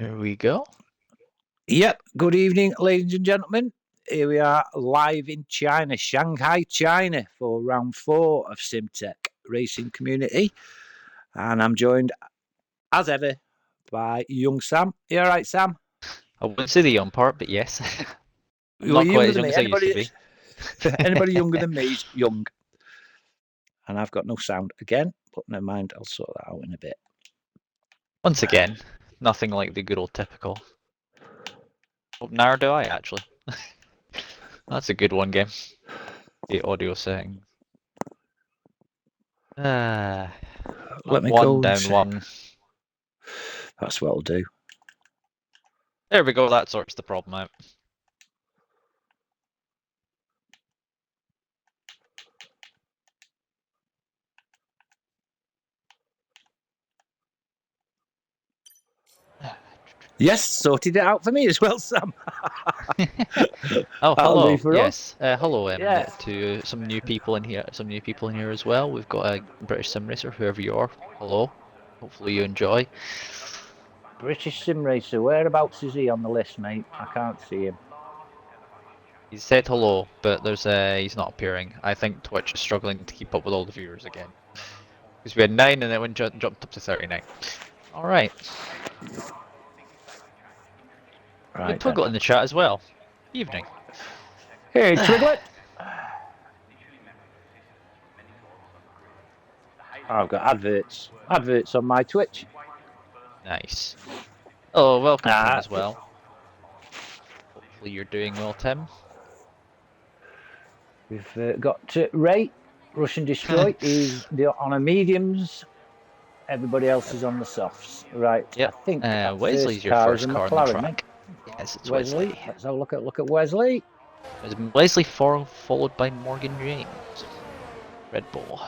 There we go. Yep, good evening, ladies and gentlemen. Here we are live in China, Shanghai, China, for round 4 of Simtech Racing Community. And I'm joined, as ever, by young Sam. You all right, Sam? I wouldn't say the young part, but yes. You're Not quite younger as than young me. as I used to be. Anybody younger than me is young. And I've got no sound again, but never mind, I'll sort that out in a bit. Once again, nothing like the good old typical. Oh, now do I actually? That's a good one game. The audio settings. Let me one go down one. That's what I'll do. There we go, that sorts the problem out. Yes, sorted it out for me as well, Sam. Oh, hello. Yes, hello Yeah. to some new people in here. As well. We've got a British sim racer, whoever you are. Hello. Hopefully you enjoy. British sim racer. Whereabouts is he on the list, mate? I can't see him. He said hello, but he's not appearing. I think Twitch is struggling to keep up with all the viewers again. Because we had 9 and then it jumped up to 39. Alright. Right, Twiglet in the chat as well. Evening. Hey, Twiglet. I've got adverts. Adverts on my Twitch. Nice. Oh, welcome Tim as well. Hopefully you're doing well, Tim. We've got Ray, Russian Destroy. He's on a mediums. Everybody else is on the softs. Right. Yep. I think Wesley's your first car on the track. Yes, it's Wesley. Let's have a look at Wesley. There's Wesley followed by Morgan James. Red Bull.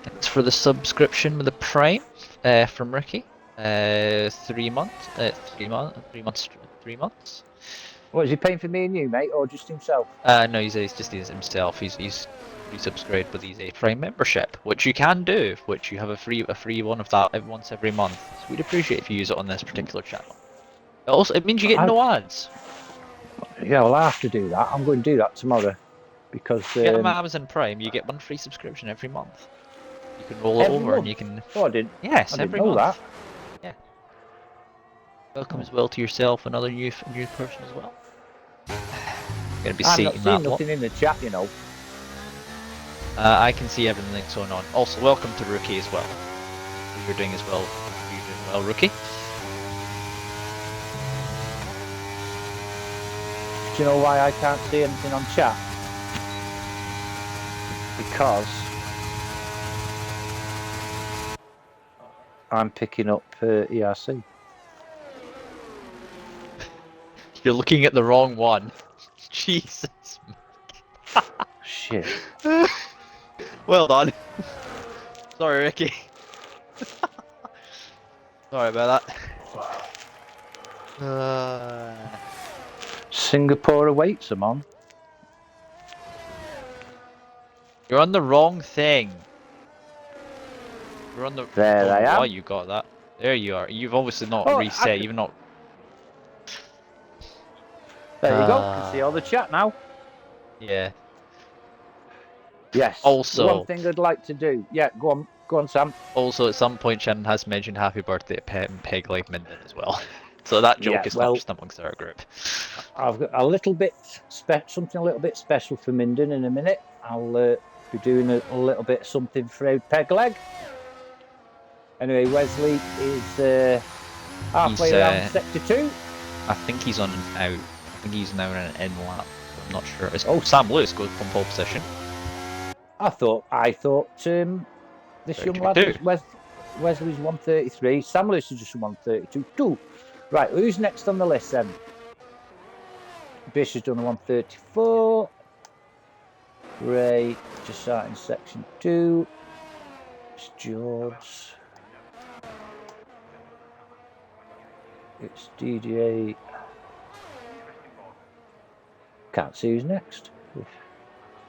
Thanks for the subscription with the Prime from Ricky. 3 months. 3 months. What is he paying for me and you, mate, or just himself? No, he's just himself. He's resubscribed with his Prime membership, which you can do. Which you have a free one of that once every month. So we'd appreciate if you use it on this particular channel. It means you get no ads. Yeah, well, I have to do that. I'm going to do that tomorrow because you get Amazon Prime, you get 1 free subscription every month. You can roll it over and you can. Oh, I didn't. Yes, I every didn't know month. That. Yeah. Welcome as well to yourself, another new person as well. Gonna be I'm not seeing nothing in the chat, you know. I can see everything that's going on. Also, welcome to Rookie as well. You're doing as well. You're doing well, Rookie. Do you know why I can't see anything on chat? Because I'm picking up ERC. You're looking at the wrong one. Jesus. Shit. Well done. Sorry, Ricky. Sorry about that. Singapore awaits them on. You're on the wrong thing. You're on the. There I am. Why you got that? There you are. You've obviously not reset. You've not. There you go. You can see all the chat now. Yeah. Yes. Also, one thing I'd like to do. Yeah, go on, Sam. Also, at some point, Shannon has mentioned Happy Birthday to Pet and Peg Life Minden as well. So that joke is not just amongst our group. I've got a little bit something a little bit special for Minden in a minute. I'll be doing a little bit something for Peg Leg. Anyway, Wesley is halfway around sector 2. I think he's on an out. I think he's now in an in lap. I'm not sure. Sam Lewis goes from pole position. I thought this young lad Wesley's 133. Sam Lewis is just 132. Right, who's next on the list then? Bish has done a 134. Ray just starting section 2. It's George. It's DJ. Can't see who's next.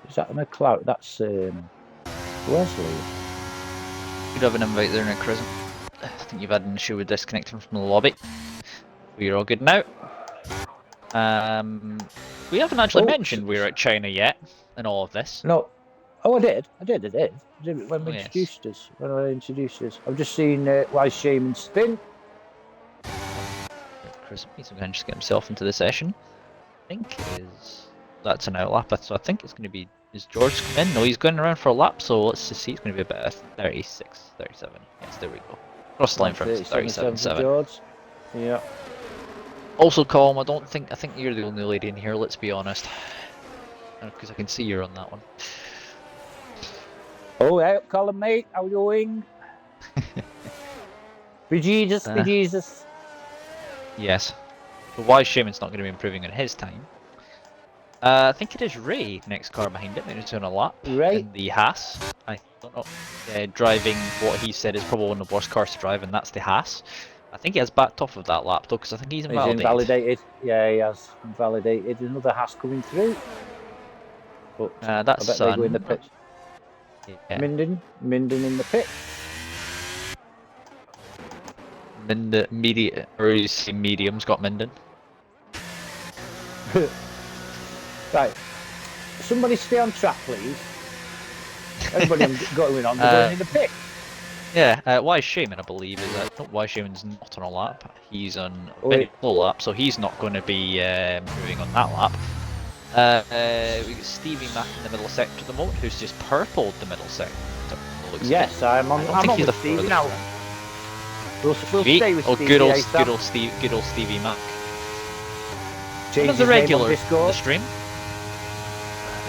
Is that a McLaren? That's Wesley. You'd have an invite there, Nick Crescent. I think you've had an issue with disconnecting from the lobby. We're all good now. We haven't actually mentioned we're at China yet in all of this. No. Oh, I did when we Oh, yes. introduced us. When I introduced us, I've just seen Wise Shaman spin. Chris, he's going to just get himself into the session. I think that's an outlap. So I think it's going to be. Is George come in? No, he's going around for a lap. So let's just see. It's going to be about 36, 37. Yes, there we go. Cross the line from 37.7. George. Yeah. Also, Colm, I think you're the only lady in here. Let's be honest, because I can see you're on that one. Oh, hey, Colin, mate. How you doing? Be Jesus, be Jesus. Yes. So Wise Shaman's not going to be improving on his time. I think it is Ray, next car behind him, who's doing a lap in the Haas. I don't know. Driving what he said is probably one of the worst cars to drive, and that's the Haas. I think he has backed off of that lap though, because I think he's invalidated. He's invalidated. Yeah, he has invalidated. There's another Haas coming through. But that's I bet they go in the pit. Yeah. Minden in the pit. Medium's got Minden. Right. Somebody stay on track, please. Everybody going on, they're going in the pit. Yeah, Wise Shaman, I believe, is that. No, Wise Shaman's not on a lap. He's on a very low lap, so he's not going to be moving on that lap. We got Stevie Mac in the middle sector at the moment, who's just purpled the middle sector. Yes, I'm on with Stevie now. We'll stay with Stevie. Good old Stevie Mac. One of the regulars on the stream.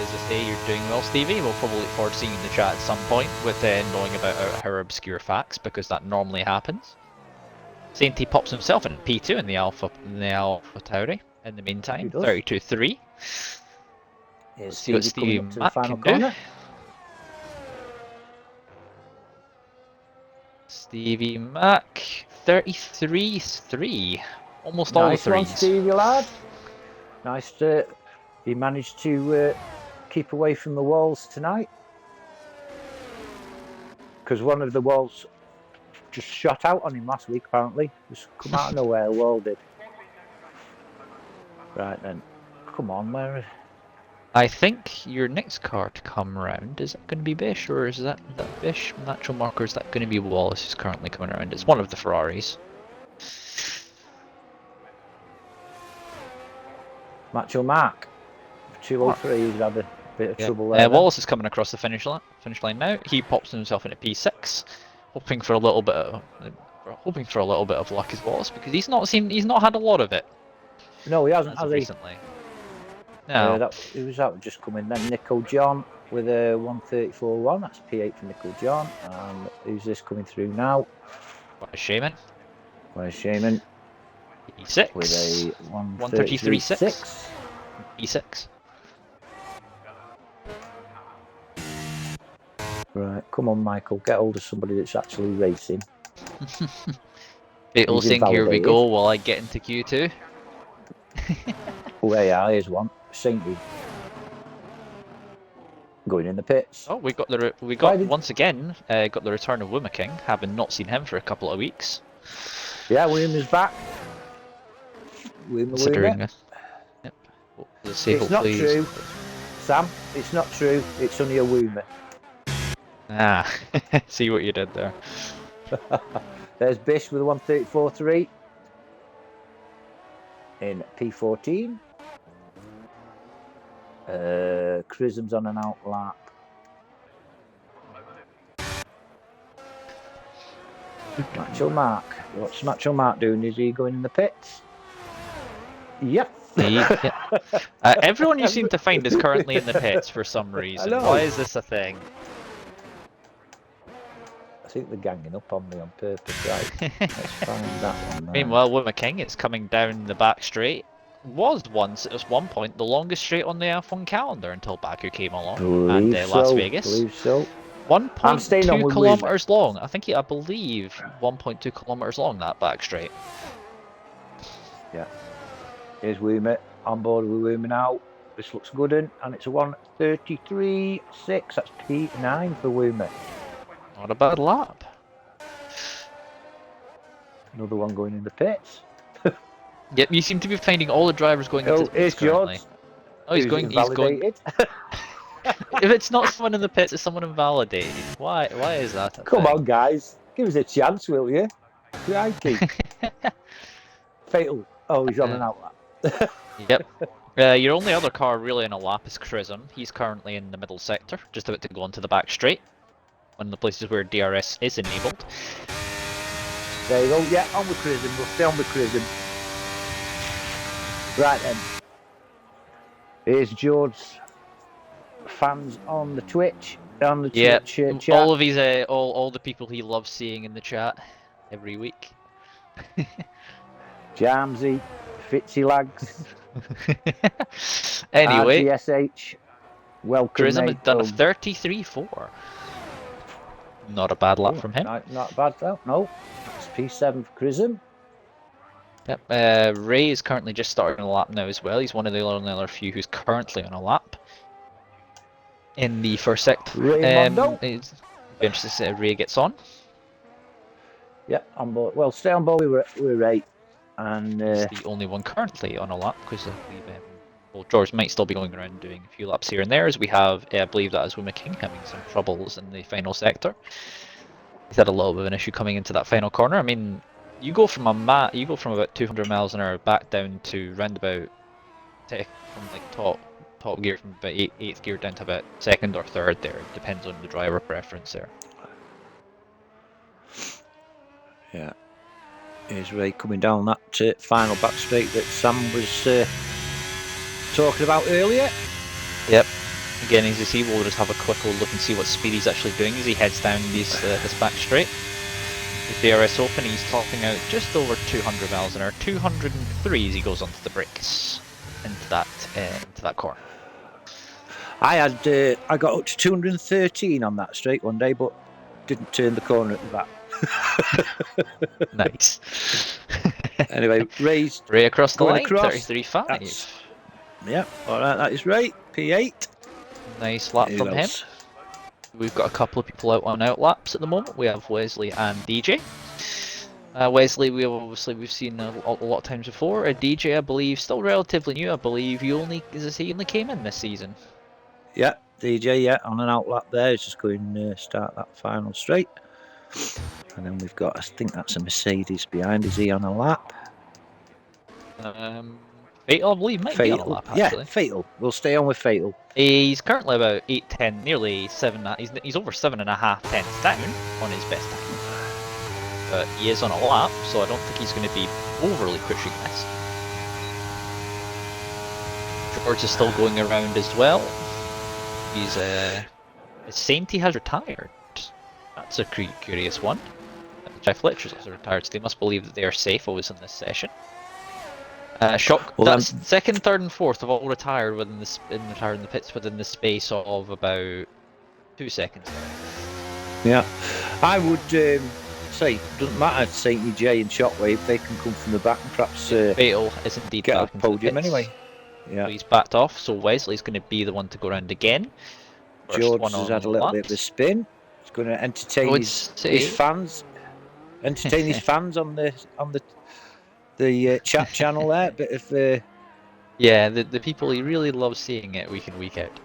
As I say, you're doing well, Stevie. We'll probably look forward to seeing you in the chat at some point with knowing about our obscure facts, because that normally happens. Sainty pops himself in P2 in the Alpha Tauri. In the meantime, 32.3. Let's see what Stevie Mac can do. Stevie Mac, 33.3. Almost all the threes. Nice one, Stevie lad. Nice to... He managed to keep away from the walls tonight. Because one of the walls just shot out on him last week, apparently. Just come out of nowhere, the wall did. Right then. Come on, where... I think your next car to come round, is that going to be Bish, or is that Bish natural marker? Is that going to be Wallace who's currently coming around? It's one of the Ferraris. Macho Mark. 203, he's had a bit of trouble there. Wallace is coming across the finish line now. He pops himself into P6, hoping for a little bit of luck as Wallace, because he's not had a lot of it. No, he hasn't, has he? Recently. No. It was that just coming then. Nico John with a 134.1. That's P8 for Nico John. And who's this coming through now? Wise Shaman. P6 with a 133.6. P6. Right, come on, Michael. Get hold of somebody that's actually racing. It'll sing, here we go, while I get into Q2. Oh, yeah, here's one. Sainty. Going in the pits. Oh, we got once again got the return of Wuma King, having not seen him for a couple of weeks. Yeah, Wuma's back. Wuma. Yep. Let's see. It's not true, Sam. It's not true. It's only a Wuma. Ah, see what you did there. There's Bish with a 134.3 in P14. Chrism's on an out lap. Macho Mark. What's Macho Mark doing? Is he going in the pits? Yep. Everyone you seem to find is currently in the pits for some reason. Why is this a thing? I think they're ganging up on me on purpose, right? Let's find that one there. Meanwhile, Wuma King is coming down the back straight. Was once, at one point, the longest straight on the F1 calendar until Baku came along and Las Vegas. Believe so. 1.2 kilometers long. I believe 1.2 kilometers long, that back straight. Yeah. Here's Wuma on board with Wuma now. This looks good, and it's a 133.6. That's P9 for Wuma. Not a bad lap. Another one going in the pits. Yep, you seem to be finding all the drivers going into the Here's pits currently. George. Oh, he's going. He's going. Invalidated. If it's not someone in the pits, it's someone invalidated. Why? Why is that a Come thing? on, guys. Give us a chance, will you? Crikey. Fatal. Oh, he's on an outlap. Yep. Your only other car really in a lap is Chrism. He's currently in the middle sector, just about to go onto the back straight. One of the places where DRS is enabled. There you go. Yeah, on with Chrism. We'll stay on with Chrism. Right then. Here's George's fans on the Twitch. On the Yeah, Twitch chat. all of his all the people he loves seeing in the chat every week. Jamsy, Fitzy Lags. Anyway, RGSH. Welcome, Chrism mate. has done a 33.4. Not a bad lap from him. Not bad, though. No. It's P7 for Chrism. Yep. Ray is currently just starting a lap now as well. He's one of the only other few who's currently on a lap in the first sector. Raymondo. It's be interested to see how Ray gets on. Yeah, on board. Well, stay on board with Ray. And He's the only one currently on a lap because I believe well, George might still be going around doing a few laps here and there, as we have, I believe that is Wima King having some troubles in the final sector. He's had a little bit of an issue coming into that final corner. I mean, you go from about 200 miles an hour back down to roundabout, from like top gear from about 8th gear down to about 2nd or 3rd there. It depends on the driver preference there. Yeah. Here's Ray coming down that final back straight that Sam was talking about earlier. Yep. Again, as you see, we'll just have a quick old look and see what speed he's actually doing as he heads down this back straight. With DRS open, he's topping out just over 200 miles an hour, 203 as he goes onto the brakes into that corner. I got up to 213 on that straight one day, but didn't turn the corner at the back. Nice. Anyway, Ray across the line, across. 33.5. Yeah, alright, that is Ray, P8. Nice lap from him. We've got a couple of people out on outlaps at the moment. We have Wesley and DJ. Wesley, we've seen a lot of times before. DJ, I believe, still relatively new. I believe he only came in this season. Yeah, DJ, yeah, on an outlap there. He's just going to start that final straight. And then we've got, I think that's a Mercedes behind. Is he on a lap? Fatal, I believe, might be on a lap, actually. Yeah, Fatal. We'll stay on with Fatal. He's currently about 8:10, nearly 7. He's over 7.5 tenths down on his best time. But he is on a lap, so I don't think he's going to be overly pushing this. George is still going around as well. He's Sainty has retired. That's a curious one. Jeff Fletcher's also retired, so they must believe that they are safe always in this session. Shock. Well, that's second, third, and fourth have all retired in the pits within the space of about 2 seconds. Yeah, I would say it doesn't matter. Sainty J and Shockwave, they can come from the back and perhaps Fatal is indeed get back a podium into the pits. anyway. Yeah, so he's backed off. So Wesley's going to be the one to go around again. George has had a little bit of a spin. He's going to entertain his fans. Entertain his fans on the chat channel there. Bit of yeah, the people he really loves seeing it week in, week out.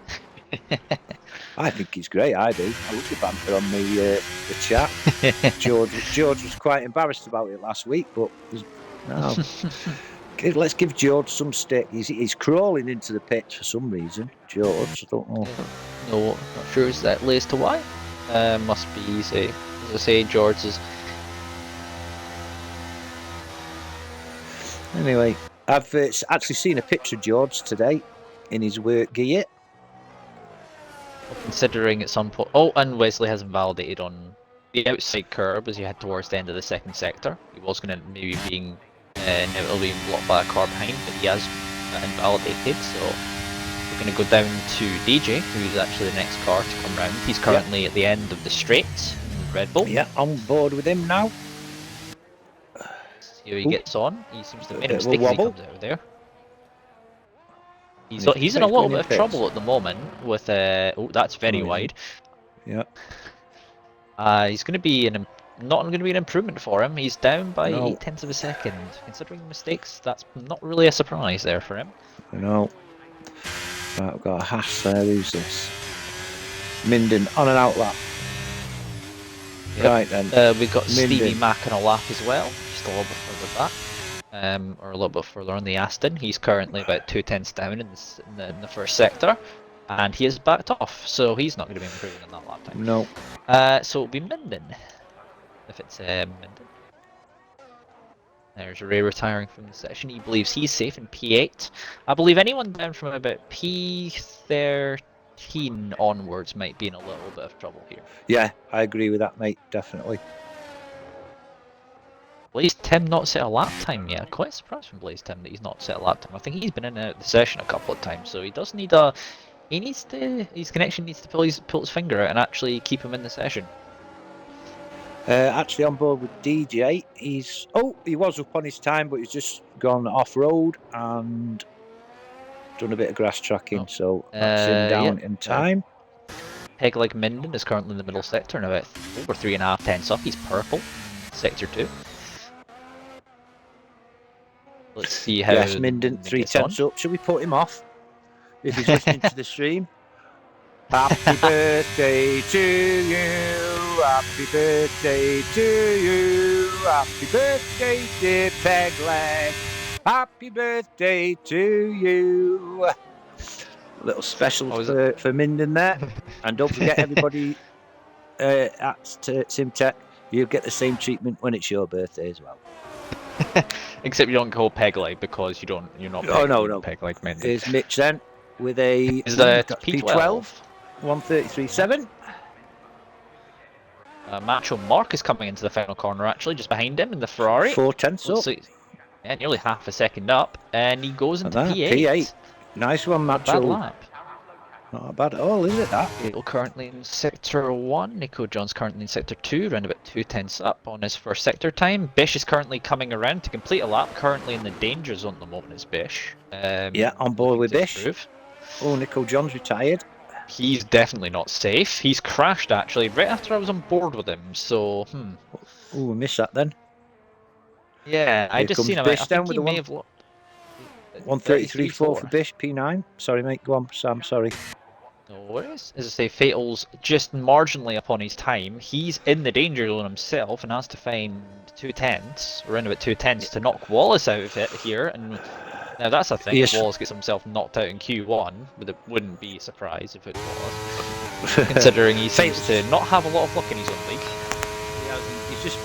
I think it's great. I do. I love the banter on the chat. George was quite embarrassed about it last week, but no. Let's give George some stick. He's crawling into the pits for some reason. George, I don't know. No, not sure exactly as to why. Must be easy. As I say, George is. Anyway, I've actually seen a picture of George today in his work gear. Considering at some point, oh, and Wesley has invalidated on the outside curb as you head towards the end of the second sector. He was going to maybe being inevitably blocked by a car behind, but he has invalidated. So we're going to go down to DJ, who's actually the next car to come round. He's currently at the end of the straight in Red Bull. Yeah, on board with him now. See how he gets on. He seems to make a mistake as he comes out of there. He's in a little bit of trouble at the moment with oh, that's very wide. Yeah. He's going to be in not going to be an improvement for him. He's down by No. 8/10 of a second. Considering the mistakes, that's not really a surprise there for him. No. Right, we've got a Haas there. Who's this? Minden on an out lap. Yep. Right then. We've got Minden. Stevie Mack on a lap as well, just a little bit further back. Or a little bit further on the Aston. He's currently about 2/10 down in the first sector, and he is backed off, so he's not going to be improving in that lap time. No. So it'll be Minden, if it's Minden. There's Ray retiring from the session. He believes he's safe in P8. I believe anyone down from about P13 onwards might be in a little bit of trouble here. Yeah, I agree with that, mate. Definitely. Blaze Tim not set a lap time yet. Quite surprised from Blaze Tim that he's not set a lap time. I think he's been in and out of the session a couple of times, so he does need a. His connection needs to pull his finger out and actually keep him in the session. Actually on board with DJ. He was up on his time, but he's just gone off road and done a bit of grass tracking, so that's him down in time. Peg like Minden is currently in the middle sector and about over 3.5 tenths up. He's purple, sector 2. Let's see how. Yes, Minden 3 tenths up. Should we put him off if he's listening to the stream? Happy birthday to you, happy birthday to you, happy birthday dear Pegleg, happy birthday to you. Little special for Minden there. And don't forget everybody at Simtech, you get the same treatment when it's your birthday as well. Except you don't call Pegleg because you're not. No. Pegleg Minden. Here's Mitch then with a P12. 133.7. Macho Mark is coming into the final corner actually, just behind him in the Ferrari. 4 tenths up. Yeah, nearly half a second up, and he goes into P8. P8. Nice one, Macho. Bad lap. Not bad at all, is it that? Nico currently in sector 1, Nico John's currently in sector 2, around about 2 tenths up on his first sector time. Bish is currently coming around to complete a lap, currently in the danger zone at the moment is Bish. Yeah, on board with Bish. Improve. Oh, Nico John's retired. He's definitely not safe. He's crashed actually right after I was on board with him, so Oh, we missed that then. Yeah, I just seen him. Bish I down think with he the may have 133.4 for Bish, P9. Sorry, mate. Go on, Sam. Sorry. No worries. As I say, Fatal's just marginally upon his time. He's in the danger zone himself and has to find 2 tenths, around about 2 tenths, to knock Wallace out of it here. And now that's a thing. Yes. If Wallace gets himself knocked out in Q1, but it wouldn't be a surprise if it was, considering he seems to not have a lot of luck in his own league. Yeah, he's just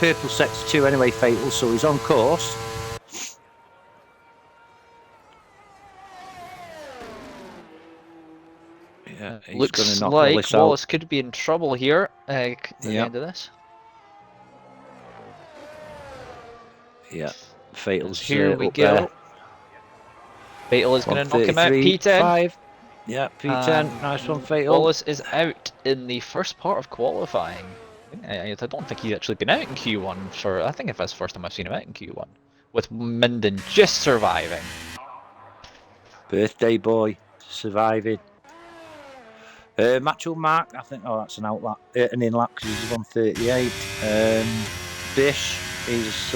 purple sector 2 anyway, Fatal, so he's on course. Yeah, looks like Wallace could be in trouble here at the end of this. Yeah, Fatal's here we go. There. Fatal is going to knock him out. P10. 5. Yeah, P10. Nice one, Fatal. Wallace is out in the first part of qualifying. I don't think he's actually been out in Q1 for. I think if that's the first time I've seen him out in Q1, with Minden just surviving. Birthday boy surviving. Macho Mark, I think. Oh, that's an out lap, an in lap because he's 138. Bish is.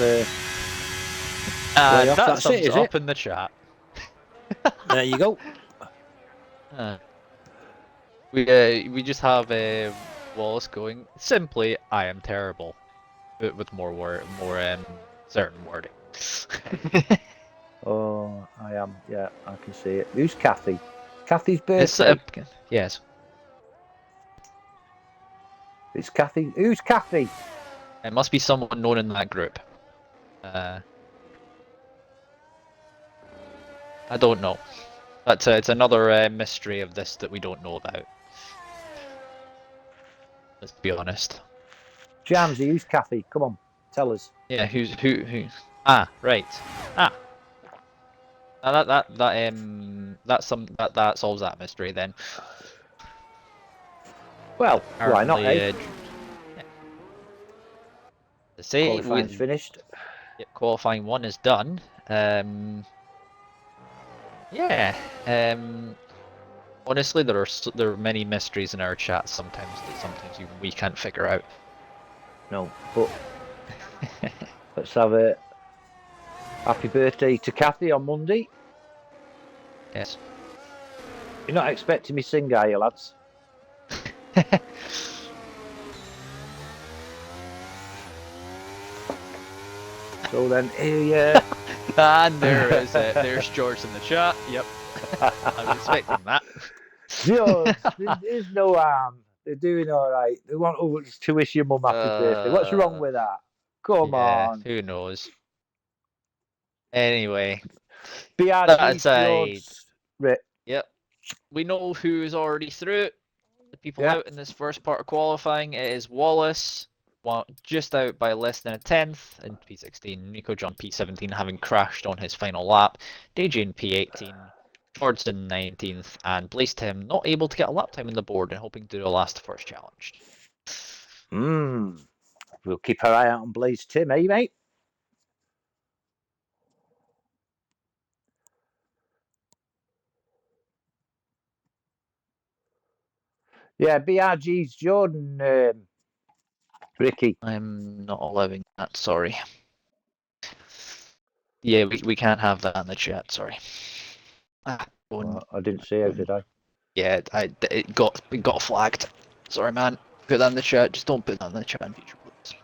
That sums up in the chat. There you go. We just have Wallace going simply. I am terrible, but with more certain wording. Oh, I am. Yeah, I can see it. Who's Kathy? Kathy's birthday. Yes. It's Kathy. Who's Kathy? It must be someone known in that group. I don't know. But it's another mystery of this that we don't know about. Let's be honest. Jamsy, who's Kathy? Come on, tell us. Yeah, who? Ah, right. Ah. Now that solves that mystery then. Well, why not? Yeah. Qualifying's finished. Yep, qualifying 1 is done. Yeah. Honestly, there are many mysteries in our chat sometimes that we can't figure out. No, but let's have a happy birthday to Kathy on Monday. Yes. You're not expecting me to sing, are you, lads? So then, here And there is it. There's George in the chat. Yep. I was expecting that. George, there's no harm. They're doing all right. They want us to wish your mum happy birthday. What's wrong with that? Come on. Who knows? Anyway, BRG, that George. aside, yep, we know who's already through. The people out in this first part of qualifying, it is Wallace, just out by less than a tenth in P16, Nico John P17 having crashed on his final lap, DJ in P18, George in 19th, and Blaze Tim not able to get a lap time on the board and hoping to do a last first challenge. We'll keep our eye out on Blaze Tim, eh, mate? Yeah, BRG's Jordan, Ricky. I'm not allowing that, sorry. Yeah, we can't have that in the chat, sorry. Well, I didn't see it, did I? Yeah, it got flagged. Sorry, man. Put that in the chat. Just don't put that in the chat in future, please.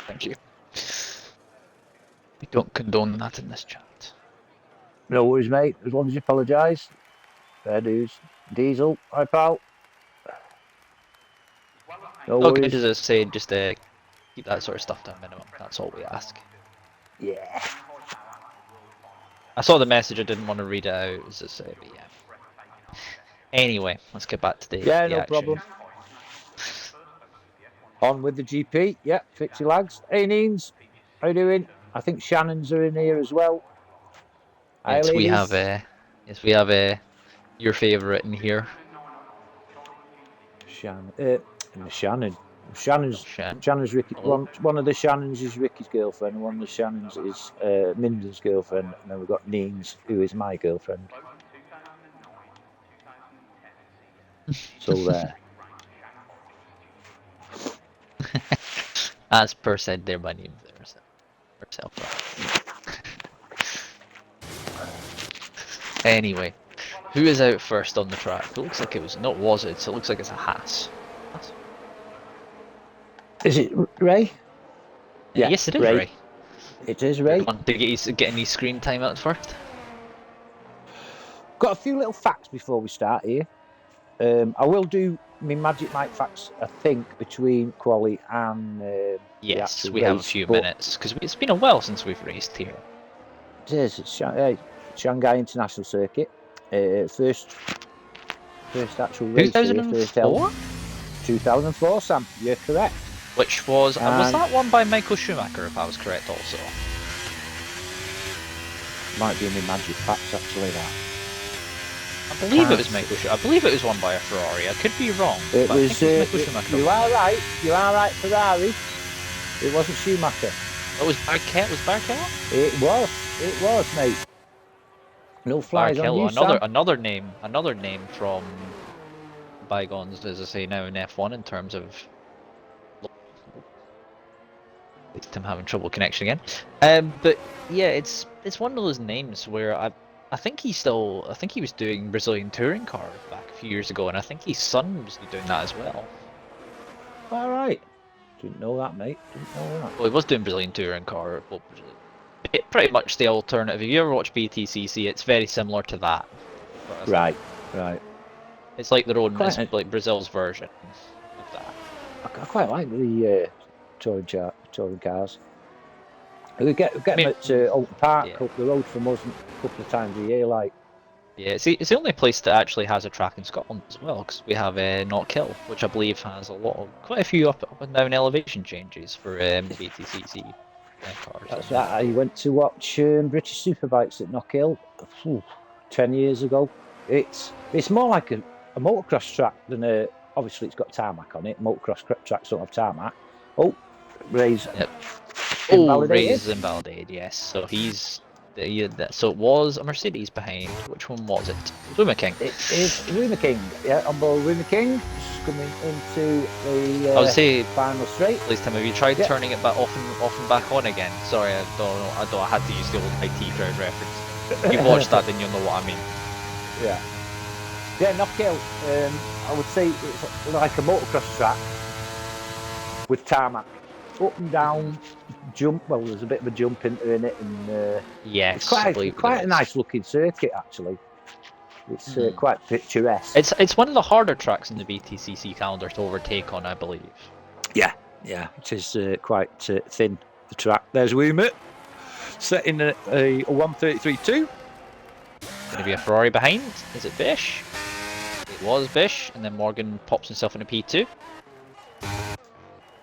Thank you. We don't condone that in this chat. No worries, mate. As long as you apologise. Fair dues. Diesel, hi, pal. No Okay, worries. just say, just keep that sort of stuff to a minimum. That's all we ask. Yeah. I saw the message. I didn't want to read it out. It was just, but yeah. Anyway, let's get back to the no action. problem. On with the GP. Yeah, fix your lags. Hey, Neens. How you doing? I think Shannon's are in here as well. Yes, we have your favourite in here. Shannon's Ricky. One of the Shannons is Ricky's girlfriend, and one of the Shannons is Minder's girlfriend, and then we've got Neens, who is my girlfriend. So there. As per said there, my name herself. Anyway, who is out first on the track? It looks like it was not was it? So it looks like it's a Haas. Is it Ray? Yeah, yes, it is Ray. It is Ray. Want to get any screen time out first? Got a few little facts before we start here. I will do my Magic Mike facts, I think, between quali and yes, we have a few minutes because it's been a while since we've raced here. It is. It's Shanghai International Circuit. First actual race. 2004. 2004, Sam. You're correct. Which was that one by Michael Schumacher? If I was correct, also. Might be in the Magic Facts actually. That. I believe it was Michael Schumacher. I believe it was one by a Ferrari. I could be wrong. It was. Michael Schumacher. You are right. You are right, Ferrari. It wasn't Schumacher. It was Barrichello. Was Barrichello? It was. It was, mate. No flies on you, Sam. Another name from bygones, as I say now in F1 in terms of. I'm having trouble connection again. But yeah, it's one of those names where I think he was doing Brazilian touring car back a few years ago, and I think his son was doing that as well. All right, didn't know that, mate. Didn't know that. Well, he was doing Brazilian touring car. Well, pretty much the alternative. If you ever watch BTCC, it's very similar to that. Right. It's like their own, like Brazil's version of that. I quite like the touring cars. We get them at Alton Park up the road from us a couple of times a year, like. Yeah, it's the only place that actually has a track in Scotland as well, because we have Knockhill, which I believe has quite a few up and down elevation changes for BTCC cars. That's right. I went to watch British Superbikes at Knockhill 10 years ago. It's more like a motocross track than obviously it's got tarmac on it. Motocross tracks don't have tarmac. Oh, Ray's invalidated. Ray's invalidated, yes. So so it was a Mercedes behind. Which one was it? Ruma King. It is Ruma King. Yeah, on board Ruma King. coming into the I would say, final straight. Tim, have you tried turning it back off and back on again? Sorry, I had to use the old IT crowd reference. If you've watched that, then you'll know what I mean. Yeah. Yeah, knockout. I would say it's like a motocross track with tarmac. Up and down, jump. Well, there's a bit of a jump in it, and yes, it's quite a nice looking circuit actually. It's quite picturesque. It's one of the harder tracks in the BTCC calendar to overtake on, I believe. Yeah, it is quite thin, the track. There's Woomet, setting a 133.2. Going to be a Ferrari behind. Is it Bish? It was Bish, and then Morgan pops himself in a P2.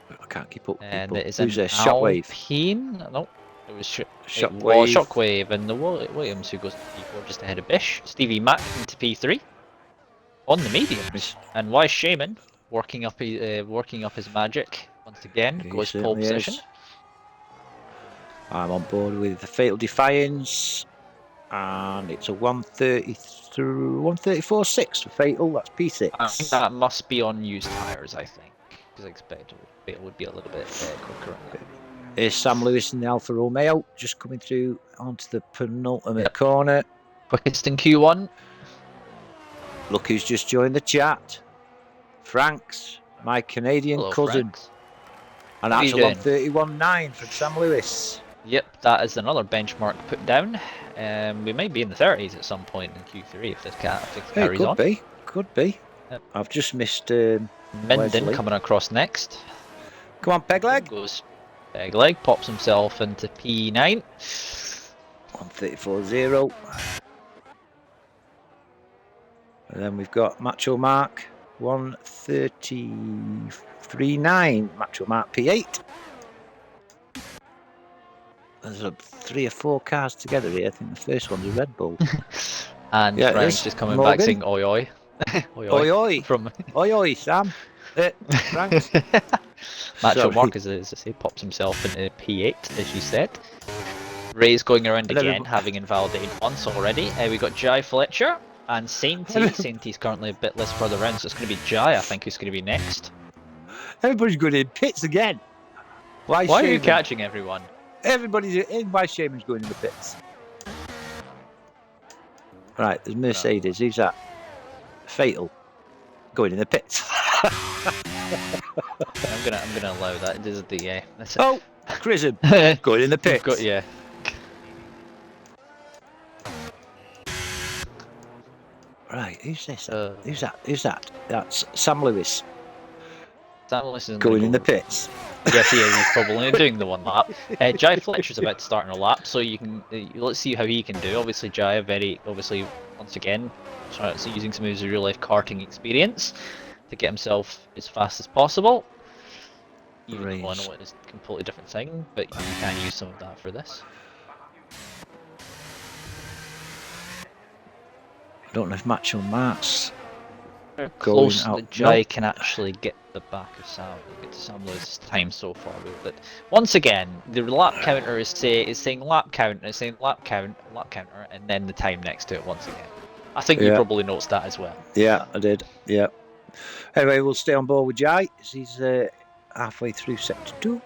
I can't keep up. And it is Who's an a Shockwave? Alpine. No, it was Shockwave. Shockwave, and the Williams who goes to P4 just ahead of Bish. Stevie Mack into P3 on the mediums, and Wise Shaman working up his magic once again. Goes pole position. I'm on board with the Fatal Defiance, and it's a 134.6 for Fatal. That's P6. I think that must be on used tyres. I think, because I expect it would be a little bit quicker. Here's Sam Lewis in the Alfa Romeo, just coming through onto the penultimate corner. Quickest in Q1. Look who's just joined the chat. Franks, my Canadian cousin. Franks. And that's a 131.9 from Sam Lewis. Yep, that is another benchmark put down. We might be in the 30s at some point in Q3 if this carries on. Could be. Yep. I've just missed Minden Wesley coming across next. Come on, Pegleg. Goes Pegleg, pops himself into P9. 134.0. And then we've got Macho Mark, 133.9. Macho Mark P8. There's 3 or 4 cars together here. I think the first one's a Red Bull. And Frank's just coming back saying oi oi. Oi oi. From oi oi, Sam. Franks. Macho Mark, as I say, pops himself into P8, as you said. Ray's going around again, having invalidated once already. We got Jai Fletcher and Sainty. Sainty's currently a bit less further around, so it's going to be Jai, I think, who's going to be next. Everybody's going in pits again. Why are you catching everyone? Everybody's in. Why Shaman's going in the pits? Right, there's Mercedes. Who's that? Fatal. Going in the pits. I'm gonna allow that. This is the that's it. Oh, Chrism going in the pits. Right, who's this? Who's that? That's Sam Lewis. Sam Lewis is going in the pits. Yes, he is. He's probably only doing the one lap. Jai Fletcher's about to start in a lap, so you can let's see how he can do. Obviously, Jai once again using some of his real life karting experience to get himself as fast as possible. Even though I know it is a completely different thing, but you can use some of that for this. I don't know if Macho Mark's close that Jai can actually get the back of Sam. Get to Sam Lewis's time so far. But once again, the lap counter is saying lap count, and it's saying lap counter, and then the time next to it once again. I think you probably noticed that as well. Yeah, I did. Yeah. Anyway, we'll stay on board with Jai. He's halfway through sector 2.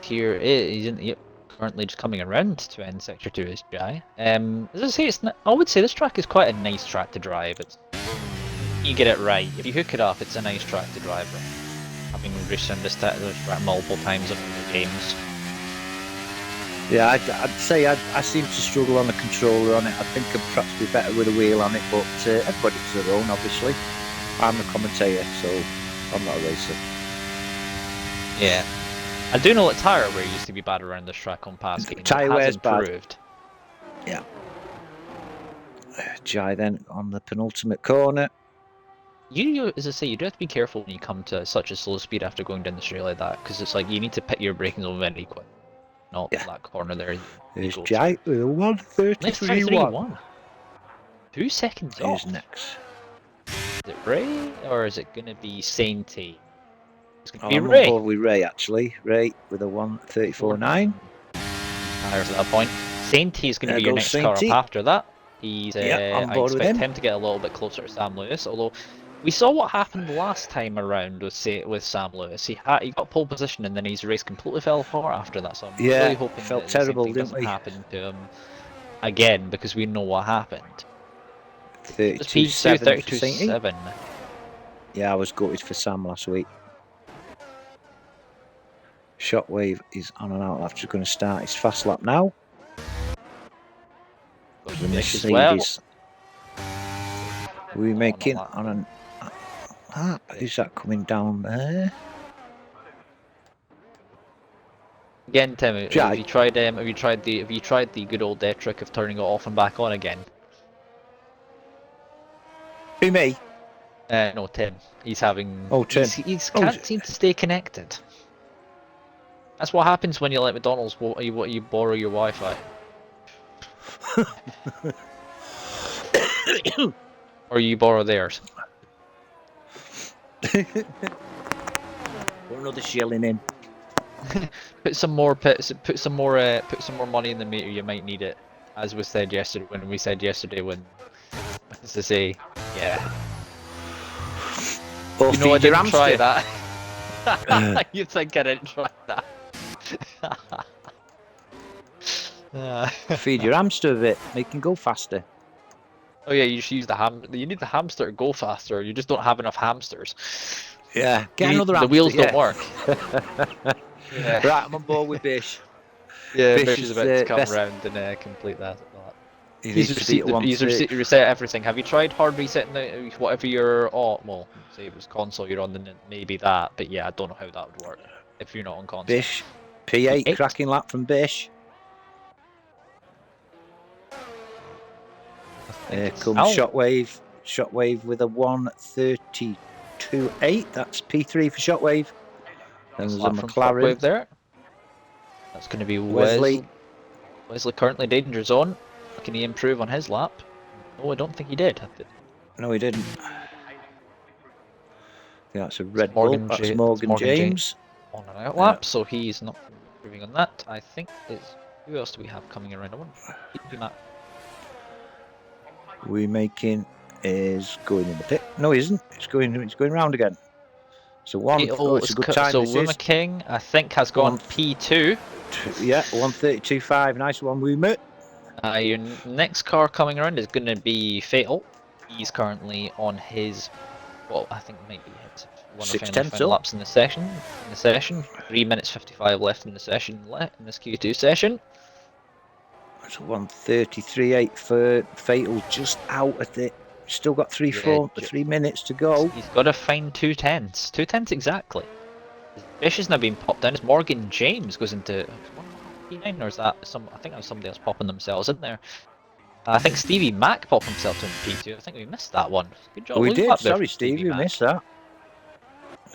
Here he's currently just coming around to end sector 2 is Jai. As I say, I would say this track is quite a nice track to drive. You get it right. If you hook it up, it's a nice track to drive. Having raced on this track multiple times in the games. Yeah, I'd say I seem to struggle on the controller on it. I think I'd perhaps be better with a wheel on it, but everybody's their own, obviously. I'm the commentator, so I'm not a racer. Yeah. I do know that tyre wear used to be bad around this track on past games. Tyre wear's improved. Yeah. Jai then on the penultimate corner. As I say, you do have to be careful when you come to such a slow speed after going down the straight like that, because it's like you need to pit your braking zone very quick. Not that corner there. There's Jai with a 133.1. 2 seconds off. Who's next? Is it Ray or is it going to be Sainty? It's going to be I'm Ray. On board with Ray actually. Ray with a 134.9. Tires at that point. Sainty is going to be your next car up after that. He's on I board with expect him. him to get a little bit closer to Sam Lewis, although we saw what happened last time around with Sam Lewis. He got pole position and then his race completely fell apart after that. So I'm Yeah, really hoping felt that the same terrible, thing didn't doesn't we? happen to him again, because we know what happened. It's 32.7 P2, for Sainty. 32.7. Yeah, I was gutted for Sam last week. Shockwave is on and out after going to start his fast lap now. The Mercedes. We making on an lap. Is that coming down there? Again, Tim, have you tried the good old trick of turning it off and back on again? Who, me? No, Tim. He's having. Oh, Tim. He can't seem to stay connected. That's what happens when you let McDonald's you borrow your Wi-Fi. Or you borrow theirs. Put another shilling in. Put some more money in the meter. You might need it, as was said yesterday. When we said yesterday, as to say, yeah. Or you know, I didn't try that. You think I didn't try that? Feed your hamster a bit, make him go faster. Oh yeah, you should use the You need the hamster to go faster. You just don't have enough hamsters. Yeah, get another hamster. The wheels don't work. Yeah. Right, I'm on board with Bish. Yeah, Bish is about to come around and complete that. He's reset everything. Have you tried hard resetting whatever you're on? Well, say it was console you're on, then maybe that. But yeah, I don't know how that would work if you're not on console. Bish, P8, cracking lap from Bish. Here comes Shockwave. Shockwave with a 1:32.8. That's P3 for Shockwave. And there's a McLaren there. That's going to be Wesley. Wesley currently danger zone. Can he improve on his lap? No, I don't think he did. No, he didn't. Yeah, that's a Red Bull. That's Morgan James. On an out lap, so he's not improving on that. I think it's... Who else do we have coming around? I want We making is going in the pit. No, he isn't. It's going round again. So it's a good time. So Wuma King, I think, has gone P2. Yeah, 1:32.5. Nice one, Wuma. Your next car coming around is going to be Fatal. He's currently on his, well, I think it might be his one of the final laps in the session. 3 minutes 55 left in the session. In this Q2 session. It's 1:33.8 for Fatal, just out of it. Still got 3 minutes to go. He's got to find 2:10s. 2:10s exactly. Bish has now been popped down. As Morgan James goes into P9, or is that some? I think that was somebody else popping themselves in there. I think Stevie Mac popped himself in P2. I think we missed that one. Good job. We did. Sorry, Steve, you missed that.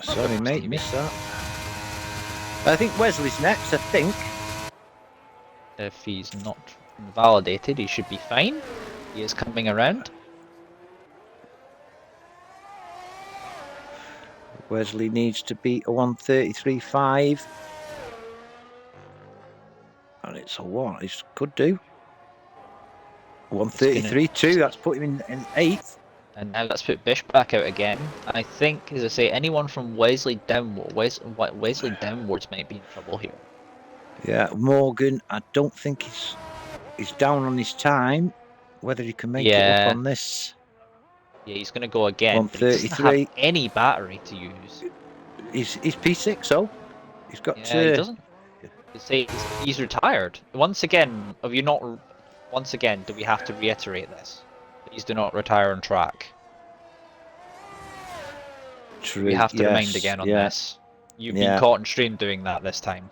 Sorry, mate, you missed that. I think Wesley's next. I think. If he's not invalidated, he should be fine. He is coming around. Wesley needs to beat a 1:33.5. And it's a what? It could do. 1:33.2. That's put him in 8th. And now let's put Bish back out again. I think, as I say, anyone from Wesley downwards might be in trouble here. Yeah, Morgan, I don't think he's down on his time. Whether he can make it up on this. Yeah, he's going to go again. 1:33. He doesn't have any battery to use. He's P6, so he's got to. He doesn't. He's retired. Once again, do we have to reiterate this? Please do not retire on track. True. We have to remind again on this. You've been caught in stream doing that this time.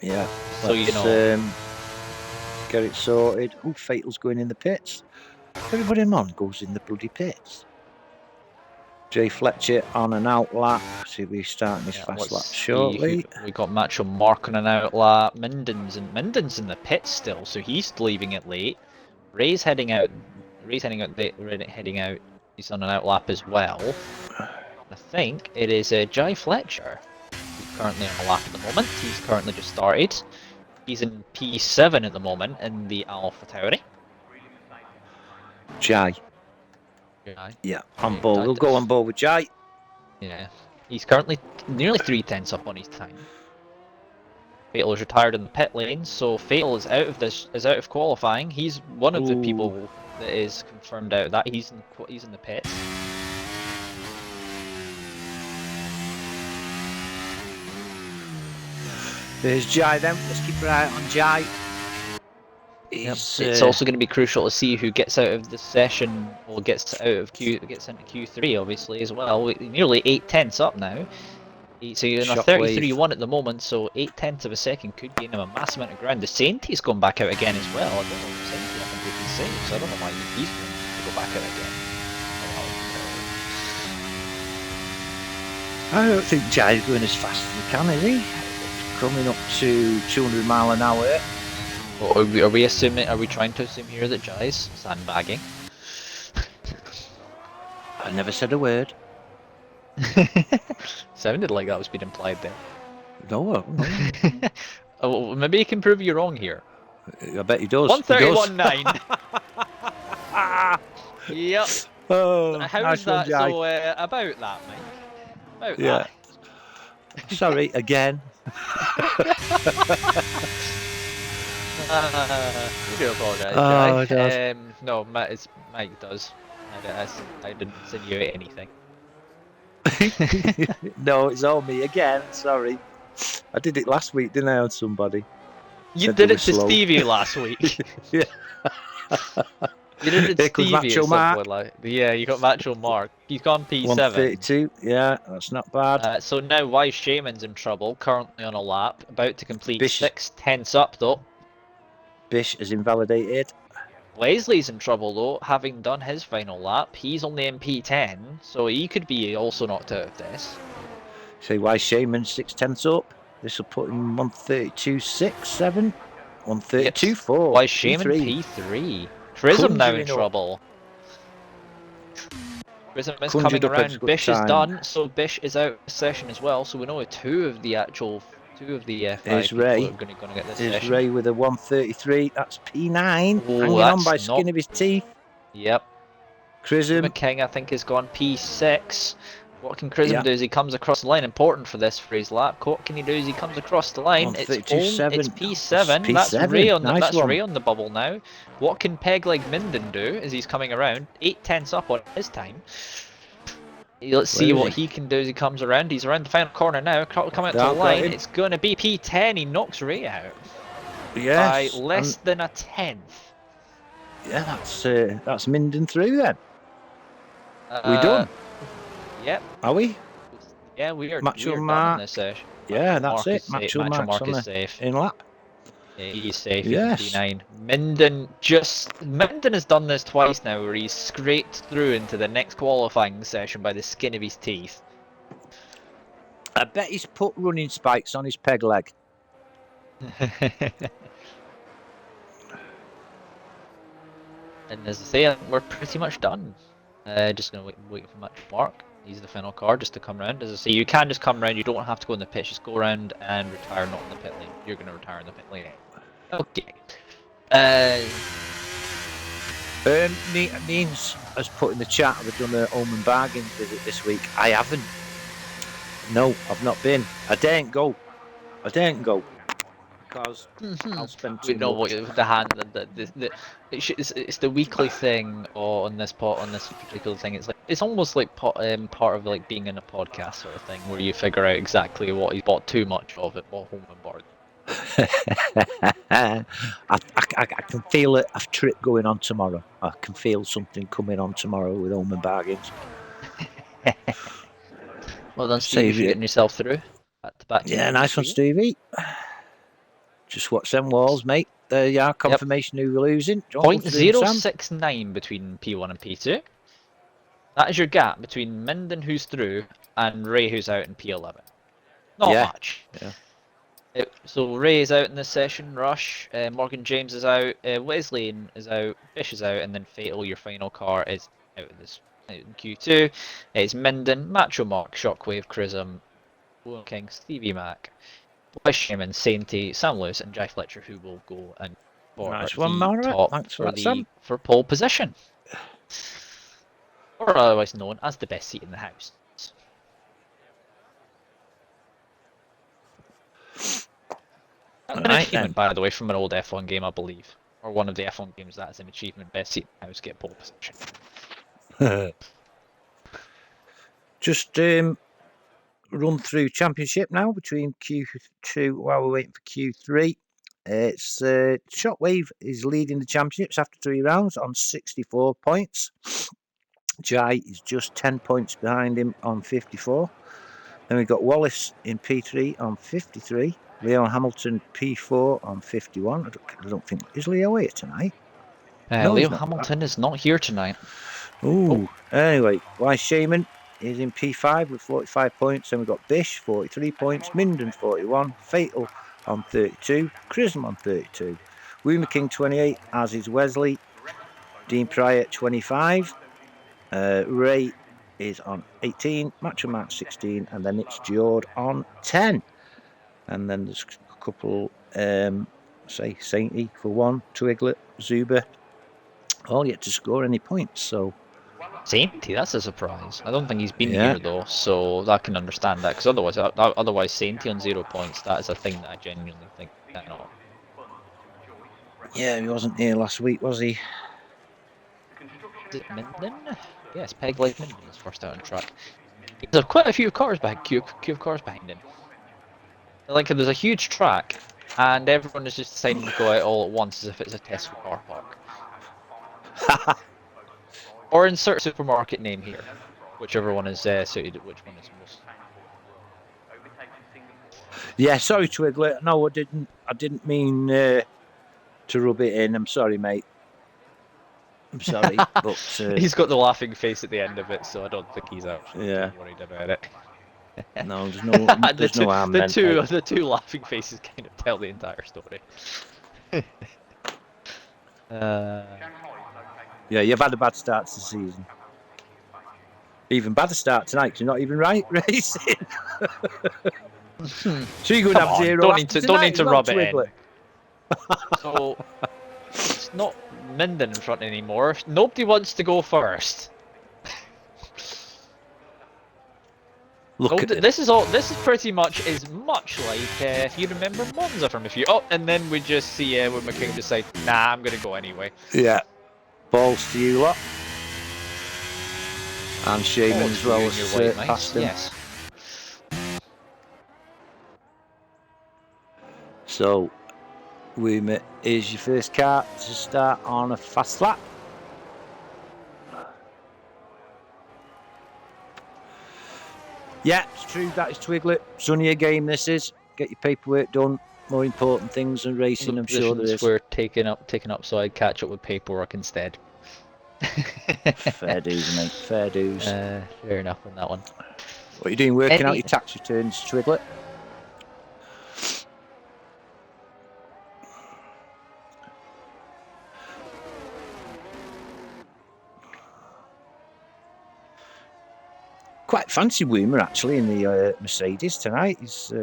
Yeah. So you know. Get it sorted. Oh, Fatal's going in the pits. Everybody on goes in the bloody pits. Jay Fletcher on an out lap. See, we're starting this fast lap shortly. We got Macho Mark on an out lap. Minden's in the pits still, so he's leaving it late. Ray's heading out. He's on an out lap as well. I think it is Jay Fletcher. He's currently on a lap at the moment. He's currently just started. He's in P7 at the moment in the Alpha Tauri. Jai. Jai. Yeah, on board. We'll go on board with Jai. Yeah, he's currently nearly 3/10 up on his time. Fatal is retired in the pit lane, so Fatal is out of qualifying. He's one of the people that is confirmed out that he's in the pits. There's Jai then. Let's keep an eye on Jai. Yep. It's also going to be crucial to see who gets out of the session or gets into Q3, obviously, as well. We're nearly 8/10 up now. So you're in a 33-1 at the moment, so 8/10 of a second could gain him a massive amount of ground. The Sainty's gone back out again as well. I don't know if Sainty, I think, would be safe, so I don't know why he's going to go back out again. I don't think Jai's going as fast as he can, is he? Coming up to 200 mile an hour. Well, are we assuming? Are we trying to assume here that Jai's sandbagging? I never said a word. Sounded like that was being implied there. No. Oh, well, maybe you can prove you wrong here. I bet he does. 131.9. Yep. Oh, how nice is that? One, Jai. So about that, Mike. About that. Sorry again. We do apologise. Oh, Jai. No, Mike does. I didn't insinuate anything. No, it's all me again. Sorry. I did it last week, didn't I, on somebody? You did it to Stevie last week. Yeah. You did it to Stevie Macho at some point, like, yeah, you got Macho Mark. He's gone P7. 132, yeah, that's not bad. So now Wise Shaman's in trouble, currently on a lap, about to complete 6/10 up though. Bish is invalidated. Wesley's in trouble though, having done his final lap. He's only in P10, so he could be also knocked out of this. So Wise Shaman 6/10 up. This will put him 132.6, 7, 132.4. Wise Shaman P3. Prism now in trouble. Prism is coming around. Bish is done, so Bish is out of session as well. So we know two of the 5 people are going to get this session. Ray with a 133. That's P9. Hanging on by skin of his teeth. Yep. Chrism King, I think, has gone P6. What can Chrism do as he comes across the line? Important for this for his lap. What can he do as he comes across the line? It's P7. That's Ray on Ray on the bubble now. What can Pegleg Minden do as he's coming around? 8/10 up on his time. Let's see what he can do as he comes around. He's around the final corner now. Coming out to the line. It's going to be P10. He knocks Ray out. By less than a tenth. Yeah, that's Minden through then. We done? Yep. Are we? Yeah, we are. Macho Mark. This session. Yeah, that's it. Macho Mark is safe. In lap. Yeah, he's safe. Yes. He's P9. Minden has done this twice now, where he's scraped through into the next qualifying session by the skin of his teeth. I bet he's put running spikes on his peg leg. And as I say, we're pretty much done. Just gonna wait for Macho Mark. He's the final car just to come around. As I say, you can just come around. You don't have to go in the pit. Just go around and retire, not in the pit lane. You're going to retire in the pit lane. Okay. Means has put in the chat, I've done an Omen Bargains visit this week. I haven't. No, I've not been. I daren't go. Because I'll spend too much. It's the weekly thing on this particular thing. It's like it's almost like part of like being in a podcast sort of thing, where you figure out exactly what he's bought too much of at home and board. I can feel a trip going on tomorrow. I can feel something coming on tomorrow with Omen Bargains. Well done, Stevie, for getting yourself through. Back to nice one, Stevie. Just watch them walls, mate. There you are, confirmation who we're losing. 0.069 between P1 and P2. That is your gap between Minden, who's through, and Ray, who's out in P11. Not much. Yeah. So Ray is out in this session, Rush, Morgan James is out, Wesley is out, Bish is out, and then Fatal, your final car, is out in Q2. It's Minden, Macho Mark, Shockwave, Chrism, Will King, Stevie Mac, Wise Shaman, Sainty, Sam Lewis, and Jai Fletcher, who will go and for nice one, Mara. Thanks for pole position. or otherwise known as the best seat in the house. An achievement, by the way, from an old F1 game, I believe, or one of the F1 games that is an achievement. Best seat in the house, get pole position. Just run through championship now between Q2 while we're waiting for Q3. It's Shockwave is leading the championships after 3 rounds on 64 points. Jai is just 10 points behind him on 54. Then we've got Wallace in P3 on 53. Leo Hamilton P4 on 51. I don't think, is Leo here tonight? No, Leo Hamilton is not here tonight. Ooh. Anyway, Wise Shaman is in P5 with 45 points. Then we've got Bish, 43 points. Minden, 41. Fatal on 32. Chrism on 32. Woomer King, 28, as is Wesley. Dean Pryor, 25. Ray is on 18. Macho Man, 16. And then it's Jord on 10. And then there's a couple, say, Sainty for 1. Twiglet, Zuba. All yet to score any points, so... Sainty, that's a surprise. I don't think he's been here though, so I can understand that. Because otherwise, Sainty on 0 points, that is a thing that I genuinely think cannot. Yeah, he wasn't here last week, was he? Is it Minden? Yes, Peg Life Minden is first out on track. There's quite a few cars behind queue of cars behind him. Like there's a huge track, and everyone is just deciding to go out all at once as if it's a Tesco car park. Or insert supermarket name here, whichever one is suited. Which one is most? Yeah, sorry, Twiglet. No, I didn't mean to rub it in. I'm sorry, mate. I'm sorry, but he's got the laughing face at the end of it, so I don't think he's actually worried about it. No, there's no harm meant. The two laughing faces kind of tell the entire story. Yeah, you've had a bad start to the season. Even better start tonight because you're not even racing. So you're going to have 0. Don't need to rub it in. So it's not Minden in front anymore. Nobody wants to go first. This is pretty much as much like if you remember Monza from a few. Oh, and then we just see when McKing decide, nah, I'm gonna go anyway. Yeah. Balls to you lot. And Shaman as well as past him. Yes. So, Woomer is your first car to start on a fast lap. Yeah, it's true. That is Twiglet. Sunnier game this is. Get your paperwork done. More important things than racing, I'm sure there is. We're taken up, so I'd catch up with paperwork instead. Fair dues, mate. Fair dues. Fair enough on that one. What are you doing? Working out your tax returns, Twiglet? Quite fancy Woomer actually in the Mercedes tonight. He's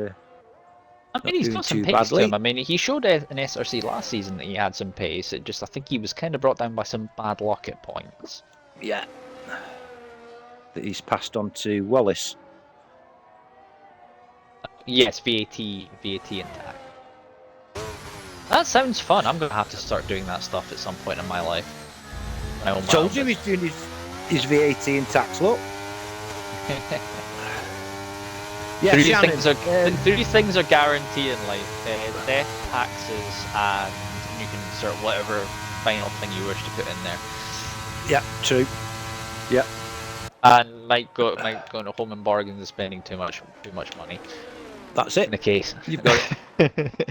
he's got some pace to him. I mean, he showed an SRC last season that he had some pace. I think he was kind of brought down by some bad luck at points. Yeah. That he's passed on to Wallace. Yes, VAT intact. That sounds fun. I'm gonna have to start doing that stuff at some point in my life. I told you he's doing his VAT and tax. Look. Yeah, three things are guaranteed in life: death, taxes, and you can insert whatever final thing you wish to put in there. Yeah, true. Yeah. And might go into home and bargains and spending too much money. That's it. In the case. You've got it.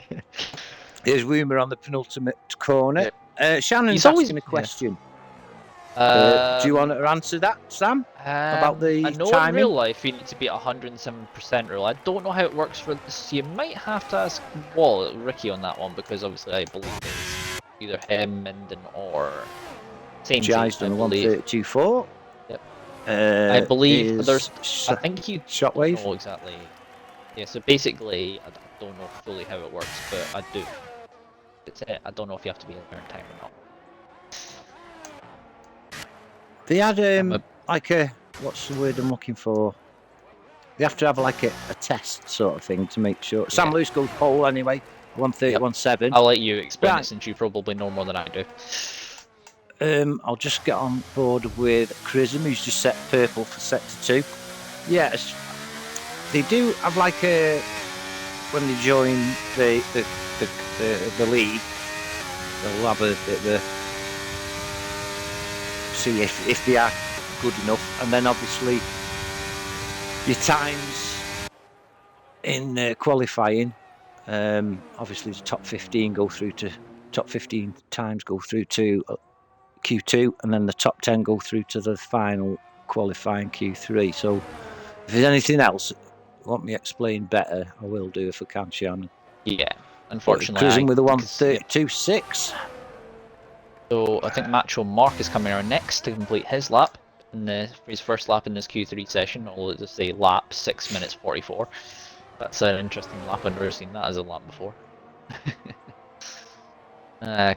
Here's Woomer on the penultimate corner. Yep. Shannon's asking a question. Do you want to answer that, Sam? About the I know timing? in real life you need to be at 107% rule. I don't know how it works for this. You might have to ask Ricky on that one, because obviously I believe it's either him, Minden, or same. Jai's done 132.4. Yep. I believe there's. I think you. Shockwave. Don't know exactly. Yeah. So basically, I don't know fully how it works, but I do. I don't know if you have to be there in time or not. They had like a, what's the word I'm looking for? They have to have like a test sort of thing to make sure. Sam Lewis goes pole anyway, 1:31.7. I'll let you explain Right. it since you probably know more than I do. I'll just get on board with Chrism, who's just set purple for sector 2. Yes, they do have like a, when they join the league, they'll have a bit of a, see if they are good enough, and then obviously your times in qualifying, obviously the top 15 go through to, top 15 times go through to Q2, and then the top 10 go through to the final qualifying Q3. So if there's anything else you want me to explain better, I will do if I can, Shannon. Yeah, unfortunately. Cruising with a 1:32.6. So I think Macho Mark is coming around next to complete his lap, in his first lap in this Q3 session. I'll just say lap 6 minutes 44. That's an interesting lap. I've never seen that as a lap before.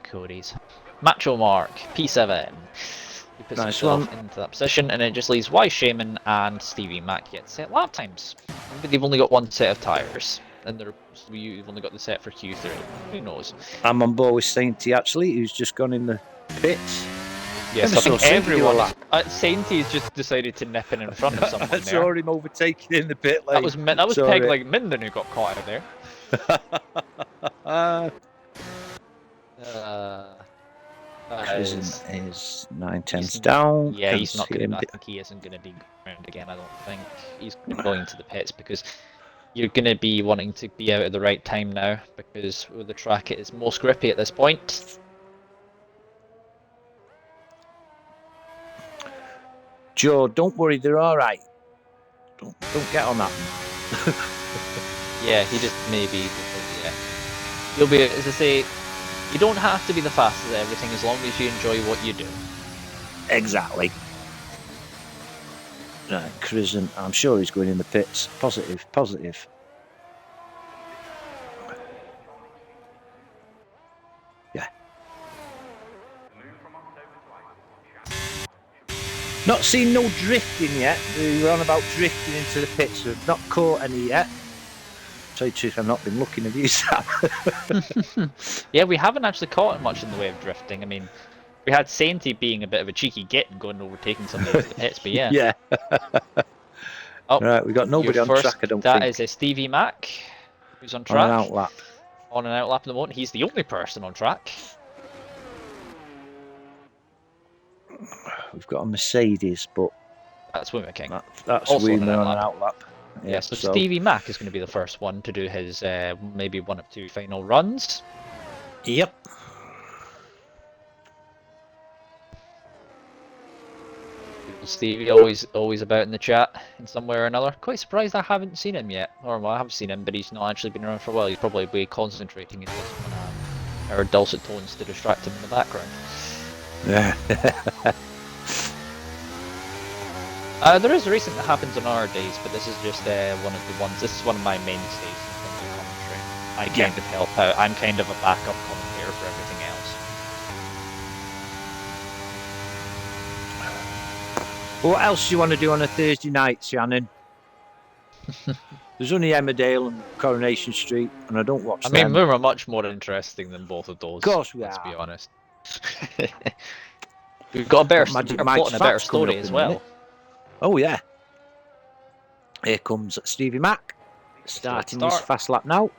Cody's. Macho Mark, P7. He puts himself into that position, and it just leaves Wise Shaman and Stevie Mac get set lap times. Maybe they've only got one set of tyres, and you've only got the set for Q3. Who knows? I'm on board with Sainty actually, who's just gone in the pits. Yes, I think everyone. Sainty's just decided to nip in front of someone there. I saw him overtaking in the pit lane. That was Peg like Minden who got caught out there. Is 9/10 down. Yeah, he's not going to. I think he isn't going to be around again. I don't think he's going to the pits because you're going to be wanting to be out at the right time now, because with the track it is most grippy at this point. Joe, don't worry, they're all right. Don't get on that. Yeah, he just maybe. Yeah, you'll be, as I say. You don't have to be the fastest at everything as long as you enjoy what you do. Exactly. Right, Chrism, I'm sure he's going in the pits. Positive. Yeah. Not seen no drifting yet. We were on about drifting into the pits. We've not caught any yet. Tell you the truth, I've not been looking at you, Sam. Yeah, we haven't actually caught much in the way of drifting. I mean, we had Sainty being a bit of a cheeky git and going and overtaking somebody into the pits, but yeah. Yeah. Oh, right, we got nobody on track, I don't think. That is a Stevie Mac, who's on track. On an out lap. On an out lap at the moment. He's the only person on track. We've got a Mercedes, but that's Wimmer King. That's Wimmer on an out lap. Yeah, so Stevie Mac is going to be the first one to do his maybe one of two final runs. Yep. Stevie always about in the chat in some way or another. Quite surprised I haven't seen him yet. Or well, I have seen him, but he's not actually been around for a while. He's probably concentrating. He doesn't want to our dulcet tones to distract him in the background. Yeah. There is a racing that happens on our days, but this is just one of the ones. This is one of my mainstays in terms of commentary. I kind of help out. I'm kind of a backup commentator for everything else. What else do you want to do on a Thursday night, Shannon? There's only Emmerdale and Coronation Street, and I don't watch them. I mean, we're much more interesting than both of those. Of course we let's are. Be honest. We've got a better story as well. Oh yeah. Here comes Stevie Mac, starting his fast lap now.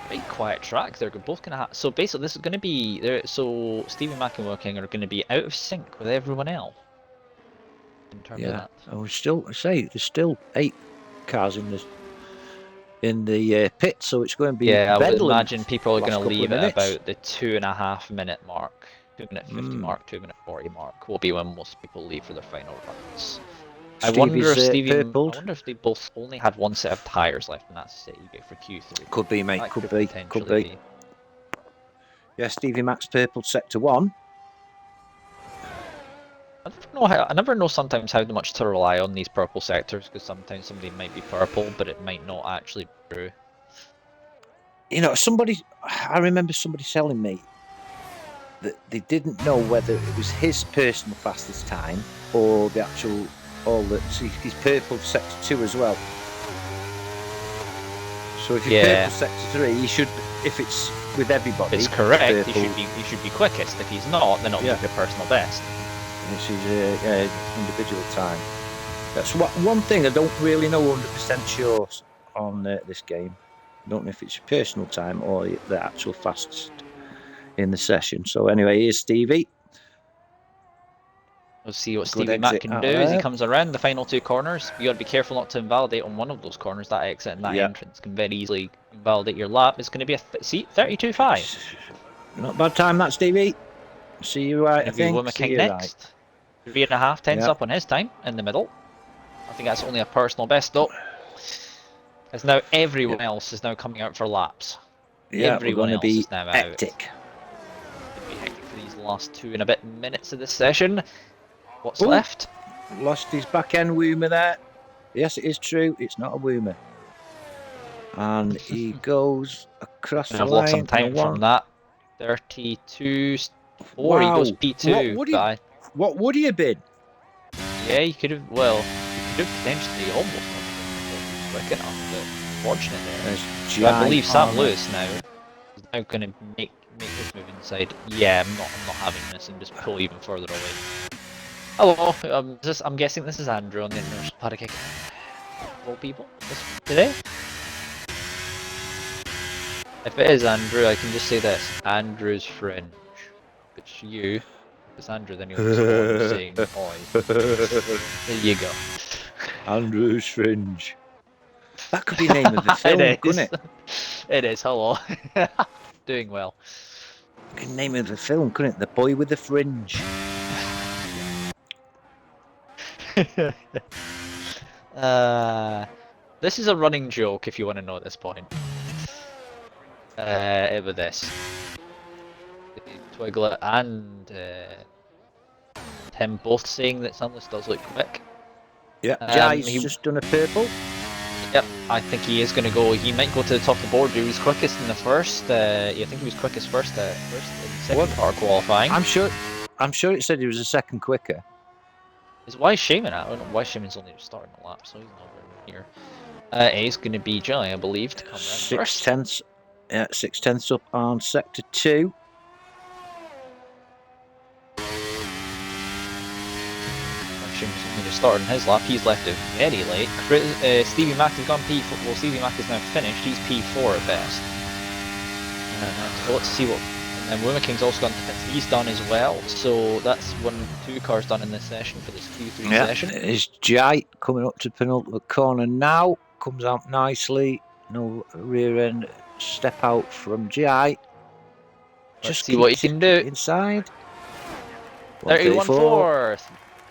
Very quiet track. They're both going to have. So basically, this is going to be. So Stevie Mac and Working are going to be out of sync with everyone else. In terms of that. And there's still 8 cars in the pit, so it's going to be. Yeah, I would imagine people are going to leave at about the 2.5 minute mark. 2 minute 50 mark, 2 minute 40 mark will be when most people leave for their final runs. I wonder if they both only had one set of tyres left, and that's it. You go for Q3. Could be, mate. Could be. Yeah, Stevie Mac's purple sector 1. I never know sometimes how much to rely on these purple sectors, because sometimes somebody might be purple, but it might not actually be true. You know, I remember somebody telling me that they didn't know whether it was his personal fastest time or the actual, his purple sector 2 as well. So if you're purple sector 3, he should, if it's with everybody, if it's correct, he should be quickest. If he's not, then it'll be your personal best. This is individual time. That's one thing I don't really know 100% sure on this game. I don't know if it's your personal time or the actual fastest in the session. So anyway, here's Stevie. We'll see what Stevie Mac can do as he comes around the final 2 corners. You got to be careful not to invalidate on one of those corners. That exit and that entrance can very easily invalidate your lap. It's going to be a 32.5. Not bad time, that, Stevie. See you right, I think. See you next. Right. 3.5 tenths up on his time in the middle. I think that's only a personal best though. As now everyone else is now coming out for laps. Yeah, everyone else is now hectic. It's going to be hectic for these last 2 and a bit minutes of this session. What's left? Lost his back end woomer there. Yes, it is true. It's not a woomer. And he goes across the line. I've lost some time from that. 32.4. Wow. He goes P2. What would he have been? Yeah, you could have. Well, you could have potentially almost done quick enough, but fortunate there. I believe Sam Lewis now is now going to make this move inside. Yeah, I'm not having this and just pull even further away. Hello, I'm guessing this is Andrew on the inner paddock kick. All people today. If it is Andrew, I can just say this: Andrew's fringe. If it's you, if it's Andrew, then you'll be saying "Oi." There you go. Andrew's fringe. That could be the name of the film, couldn't it? It is. Hello. Doing well. Good name of the film, couldn't it? The Boy with the Fringe. This is a running joke if you want to know at this point. With this. Twiglet and Tim both saying that Sunless does look quick. Yeah, Jai's just done a purple. Yep, I think he is going to go. He might go to the top of the board. He was quickest in the first. I think he was quickest first in second part qualifying. I'm sure it said he was a second quicker. Is Why Shaman out? I don't know why Shaman's only starting the lap, so he's not here. A's going to be Jai, I believe, to come around 6 tenths. Yeah, 6 tenths up on sector 2. Shaman's only just starting his lap. He's left it very late. Stevie Mac has gone P4. Well, Stevie Mac is now finished. He's P4 at best. So let's see what. And then Woomer King's also gone. He's done as well. So that's 2 cars done in this session for this Q3 session. It's Jai coming up to penultimate corner now. Comes out nicely. No rear end step out from Jai. Just see what he can do inside. 31.4.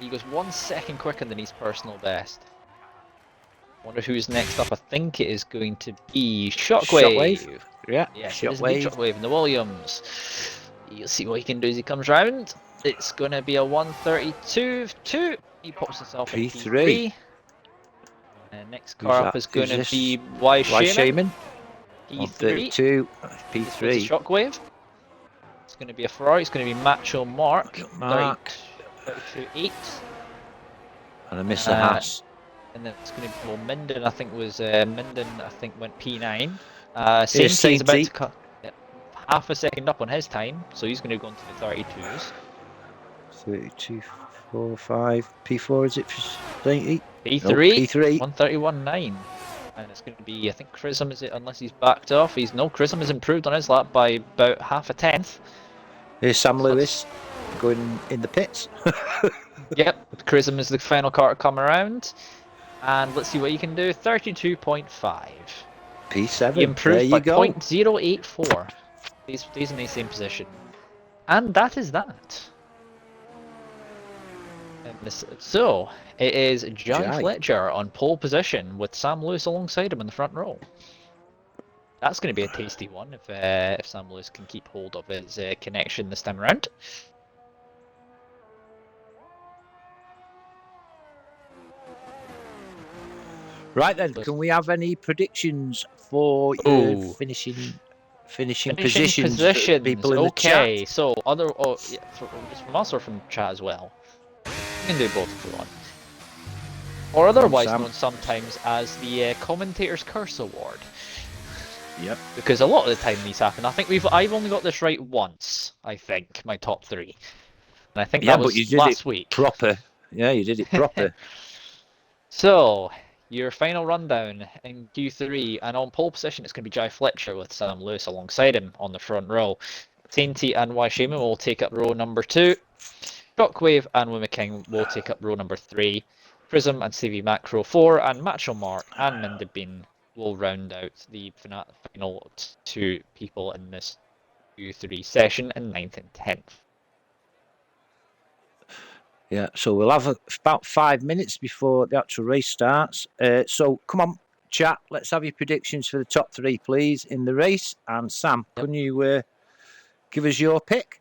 He goes 1 second quicker than his personal best. Wonder who's next up. I think it is going to be Shockwave. Yeah, Shockwave in the Williams. You'll see what he can do as he comes round. It's going to be a 132.2. He pops himself in P3. And next car up is going to be Why Shaman. P3. P3. Shockwave. It's going to be a Ferrari. It's going to be Macho Mark. 32.8. And I missed the Haas. And then it's going to be, well, Minden, I think went P9. Saintie's about to cut half a second up on his time, so he's going to go into the 32s. 32.45. P4 is it for Saintie? P3. No, P3. 131.9. And it's going to be, I think Chrism is it, unless he's backed off. Chrism has improved on his lap by about half a tenth. Here's Sam Lewis going in the pits. Yep, Chrism is the final car to come around. And let's see what he can do. 32.5. P7. He improved there you by go. 0.084. He's in the same position. And that is that. So, it is Jai Fletcher on pole position with Sam Lewis alongside him in the front row. That's going to be a tasty one if Sam Lewis can keep hold of his connection this time around. Right then, can we have any predictions for your finishing Finishing Finishing positions. positions. People in the Okay, chat. so just from us or from chat as well. You can do both if you want. Or otherwise known sometimes as the Commentator's Curse Award. Yep. Because a lot of the time these happen. I think I've only got this right once. I think my top 3, and I think that was but you did last it week. proper. Yeah, you did it proper. So your final rundown in Q3, and on pole position it's going to be Jai Fletcher with Sam Lewis alongside him on the front row. Sainty and Waishima will take up row number 2. Shockwave and Wimmy King will take up row number 3. Prism and CV Mac row 4, and Macho Mark and Minda Bean will round out the final 2 people in this Q3 session in 9th and 10th. Yeah, so we'll have about 5 minutes before the actual race starts. So come on, chat, let's have your predictions for the top 3, please, in the race. And Sam, can you give us your pick?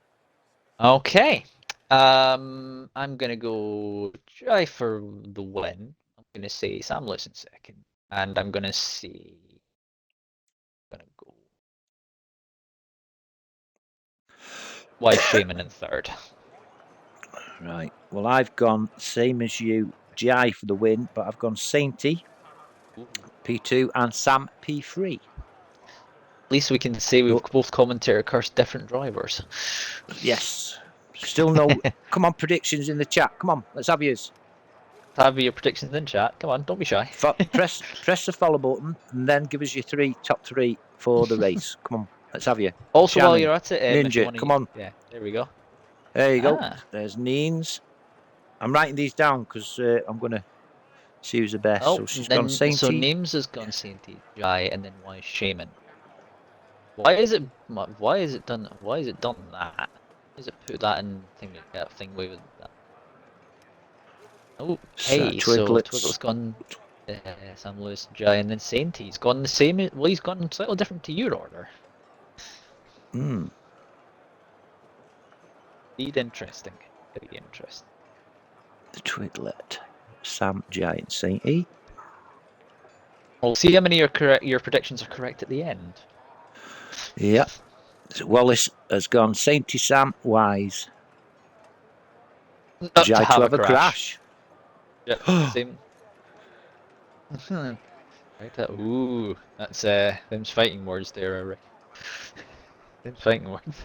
Okay. I'm gonna go Jai for the win. I'm gonna say Sam Lewis in second, and I'm gonna go Why Shaman in third. Right. Well, I've gone same as you, Jai for the win, but I've gone Sainty P2 and Sam P3. At least we can say we've both commentator cursed different drivers. Yes. Still no. Come on, predictions in the chat. Come on, let's have yours. Have your predictions in chat. Come on, don't be shy. Press the follow button and then give us your top 3 for the race. Come on, let's have you. Also, Shannon, while you're at it, Ninja, come on. Yeah, there we go. There you go. There's Neens. I'm writing these down because I'm going to see who's the best. Oh, so she's gone Sainty. So Names has gone Sainty, Jai, and then Why Shaman. Why is it done? Why is it done that? Why is it put that in thing with that? Oh, hey, so Twiglet's gone Sam Lewis, Jai, and then Sainty's gone the same. Well, he's gone slightly different to your order. Hmm. Indeed, interesting. Very interesting. The Twiglet, Sam, Jai, and Sainty. We'll see how many your predictions are correct at the end. Yep. So Wallace has gone Sainty, Sam, Wise. Jai to have a crash. Yep, same. Right. Ooh, that's them's fighting words there, Rick. Them's fighting words.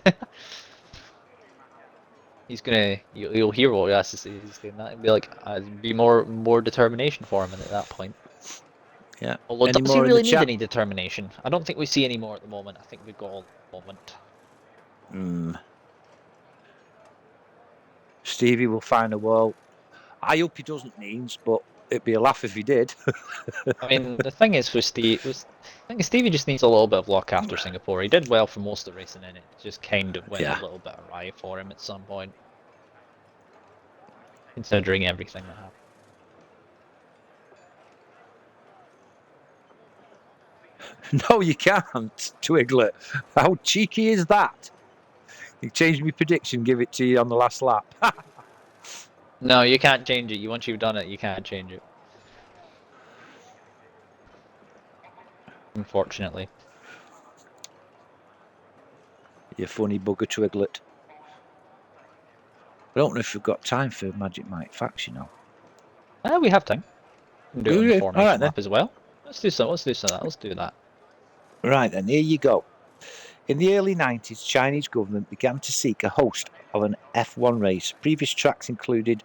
He's gonna, you'll hear what he has to say. He's doing that and be like, be more determination for him at that point. Yeah. Although, does he really need any determination? I don't think we see any more at the moment. I think we've got all at the moment. Hmm. Stevie will find a wall. I hope he doesn't, Neens, but it'd be a laugh if he did. I mean, the thing is with Stevie just needs a little bit of luck after Singapore. He did well for most of the racing in it. Just kind of went a little bit awry for him at some point, considering everything that happened. No, you can't, Twiglet. How cheeky is that? You changed my prediction, give it to you on the last lap. No, you can't change it. Once you've done it, you can't change it. Unfortunately. You funny bugger, Twiglet. I don't know if we've got time for Magic Mike Facts, you know. We have time. We can do it on the formation lap as well. Let's do so. Let's do that. Let's do that. Right then, here you go. In the early 90s, Chinese government began to seek a host of an F1 race. Previous tracks included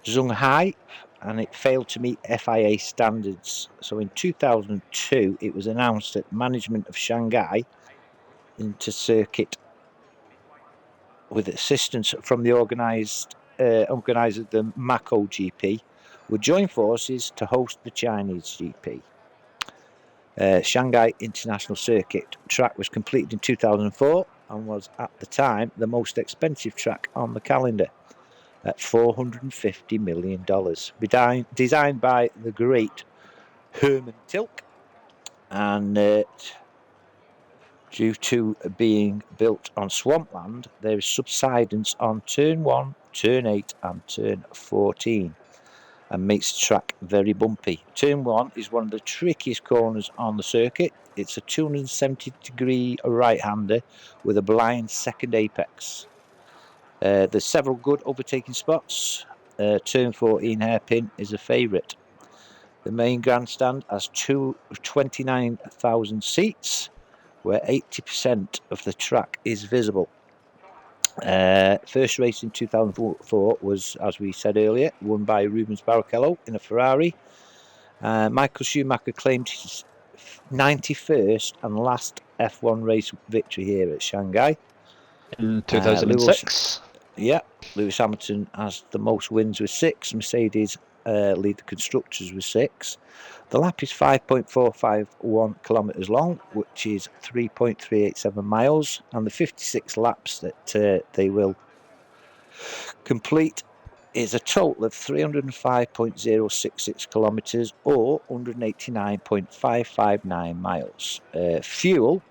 Zhonghai, and it failed to meet FIA standards. So in 2002, it was announced that management of Shanghai into circuit with assistance from the organizer of the Mako GP would join forces to host the Chinese GP. Shanghai International Circuit track was completed in 2004 and was at the time the most expensive track on the calendar at $450 million. Designed by the great Herman Tilke, and due to being built on swampland, there is subsidence on turn 1, turn 8 and turn 14. and makes the track very bumpy. Turn 1 is one of the trickiest corners on the circuit. It's a 270-degree right-hander with a blind second apex. There's several good overtaking spots. Turn 14 hairpin is a favourite. The main grandstand has 29,000 seats, where 80% of the track is visible. First race in 2004 was, as we said earlier, won by Rubens Barrichello in a Ferrari. Michael Schumacher claimed his 91st and last F1 race victory here at Shanghai. In 2006? Lewis Hamilton has the most wins with 6. Mercedes lead the constructors with 6. The lap is 5.451 kilometres long, which is 3.387 miles, and the 56 laps that they will complete is a total of 305.066 kilometres or 189.559 miles. Fuel,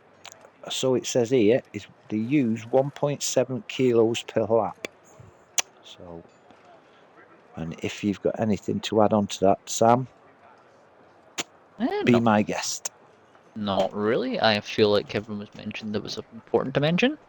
so it says here, is they use 1.7 kilos per lap. So, and if you've got anything to add on to that, Sam, be my guest. Not really. I feel like Kevin was mentioned that was important to mention.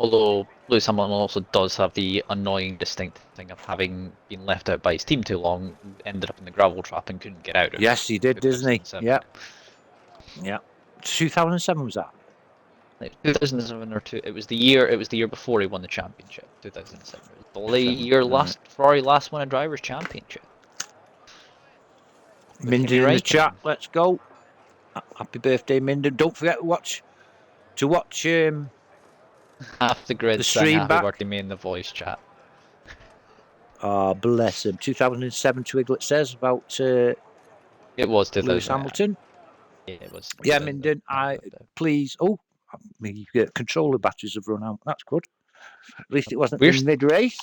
Although Lewis Hamilton also does have the annoying, distinct thing of having been left out by his team too long, ended up in the gravel trap and couldn't get out of it. Yes, he did, didn't he? Yeah. 2007 was that? 2007 or 2. It was the year before he won the championship. 2007. It was the year Ferrari last won a drivers' championship. Minden in the chat. Let's go. Happy birthday, Minden! Don't forget to watch. Half the grid the stream happy back. Birthday me in the voice chat. Oh, bless him. 2007 Twiglet says about. It was 2000. Lewis Hamilton. Yeah, it was. Yeah, Minden. Please. Oh, controller batteries have run out. That's good. At least it wasn't in mid-race.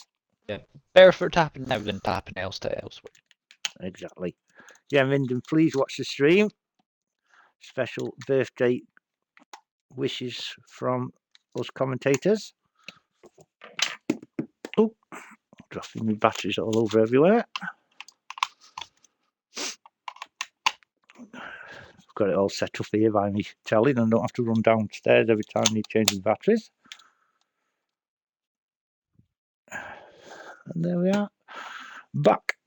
Yeah, better for tapping now than tapping elsewhere. Exactly. Yeah, Minden, please watch the stream. Special birthday wishes from us commentators. Oh, dropping my batteries all over everywhere. I've got it all set up here by me telling and don't have to run downstairs every time I need changing batteries. And there we are. Back.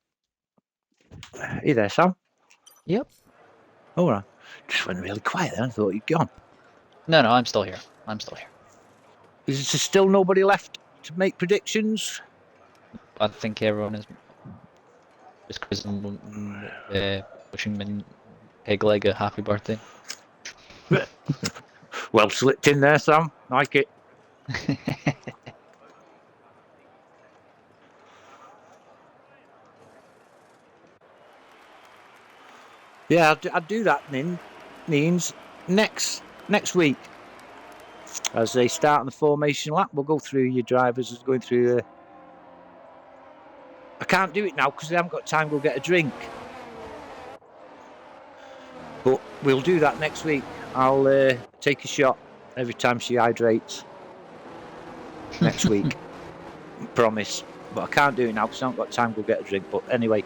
Hey there, Sam. Yep. All right. Just went really quiet then. I thought you'd gone. No, I'm still here. Is there still nobody left to make predictions? I think everyone is just wishing Pegleg a happy birthday. Well slipped in there, Sam. Like it. Yeah, I'd do that, Neens. Next week, as they start on the formation lap, we'll go through your drivers as going through. I can't do it now because I haven't got time to go get a drink. But we'll do that next week. I'll take a shot every time she hydrates. Next week. Promise. But I can't do it now because I haven't got time to go get a drink. But anyway,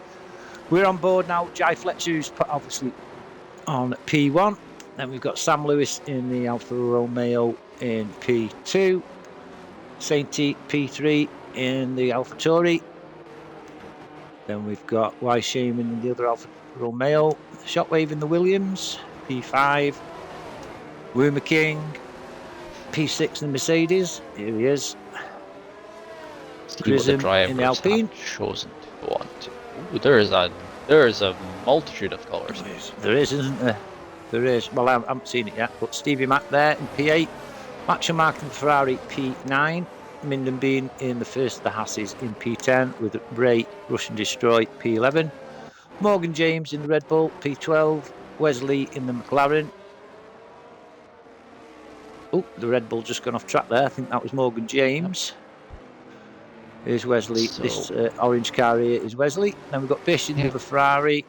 we're on board now. Jai Fletcher, who's obviously on P1. Then we've got Sam Lewis in the Alfa Romeo in P2. Sainty P3 in the Alfa Tauri. Then we've got Y Shaman in the other Alfa Romeo. Shockwave in the Williams, P5. Woomer King, P6 in the Mercedes. Here he is. Prism in the Alpine. Chosen to go on to. Ooh, there is a multitude of colours. There is, isn't there? There is. Well, I haven't seen it yet. But Stevie Mack there in P8. Max Schumacher in Ferrari P9. Minden Bean in the first of the Hasses in P10 with Ray Russian Destroy P11. Morgan James in the Red Bull P12. Wesley in the McLaren. Oh, the Red Bull just gone off track there. I think that was Morgan James. Here's Wesley. This orange car here is Wesley. Then we've got Bish in the other Ferrari.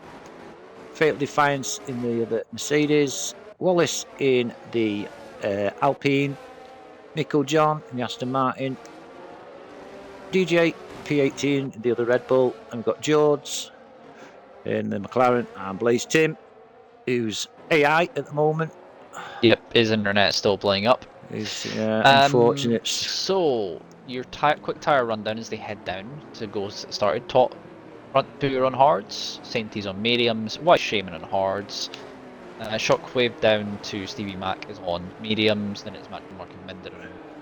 Fatal Defiance in the other Mercedes. Wallace in the Alpine, Nico John in the Aston Martin, DJ P18 the other Red Bull, and we've got George in the McLaren, and Blaze Tim, who's AI at the moment. Yep, his internet's still playing up. Is unfortunate. So your quick tire rundown as they head down to go started. Top front two on hards, Sainty's on mediums, White Shaman on hards. Shockwave down to Stevie Mac is on mediums, then it's Mark and Minder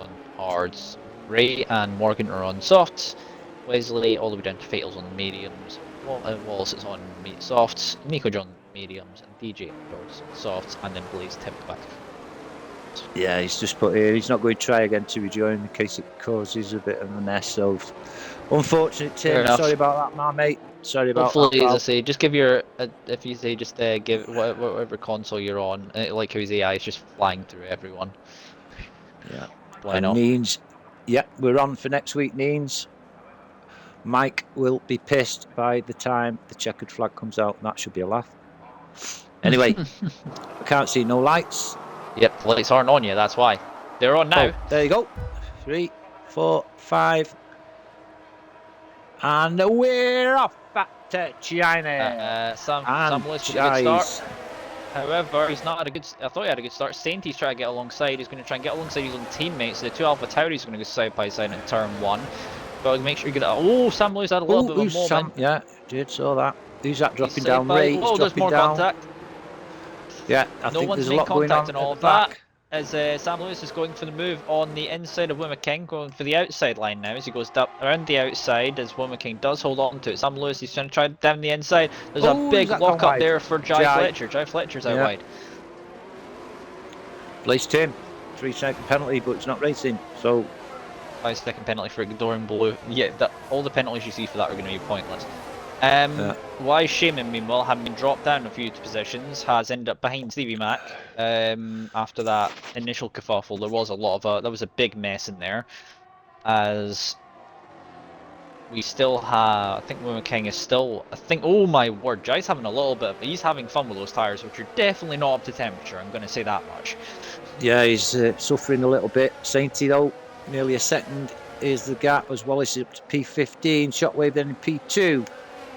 on hards. Ray and Morgan are on softs. Wesley all the way down to Fatal's on mediums. Wallace is on softs. Nico John mediums and DJ on softs, and then Blaze tipped back. Yeah, he's just put here. He's not going to try again to rejoin in case it causes a bit of a mess. So, unfortunate, Tim. Sorry about that, my mate. Sorry about Hopefully, that. as I say, just give your if you say just give whatever console you're on, like how his AI is just flying through everyone. Yeah. Why not? Neens, yeah, we're on for next week, Neens. Mike will be pissed by the time the checkered flag comes out. That should be a laugh. Anyway, I can't see no lights. Yep, the lights aren't on yet, that's why. They're on now. Oh, there you go. 3, 4, 5. And we're off back to China. Sam Lewis with a good start. However, he's not had a good. I thought he had a good start. Sainty's trying to get alongside. He's going to try and get alongside his own teammates. The two Alpha Tauris are going to go side by side in turn 1. But make sure you get that. Oh, Sam Lewis had a little bit of a moment. Yeah, did saw that. Who's that dropping down? Ray. Oh, there's more down. Contact. Yeah, I no think one's there's a made lot going contact on and all of that. As Sam Lewis is going for the move on the inside of Wimmer King, going for the outside line now as he goes around the outside as Wimmer King does hold on to it. Sam Lewis is trying to try down the inside. There's a big lock up there for Jai Fletcher. Jai Fletcher's out wide. Blaze Tim, 3-second penalty, but it's not racing, so 5-second penalty for ignoring blue. Yeah, all the penalties you see for that are going to be pointless. Wise Shaman, meanwhile, having been dropped down a few positions, has ended up behind Stevie Mac. After that initial kerfuffle, there was a lot of there was a big mess in there, as we still have. I think Wimmer King is still. Oh my word, Jai's having a little bit. He's having fun with those tires, which are definitely not up to temperature. I'm going to say that much. Yeah, he's suffering a little bit. Sainty though, nearly a second is the gap as Wallace up to P15. Shockwave then in P2.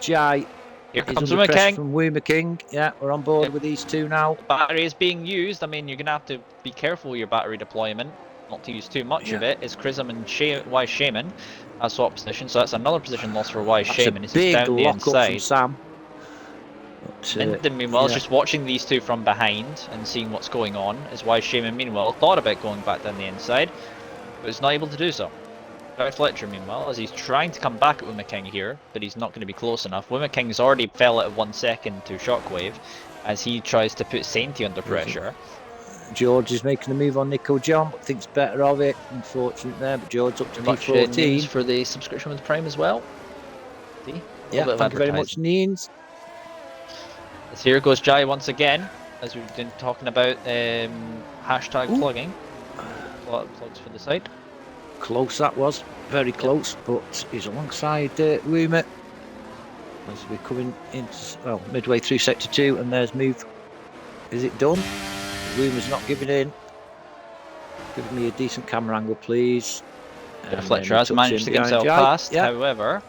Jai here is comes under Wimmer pressure King. from Wimmer King. Yeah, we're on board with these two now. The battery is being used. I mean, you're going to have to be careful with your battery deployment, not to use too much of it. It's Chrism and Wise Shaman as swap position, so that's another position loss for Wise Shaman. It's a big down the lock inside. up from Sam. Minden, meanwhile, is just watching these two from behind and seeing what's going on, as Wise Shaman, meanwhile, thought about going back down the inside, but is not able to do so. Jai Fletcher, meanwhile, as he's trying to come back at Wimmer King here, but he's not going to be close enough. Wimmer King's already fell at 1 second to Shockwave, as he tries to put Sainty under pressure. George is making a move on Nico John, but thinks better of it. Unfortunate there, but George up to P14. For the subscription with Prime as well. Yeah, thank you very much, Neens. As here goes Jai once again, as we've been talking about hashtag plugging. Plugs for the site. Close that was, very close, but he's alongside Wimmer as we're coming into midway through sector 2, and there's move. Is it done? Wimmer's not giving in. Give me a decent camera angle, please. Fletcher has managed to get himself past. However,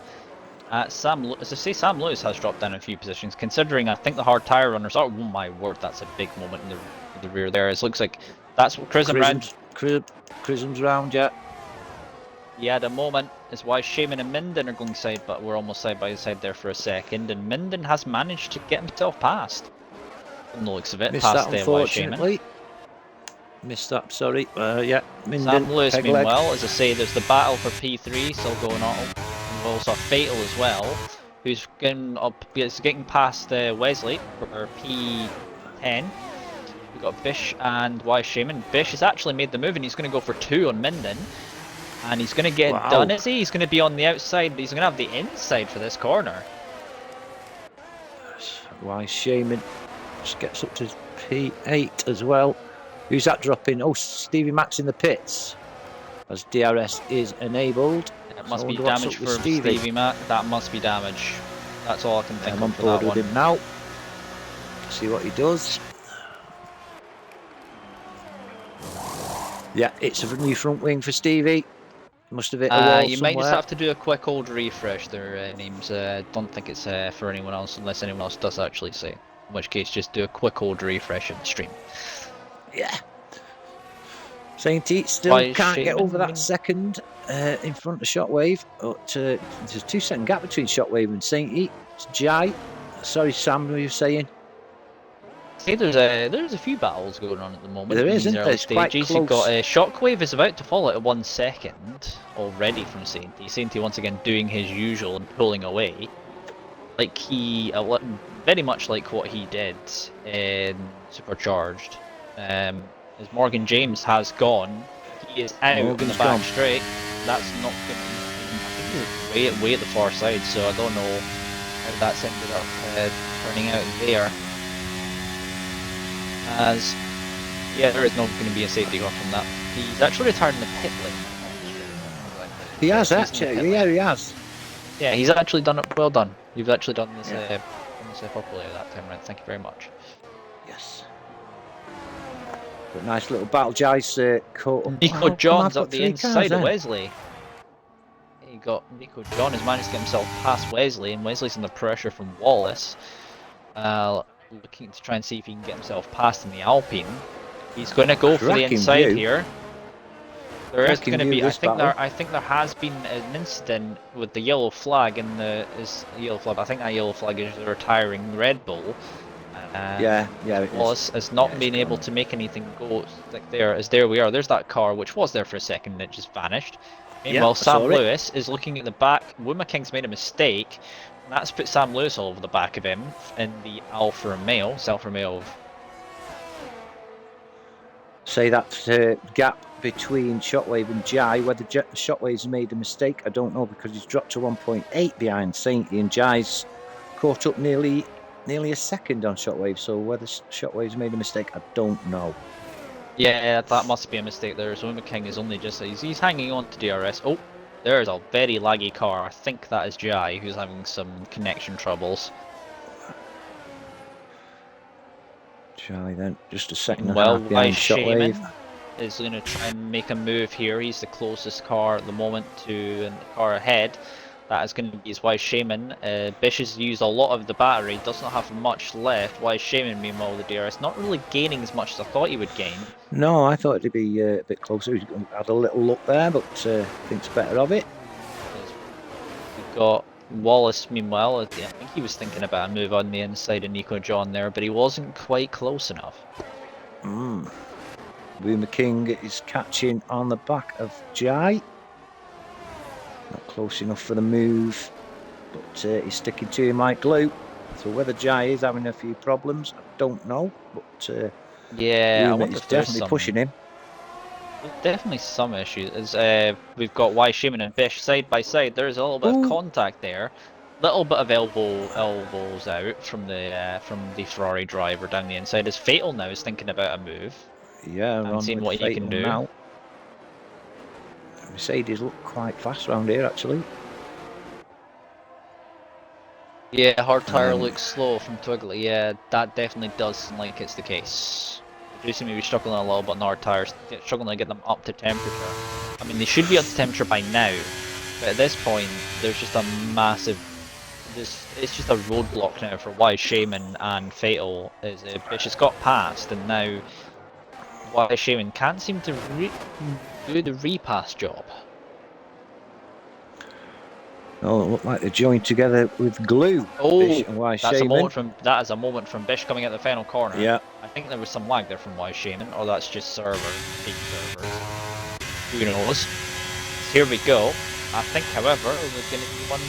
Sam Lewis has dropped down a few positions. Considering I think the hard tire runners are. Oh my word, that's a big moment in the rear there. It looks like that's what Chrism's round, yeah. He had a moment as Wise Shaman and Minden are going side, but we're almost side by side there for a second, and Minden has managed to get himself past. From the looks of it, missed past that, unfortunately. Missed that, sorry. Yeah, Minden. Sam Lewis, meanwhile, as I say, there's the battle for P3 still going on. We've also Fatal as well, who's getting past Wesley for P10. We've got Bish and Wise Shaman. Bish has actually made the move, and he's going to go for 2 on Minden. And he's going to get done, is he? He's going to be on the outside, but he's going to have the inside for this corner. Wise Shaman just gets up to P8 as well. Who's that dropping? Oh, Stevie Mac's in the pits as DRS is enabled. It must be damage for Stevie Mac. That must be damage. That's all I can think of for that one. I'm on board with him now. See what he does. Yeah, it's a new front wing for Stevie. Must have hit a wall You somewhere. might just have to do a quick old refresh their names. Don't think it's for anyone else unless anyone else does actually say. In which case, just do a quick old refresh of the stream. Yeah. Saint Eat still can't get over that second in front of Shockwave. But there's a 2-second gap between Shockwave and Saint Eat. It's Jai. Sorry, Sam, what were you saying? See, there's a few battles going on at the moment. There is, in these isn't early there? It's quite stages. close. You've got Shockwave is about to fall out at 1 second already from Sainty. Sainty once again doing his usual and pulling away, like he very much like what he did in Supercharged. As Morgan James has gone, he is out on the back straight. That's not going to. I think he's way at the far side, so I don't know how that's ended up turning out there. As there is not going to be a safety car from that. He's actually retired in the pit lane. He has actually, yeah, he has. Yeah, he's actually done it. Well done. You've actually done this properly that time around. Thank you very much. Yes. But nice little battle, Jai's caught. Nico John's up the inside of Wesley. You got Nico John has managed to get himself past Wesley, and Wesley's under pressure from Wallace. Looking to try and see if he can get himself past in the Alpine. He's going to go for the inside here. There is going to be. I think there has been an incident with the yellow flag in yellow flag. I think that yellow flag is the retiring Red Bull. Wallace has not been able to make anything go like there. As there we are. There's that car which was there for a second and it just vanished. Meanwhile, Sam Lewis is looking at the back. Wuma King's made a mistake. That's put Sam Lewis all over the back of him in the Alfa Romeo. Say that gap between Shockwave and Jai, whether Shockwave's made a mistake, I don't know, because he's dropped to 1.8 behind Sainty, and Jai's caught up nearly a second on Shockwave, so whether Shockwave's made a mistake, I don't know. Yeah, that must be a mistake there. So Wuma King is only just he's hanging on to DRS. Oh, there's a very laggy car. I think that is Jai who's having some connection troubles. Jai then, just a second and a half behind Shockwave. Is going to try and make a move here. He's the closest car at the moment to the car ahead. That is going to be his Wise Shaman. Bish has used a lot of the battery, does not have much left. Wise Shaman, meanwhile, the DRS, not really gaining as much as I thought he would gain. No, I thought it'd be a bit closer. He had a little look there, but thinks better of it. We've got Wallace, meanwhile. I think he was thinking about a move on the inside of Nico John there, but he wasn't quite close enough. Wuma King is catching on the back of Jai. Not close enough for the move, but he's sticking to him like glue. So whether Jai is having a few problems, I don't know. But Wuma is definitely pushing him. There's definitely some issues. We've got Wise Shaman and Bish side by side. There's a little bit of contact there. Little bit of elbows out from the Ferrari driver down the inside. As Fatal now is thinking about a move. Yeah, and seeing what he can do. Now. Mercedes look quite fast around here, actually. Yeah, hard tyre looks slow from Twiggly. Yeah, that definitely does seem like it's the case. They seem to be struggling a little bit on hard tyres, struggling to get them up to temperature. I mean, they should be up to temperature by now, but at this point, there's just a massive. It's just a roadblock now for Wise Shaman and Fatal. Bish has got past, and now Wise Shaman can't seem to do the repass job. Oh, it looked like they're joined together with glue. Oh, that's a moment from Bish coming out the final corner. Yeah. I think there was some lag there from Wise Shaman, or that's just fake servers. Who knows? Here we go. I think, however, there's going to be one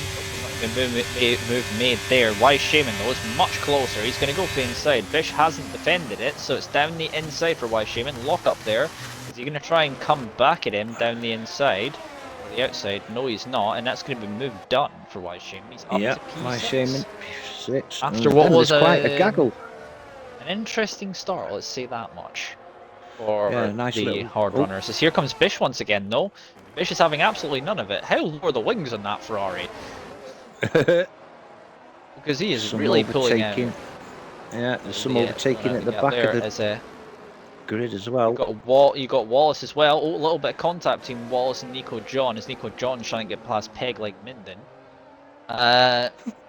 move made there. Wise Shaman, though, is much closer. He's going to go for the inside. Bish hasn't defended it, so it's down the inside for Wise Shaman. Lock up there. Is he going to try and come back at him down the inside? Or the outside? No, he's not, and that's going to be move done for Wise Shaman. He's up to P6. Wise Shaman, P6. After what was quite a gaggle. An interesting start, let's say that much, for nice the hard runners. As here comes Bish once again, though. Bish is having absolutely none of it. How low are the wings on that Ferrari? Because he is really pulling out. Yeah, there's some overtaking at the back of the... grid as well. You got Wallace as well. Oh, a little bit of contact between Wallace and Nico John as Nico John's trying to get past Peg like Minden.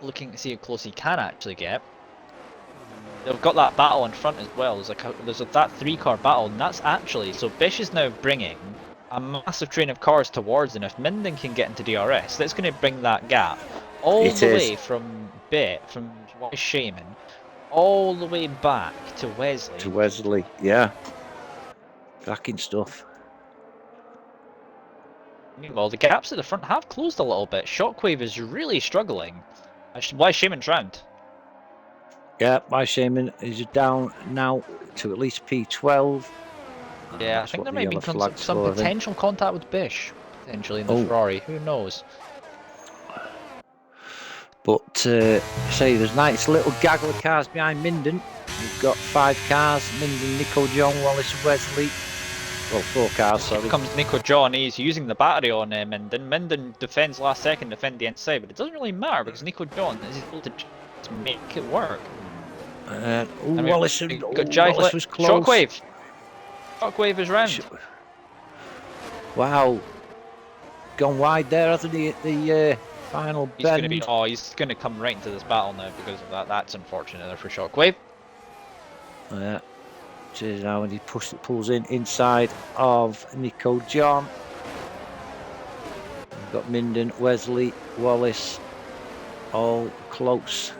Looking to see how close he can actually get. They've got that battle in front as well. There's that 3-car battle, and that's actually so Bish is now bringing a massive train of cars towards him. If Minden can get into DRS, that's going to bring that gap all the way from Shaman, all the way back to Wesley. To Wesley, yeah. Cracking stuff. Meanwhile, the gaps at the front have closed a little bit. Shockwave is really struggling. Why Shaman's round? Yeah, my Shaman is down now to at least P12. Yeah, I think there might be some potential contact with Bish, potentially in the Ferrari. Who knows? But say there's nice little gaggle of cars behind Minden. We've got 5 cars: Minden, Nico John, Wallace, Wesley. Well, 4 cars, sorry. Here comes Nico John. He's using the battery on Minden. Minden defends last second, defend the inside, but it doesn't really matter because Nico John is able to make it work. Wallace was close. Shockwave. Shockwave is round. Wow. Gone wide there, hasn't he, at the final bend? He's going to come right into this battle now because of that. That's unfortunate there for Shockwave. Yeah. Cheers now when he pulls inside of Nico John. We've got Minden, Wesley, Wallace, all close.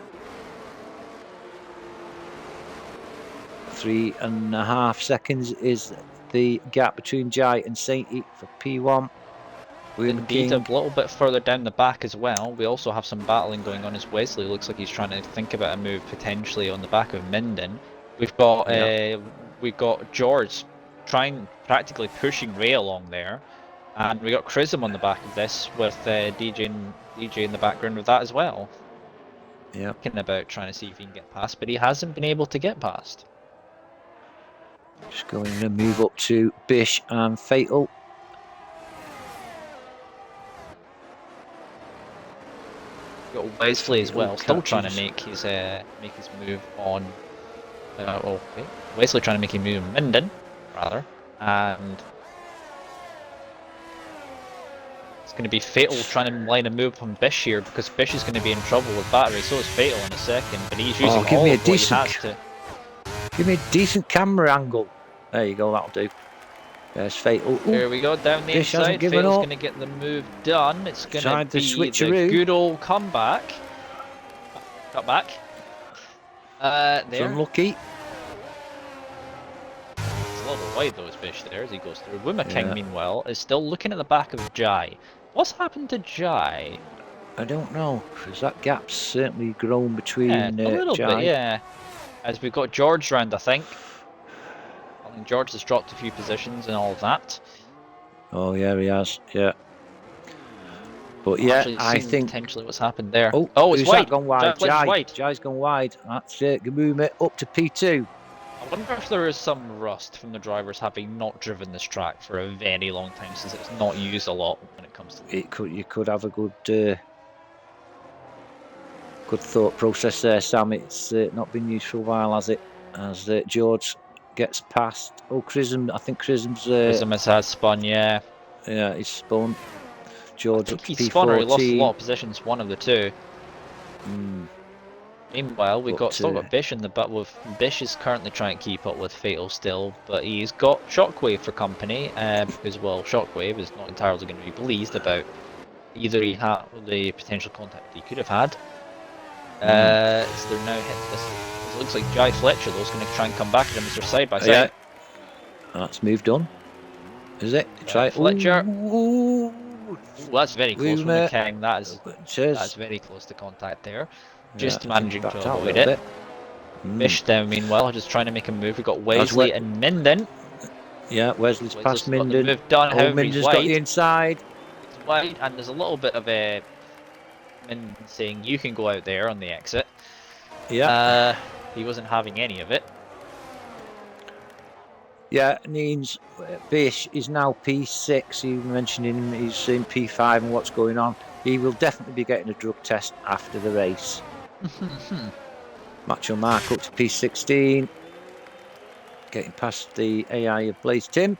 3.5 seconds is the gap between Jai and Sainty for P1. Indeed, a little bit further down the back as well. We also have some battling going on as Wesley looks like he's trying to think about a move potentially on the back of Minden. We've got George practically pushing Ray along there, and we got Chrism on the back of this with DJ in the background with that as well. Yeah, thinking about trying to see if he can get past, but he hasn't been able to get past. Just going to move up to Bish and Fatal. Got Wesley as well, still trying to make his move on. Wesley trying to make a move on Minden, rather, and it's going to be Fatal trying to line a move on Bish here because Bish is going to be in trouble with battery. So is Fatal in a second, but he's using all of what he has to. Give me a decent camera angle. There you go, that'll do. There's Fatal. There we go, down the inside. Fatal's going to get the move done. It's going to be the good old comeback. Cut back. There. It's unlucky. It's a little wide though, Bish there as he goes through. Wuma King, meanwhile, is still looking at the back of Jai. What's happened to Jai? I don't know, because that gap's certainly grown between a little Jai. bit, yeah. As we've got George round, I think. I think George has dropped a few positions and all of that. Oh yeah, he has. Yeah. But yeah, I think potentially what's happened there. It's wide. Gone wide. Jai's gone wide. That's it. Move it up to P2. I wonder if there is some rust from the drivers having not driven this track for a very long time, since it's not used a lot when it comes to it. You could have a good thought process there, Sam. It's not been used for a while, has it? As George gets past. Chrism. I think Chrism's. Chrism has spun, yeah. Yeah, he's spun. George up to P14. Spun or he lost a lot of positions, one of the two. Meanwhile, we've still got Bish in the butt. Bish is currently trying to keep up with Fatal still, but he's got Shockwave for company, because, well, Shockwave is not entirely going to be pleased about either the potential contact he could have had. So they're now hit this. It looks like Jai Fletcher, though, is going to try and come back at him as they're side by side. Yeah. That's moved on. Is it? Try Fletcher. Ooh, that's very close from the King. That's very close to contact there. Just managing to avoid it. Bish down, meanwhile, just trying to make a move. We've got Wesley and Minden. Yeah, Wesley's past Minden. Move done, Minden's got the inside. It's wide, and there's a little bit of a Minden saying you can go out there on the exit. Yeah. He wasn't having any of it. Yeah, means Bish is now P6. You mentioned him, he's in P5 and what's going on. He will definitely be getting a drug test after the race. Macho Mark up to P16. getting past the AI of Blaze Tim.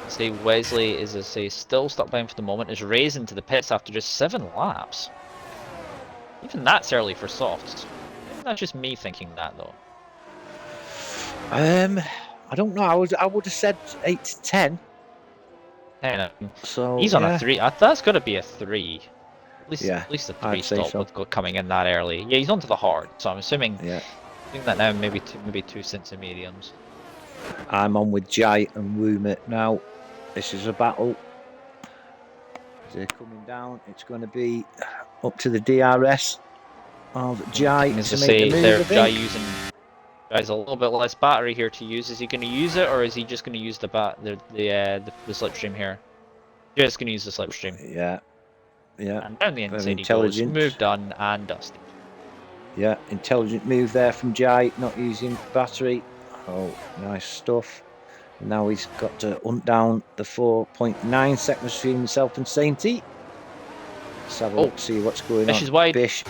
See, Wesley is, as I say, still stuck behind for the moment, is racing to the pits after just 7 laps. Even that's early for softs. Maybe that's just me thinking that, though. I don't know. I would have said 8 to 10. So he's on a 3. That's got to be a 3. At least a 3 stop so. with coming in that early. Yeah, he's onto the hard, so I'm assuming. Yeah. Doing that now, maybe two cents of mediums. I'm on with Jai and Woomer now. This is a battle. As they're coming down, it's going to be up to the DRS of Jai to make the move. Jai's a little bit less battery here to use. Is he going to use it, or is he just going to use the slipstream here? Just going to use the slipstream. Yeah. And down the inside he goes. Move done and dusted. Yeah, intelligent move there from Jai, not using battery. Oh, nice stuff. Now he's got to hunt down the 4.9 seconds between himself and Sainty. Let's have a look, see what's going on. Bish is wide. Bish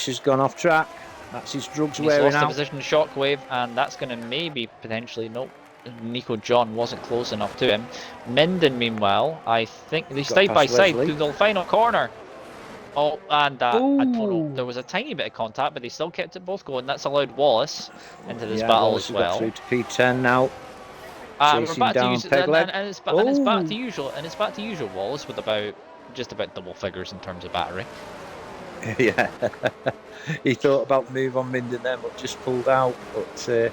has gone off track. That's his drugs wearing out. He's lost the position shockwave, and that's going to maybe potentially. Nope. Nico John wasn't close enough to him. Minden, meanwhile, I think they side by side through the final corner. Oh, and I don't know, there was a tiny bit of contact, but they still kept it both going. That's allowed Wallace into this battle Wallace as well. Through to P10 now. We're back to use it, and it's back to usual Wallace with just about double figures in terms of battery. Yeah, he thought about move on Minden there, but just pulled out. But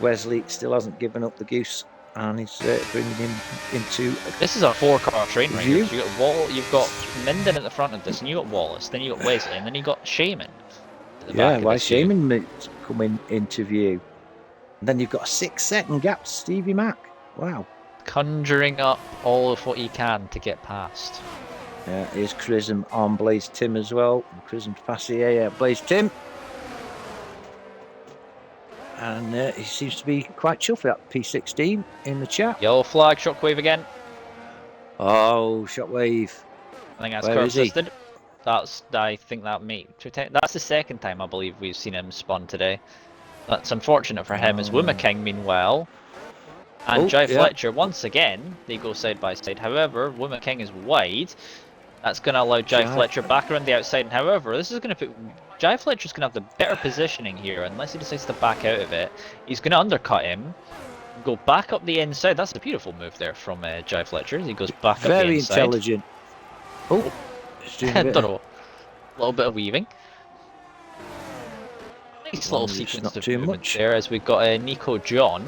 Wesley still hasn't given up the goose, and he's bringing him into. This is a 4-car train right here. You've got Minden at the front of this, and you got Wallace, then you got Wesley, and then you got Shaman. Yeah, why Shaman coming into view? And then you've got a 6-second gap to Stevie Mac. Wow. Conjuring up all of what he can to get past. Yeah, here's Chrism on Blaze Tim as well. Chrism's past the Blaze Tim. And he seems to be quite chuffy at P16 in the chat. Yellow flag, Shockwave again. Oh, Shockwave. I think that's curve assisted. I think that's the second time I believe we've seen him spun today. That's unfortunate for him. As Woomer King, meanwhile, and Jai Fletcher once again, they go side by side. However, Woomer King is wide. That's going to allow Jai Fletcher back around the outside. And however, this is going to put Jai Fletcher's going to have the better positioning here, unless he decides to back out of it. He's going to undercut him, go back up the inside. That's a beautiful move there from Jai Fletcher. He goes back up the inside. Very intelligent. Oh, I don't know. A little bit of weaving. Nice little sequence of movement there, as we've got Nico John,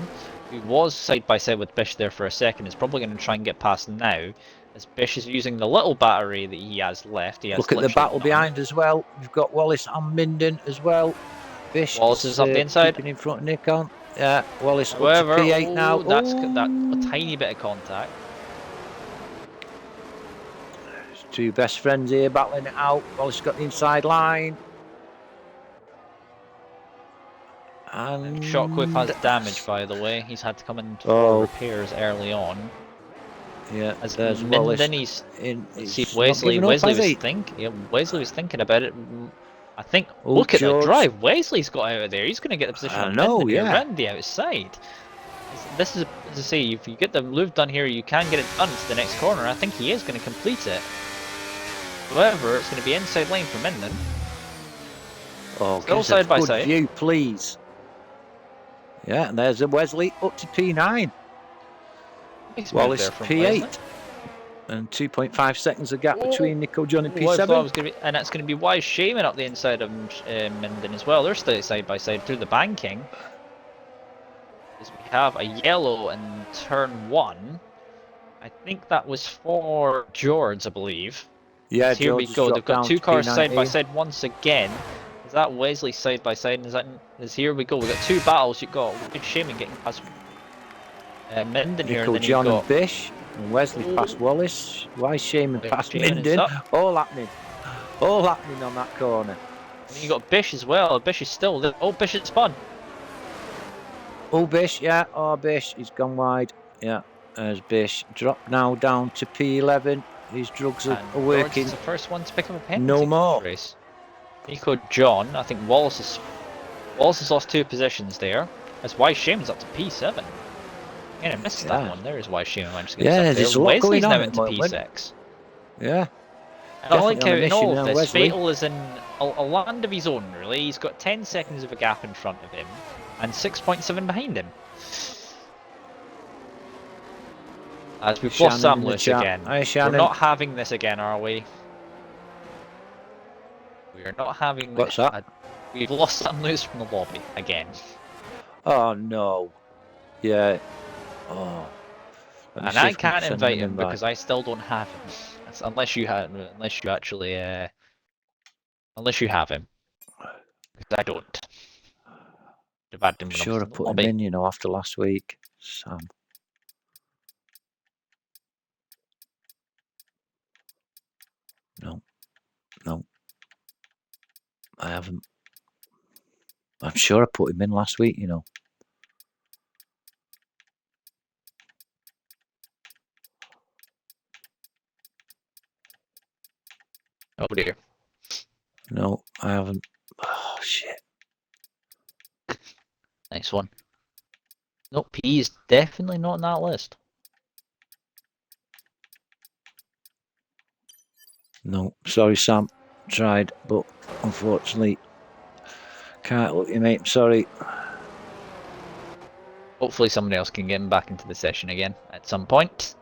who was side by side with Bish there for a second, is probably going to try and get past now, as Bish is using the little battery that he has left. Look at the battle behind as well. We've got Wallace and Minden as well. Bish Wallace is up the inside. Keeping in front of Nikon. Yeah, Wallace up to P8 now. That's a tiny bit of contact. Two best friends here battling it out. Wallace got the inside line. And Shockwave has damage, by the way. He's had to come in for repairs early on. Yeah, as there's Minden, he's see if Wesley was thinking about it. I think look at the drive Wesley's got out of there. He's going to get the position on Minden around the outside. This is, as I say, if you get the move done here, you can get it done to the next corner. I think he is going to complete it. However, it's going to be inside lane for Minden. Oh, still side by side. View, please. Yeah, and there's a Wesley up to P9. Wallace P8. And 2.5 seconds of gap between Nico John and P7. And that's going to be wise Shaman up the inside of Minden as well. They're still side by side through the banking. As we have a yellow in turn 1. I think that was for George, I believe. Yeah, here we go. They've got two cars side by side once again. Is that Wesley side by side? Here we go. We've got two battles. You've got good Shaman getting past Minden here. Nico John and Bish. And Wesley past Wallace. Why Shaman past Minden? All happening. All happening on that corner. And you got Bish as well. Bish is still there. Oh, Bish is spun. Oh, Bish, yeah. Oh, Bish. He's gone wide. Yeah. There's Bish. Drop now down to P11. These drugs are working. Is the first one to pick up a penalty. No more. Race. Nico John. I think Wallace has lost 2 positions there. As why Shaman's up to P7. I missed that one. There is why Shaman managed to get Yeah, up there's there. a lot Wesley's going on now at the into moment. P6. Yeah. And I like how Definitely on a in all mission of now, this, Wesley. Fatal is in a land of his own, really. He's got 10 seconds of a gap in front of him, and 6.7 behind him. As we've lost Sam Lewis again. Hi, We're not having this again, are we? We are not having... What's that? We've lost Sam Lewis from the lobby, again. Oh, no. Yeah. Oh. And I can't invite him because I still don't have him. That's unless you have him. Because I don't. I'm sure I put him in, you know, after last week. Sam. No. No. I haven't. I'm sure I put him in last week, you know. Oh dear. No, I haven't. Oh, shit. Nice one. Nope, he's definitely not on that list. No, sorry, Sam. Tried, but unfortunately, can't look you, mate. Sorry. Hopefully somebody else can get him back into the session again at some point.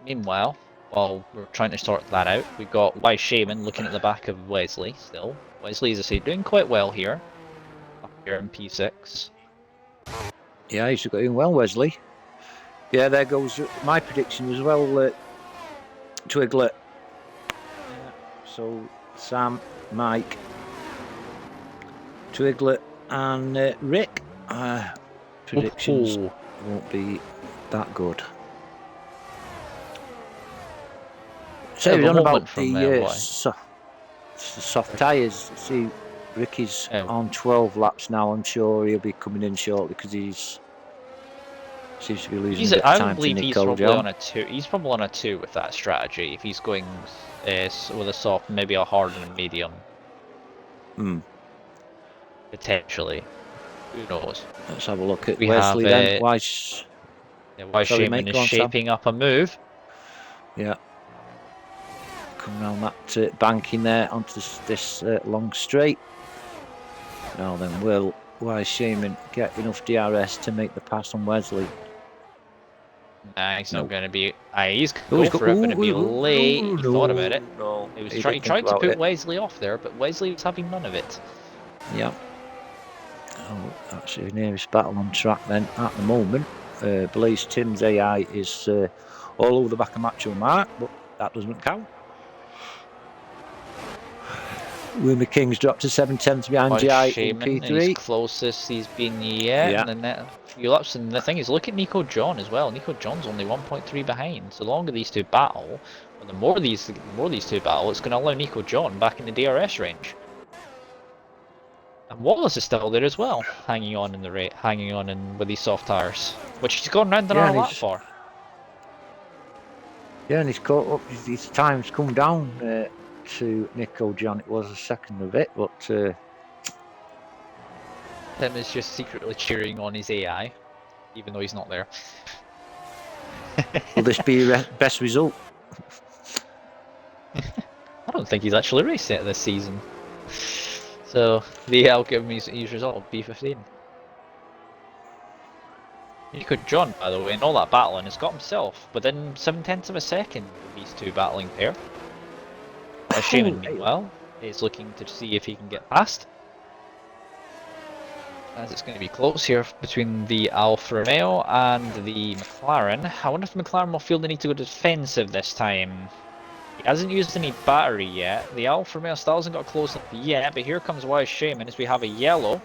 Meanwhile, while we're trying to sort that out, we've got Y Shaman looking at the back of Wesley still. Wesley, as I say, doing quite well here. Up here in P6. Yeah, he's doing well, Wesley. Yeah, there goes my prediction as well, Twiglet. Yeah. So, Sam, Mike, Twiglet, and Rick. Predictions won't be that good. So, we're on about the soft tyres. See, Ricky's on 12 laps now. I'm sure he'll be coming in shortly because he's seems to be losing a bit of time. I believe he's probably on a 2. He's probably on a 2 with that strategy. If he's going with a soft, maybe a hard and a medium. Potentially. Who knows? Let's have a look at Wesley then. Why Shaman is shaping up a move. Yeah. Come around that banking there onto this long straight. Now then, will Why Shaman get enough DRS to make the pass on Wesley? Nah, he's not going to be. He's going for it, but it'd be late. He thought about it. No, he tried to put Wesley off there, but Wesley was having none of it. Yeah. Oh, that's the nearest battle on track then at the moment. Blaze Tim's AI is all over the back of Macho Mark, but that doesn't count. Woomer King's dropped to 7/10 behind GI in P3. He's closest he's been yet in the few laps. And the thing is, look at Nico John as well. Nico John's only 1.3 behind. So the longer these two battle, or the more these two battle, it's going to allow Nico John back in the DRS range. And Wallace is still there as well, hanging on in the rate, with these soft tires, which he's gone round another lap for. Yeah, and he's caught up. His time's come down to Nico John. It was a second of it, but Tim is just secretly cheering on his AI, even though he's not there. Will this be your best result? I don't think he's actually raced it this season. So I'll give him his result of B15. Nico John, by the way, in all that battling, has got himself within 7/10 of a second of these two battling pair. Shaman, meanwhile, is looking to see if he can get past. As it's going to be close here between the Alfa Romeo and the McLaren. I wonder if the McLaren will feel the need to go defensive this time. He hasn't used any battery yet. The Alfa Romeo still hasn't got close enough yet, but here comes Y Shaman as we have a yellow.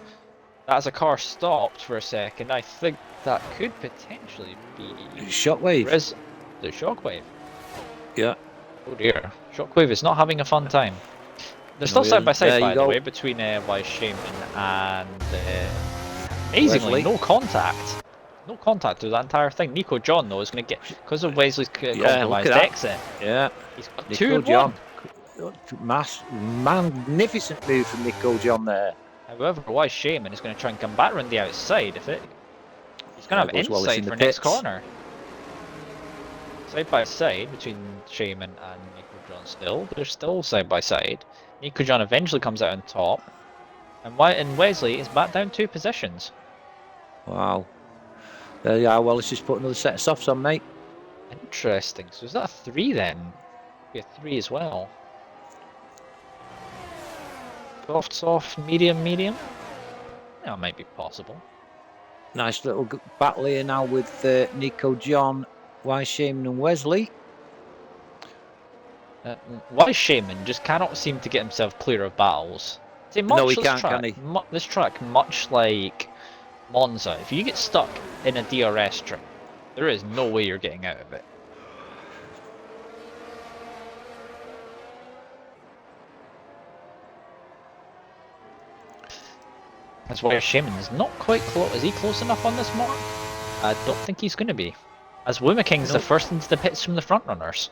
That's a car stopped for a second. I think that could potentially be... Shockwave. The Shockwave. Yeah. Oh dear. Shockwave is not having a fun time. They're still side by side, by the way, between Y Shaman and... amazingly, no contact. No contact through that entire thing. Nico John, though, is going to get... Because of Wesley's compromised exit. Yeah. He's got Nico John. Magnificent move from Nico John there. However, Wise Shaman is going to try and come back around the outside. He's going to have inside for next corner. Side by side between Shaman and Nico John still. They're still side by side. Nico John eventually comes out on top. And Wesley is back down 2 positions. Wow. There you are. Wallace just put another set of softs on, mate. Interesting. So is that a 3 then? Be a 3 as well. Soft, soft, medium, medium. That might be possible. Nice little battle here now with Nico John, Wise Shaman and Wesley. Wise Shaman just cannot seem to get himself clear of battles. See, No, he can't, can he? This track, much like Monza, if you get stuck in a DRS trip, there is no way you're getting out of it. That's why Shaman is not quite close. Is he close enough on this mark? I don't think he's going to be. As Wuma King's the first into the pits from the front runners.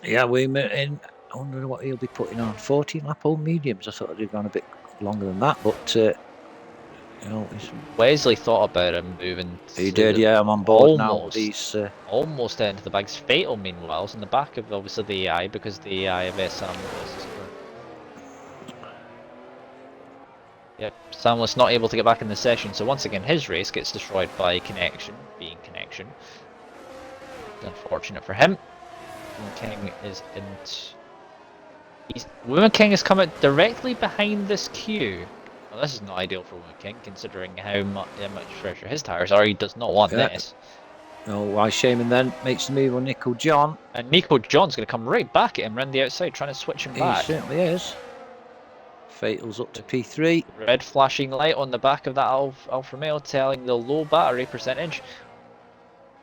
Yeah, I wonder what he'll be putting on. 14 lap old mediums. I thought they'd gone a bit longer than that, but you know, Wesley thought about him moving. He did, yeah. I'm on board now. These almost into the bags. Fatal, meanwhile, is in the back of obviously the AI because the AI of Yep, Samless not able to get back in the session, so once again his race gets destroyed by connection, being connection. Unfortunate for him. King is in. Wuma King has come out directly behind this queue. Well, this is not ideal for Wuma King, considering how much pressure his tires are. He does not want this. No, Wise Shaman then makes the move on Nico John. And Nico John's going to come right back at him around the outside, trying to switch him back. He certainly is. Fatal's up to P3. Red flashing light on the back of that Alfa Romeo telling the low battery percentage.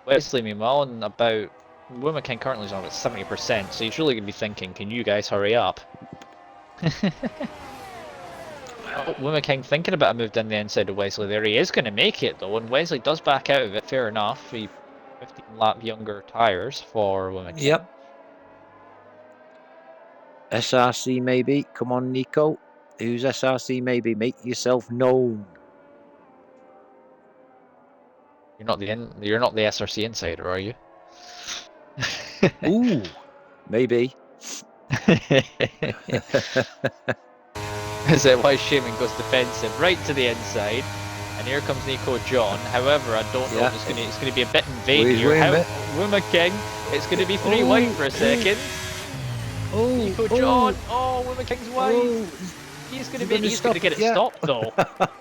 Wesley, meanwhile, on about Wuma King currently is on about 70%, so he's really going to be thinking, can you guys hurry up? Wuma King thinking about a move down the inside of Wesley there. He is going to make it though, and Wesley does back out of it, fair enough. 15 lap younger tyres for Wuma King. Yep. SRC maybe. Come on, Nico. Who's SRC maybe? Make yourself known. You're not the SRC insider, are you? Ooh, maybe. As Wise Shaman goes defensive right to the inside, and here comes Nico John. However, I don't know if it's going to be a bit in vain here. Wuma King, it's going to be 3 wide for a second. Nico John, Wuma King's wide. He's going to get it stopped though.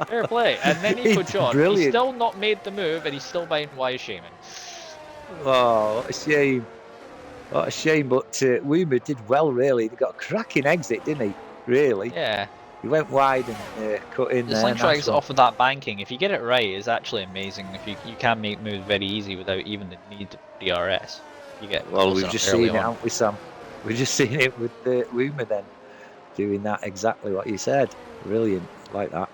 Fair play. And then Nico John, he's still not made the move, and he's still behind Wise Shaman. Oh, what a shame. What a shame, but Wuma did well, really. He got a cracking exit, didn't he? Really? Yeah. He went wide and cut in there. This tries off of that banking. If you get it right, it's actually amazing. If you can make moves very easy without even the need of DRS. You get we've just seen it, haven't we, Sam? We've just seen it with Wuma then, doing that exactly what you said. Brilliant, like that.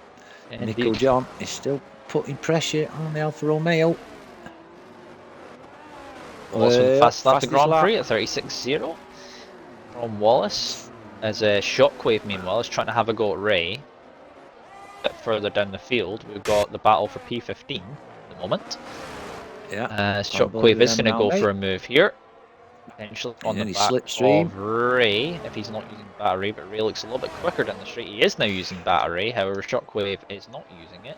Nico John is still putting pressure on the Alfa Romeo. Also fast lap the Grand Prix at 36.0 from Wallace. As Shockwave, meanwhile, is trying to have a go at Ray. A bit further down the field, we've got the battle for P15 at the moment. Yeah. Shockwave is going to go for a move here. Potentially on the back of Ray, if he's not using battery, but Ray looks a little bit quicker down the straight. He is now using battery, however Shockwave is not using it.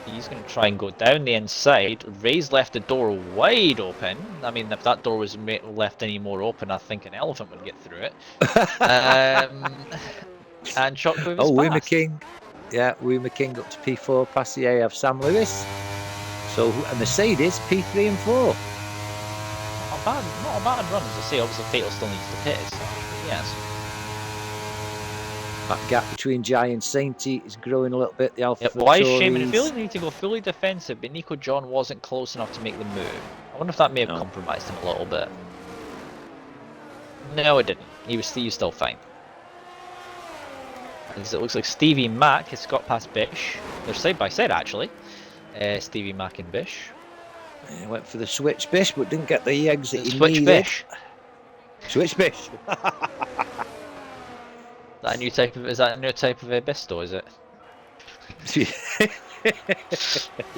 He's going to try and go down the inside. Ray's left the door wide open. I mean, if that door was left any more open, I think an elephant would get through it. And Shockwave is Wuma King. Yeah, Wuma King up to P4, past the A of Sam Lewis. So, a Mercedes, P3 and 4. Not a bad run, as I say. Obviously, Fatal still needs to pit, so yes. That gap between Jai and Sainty is growing a little bit. The Alpha Wise Shaman, I feel like they need to go fully defensive, but Nico John wasn't close enough to make the move. I wonder if that may have compromised him a little bit. No, it didn't. He was still fine. As it looks like Stevie Mack has got past Bish. They're side by side actually. Stevie Mack and Bish. He went for the switch Bish, but didn't get the exit he switch needed. Bish. Switch Bish. Is that a new type of Bisto, is it?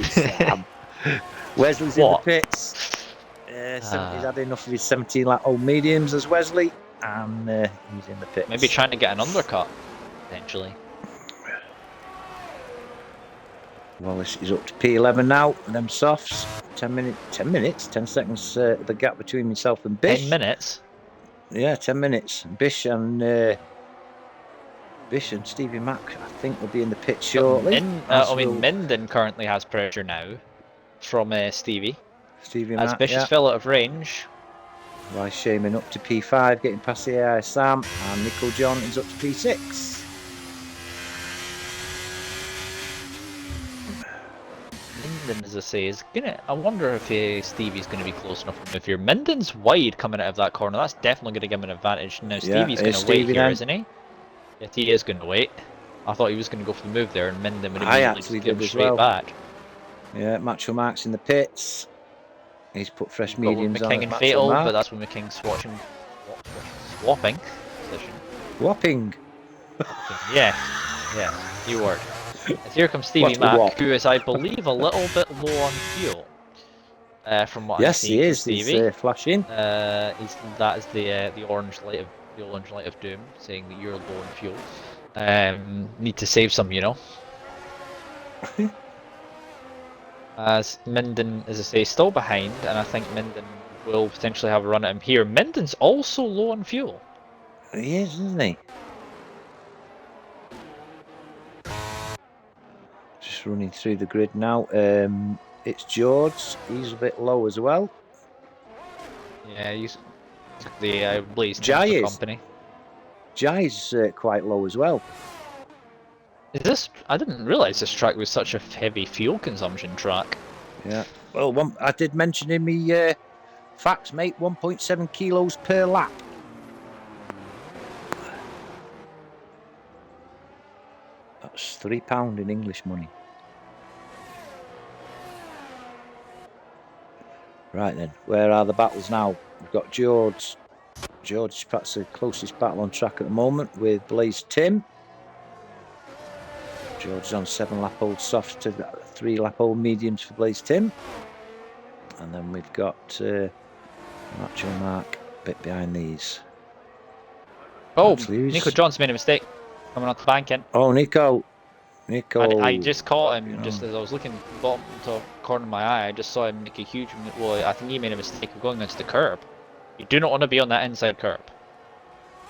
Sam. Wesley's in the pits. He's had enough of his 17-lap old mediums as Wesley, and he's in the pits. Maybe trying to get an undercut, potentially. Wallace is up to P11 now, and them softs. 10 seconds, the gap between himself and Bish. 10 minutes? Yeah, 10 minutes. Bish and Stevie Mack, I think, will be in the pit shortly. Minden currently has pressure now from Stevie. Stevie as Mack, Bish fell out of range. Why Shaman up to P5, getting past the AI Sam, and Nico John is up to P6. Minden, as I say, is gonna. I wonder if Stevie's gonna be close enough to move here. Minden's wide coming out of that corner. That's definitely gonna give him an advantage. Now Stevie's gonna wait here, isn't he? Yes, he is gonna wait. I thought he was gonna go for the move there, and Minden would immediately give him straight back. Yeah, Macho Mark's in the pits. He's put fresh mediums on. King and Fatal, but that's when King's swapping position. Whopping. Yeah, new word. As here comes Stevie Mack, who is, I believe, a little bit low on fuel. From what I'm seeing. Yes, he is. He's flashing. That is the orange light of doom, saying that you're low on fuel. Need to save some, you know. As Minden, as I say, still behind, and I think Minden will potentially have a run at him here. Minden's also low on fuel. He is, isn't he? Just running through the grid now. It's George. He's a bit low as well. Yeah, he's the Blaze Jai company. Jai's quite low as well. Is this? I didn't realise this track was such a heavy fuel consumption track. Yeah. Well, I did mention in me facts, mate. 1.7 kilos per lap. That's £3 in English money. Right then, where are the battles now? We've got George. George is perhaps the closest battle on track at the moment with Blaze Tim. George is on 7-lap-old softs to 3-lap-old mediums for Blaze Tim. And then we've got Macho Mark a bit behind these. Oh, Nico John's made a mistake coming off the bank in. Oh, Nico. I just caught him just as I was looking bottom to corner of my eye. I just saw him make a huge. Well, I think he made a mistake of going into the curb. You do not want to be on that inside curb.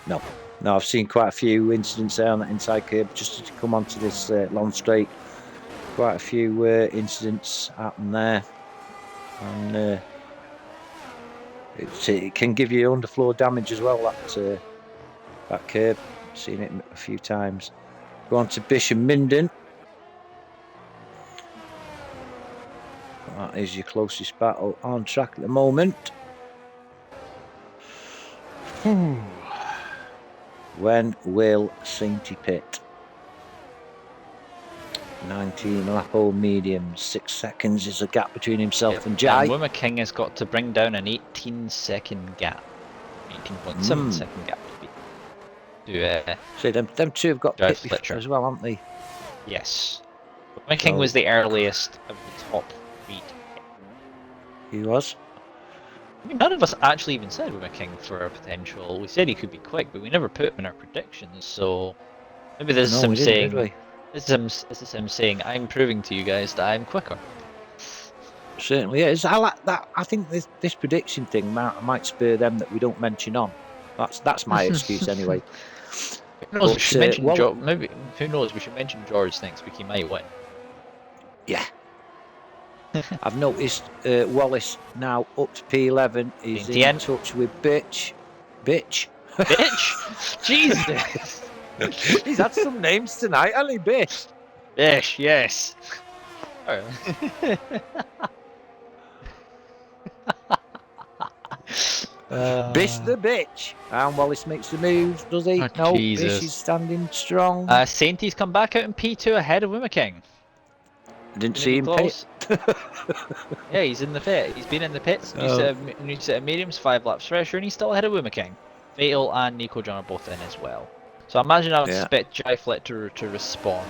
No, I've seen quite a few incidents there on that inside curb. Just to come onto this long straight, quite a few incidents happen there, and it can give you underfloor damage as well. That curb, I've seen it a few times. Go on to Bish and Minden. That is your closest battle on track at the moment. When will Sainty pit? 19-lap-old mediums. 6 seconds is the gap between himself and Jai. And Wimmer King has got to bring down an 18-second gap. 18.7 second gap to be. So them two have got pit as well, haven't they? Yes. Wimmer King was the earliest of the top 3. He was. I mean, none of us actually even said Wimmer King for a potential. We said he could be quick, but we never put him in our predictions. So maybe this is him saying, this is him saying, I'm proving to you guys that I'm quicker. Certainly is. I like that. I think this prediction thing might spur them that we don't mention on. That's my excuse anyway. Who knows? We should mention maybe. Who knows? We should mention George next week. He might win. Yeah. I've noticed Wallace now up to P11 is in touch with Bitch. Jesus. He's had some names tonight, hasn't he, Bish? Bish, yes. Bish the bitch. And Wallace makes the moves, does he? No, Jesus. Bish is standing strong. Sainty's come back out in P2 ahead of Wimmer King. I didn't see him pit. Yeah, he's in the pit. He's been in the pits. New set of mediums, 5 laps fresher, and he's still ahead of Wimmer King. Fatal and Nico John are both in as well. So I imagine I would expect Jai Flet to respond.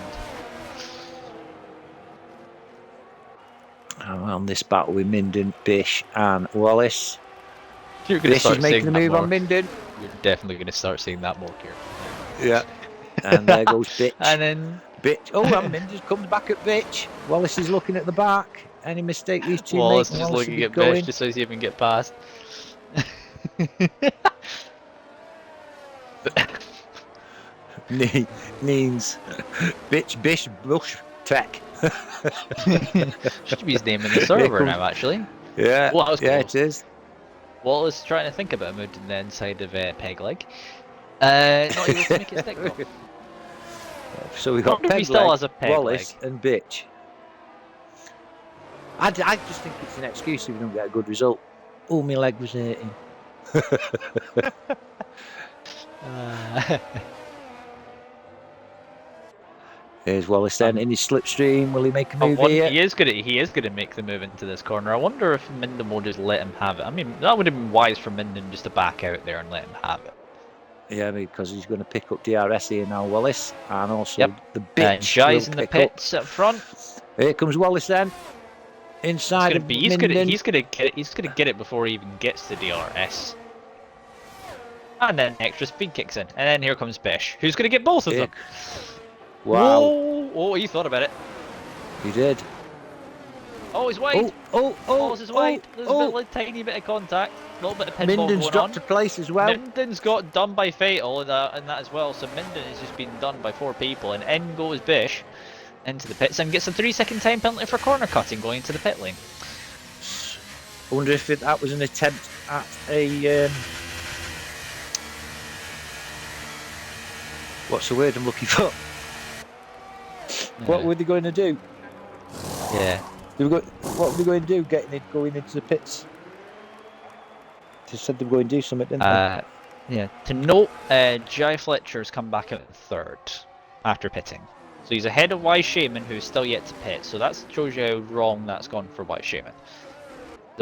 on this battle with Minden, Bish, and Wallace. You're going to Bish start is making seeing the that move more. on Minden. You're definitely going to start seeing that more here. Yeah. And there goes Bitch. And then Bitch. Oh, and Minden comes back at Bitch. Wallace is looking at the back. Any mistake these two Wallace make, just Wallace will looking be at going. Bish just so he even get past. Neens. Bitch, Bish, Bush, Tech. Should be his name in the server now, actually. Yeah, Well, yeah, it is. Wallace trying to think about moving the inside of Peg Leg. Not able to make his stick though. So we got Peg still Leg, has a Peg Wallace, Leg. and Bitch. I just think it's an excuse if we don't get a good result. Oh, my leg was hurting. Here's Wallace then in his slipstream. Will he make a move here? He is gonna make the move into this corner. I wonder if Minden will just let him have it. I mean, that would have been wise for Minden just to back out there and let him have it. Yeah, because he's going to pick up DRS here now, Wallace, and also the Bitch. And Shy's in the pits up front. Here comes Wallace then. Inside of Minden. He's gonna get it before he even gets to DRS. And then extra speed kicks in, and then here comes Bish, who's gonna get both of them. Wow! Whoa. Oh, he thought about it. He did. Oh, he's wide. Oh, this is wide. There's a tiny bit of contact, a little bit of pinball Minden's going dropped on. to place as well. Minden's got done by Fatal in that as well. So Minden has just been done by 4 people, and in goes Bish into the pits and gets a 3-second time penalty for corner cutting going into the pit lane. I wonder if that was an attempt at a what's the word I'm looking for? What were they going to do? Yeah. What were they going to do? Going into the pits? They said they were going to do something, didn't they? Yeah. To note, Jai Fletcher's come back out 3rd after pitting. So he's ahead of Wise Shaman, who's still yet to pit. So that shows you how wrong that's gone for Wise Shaman.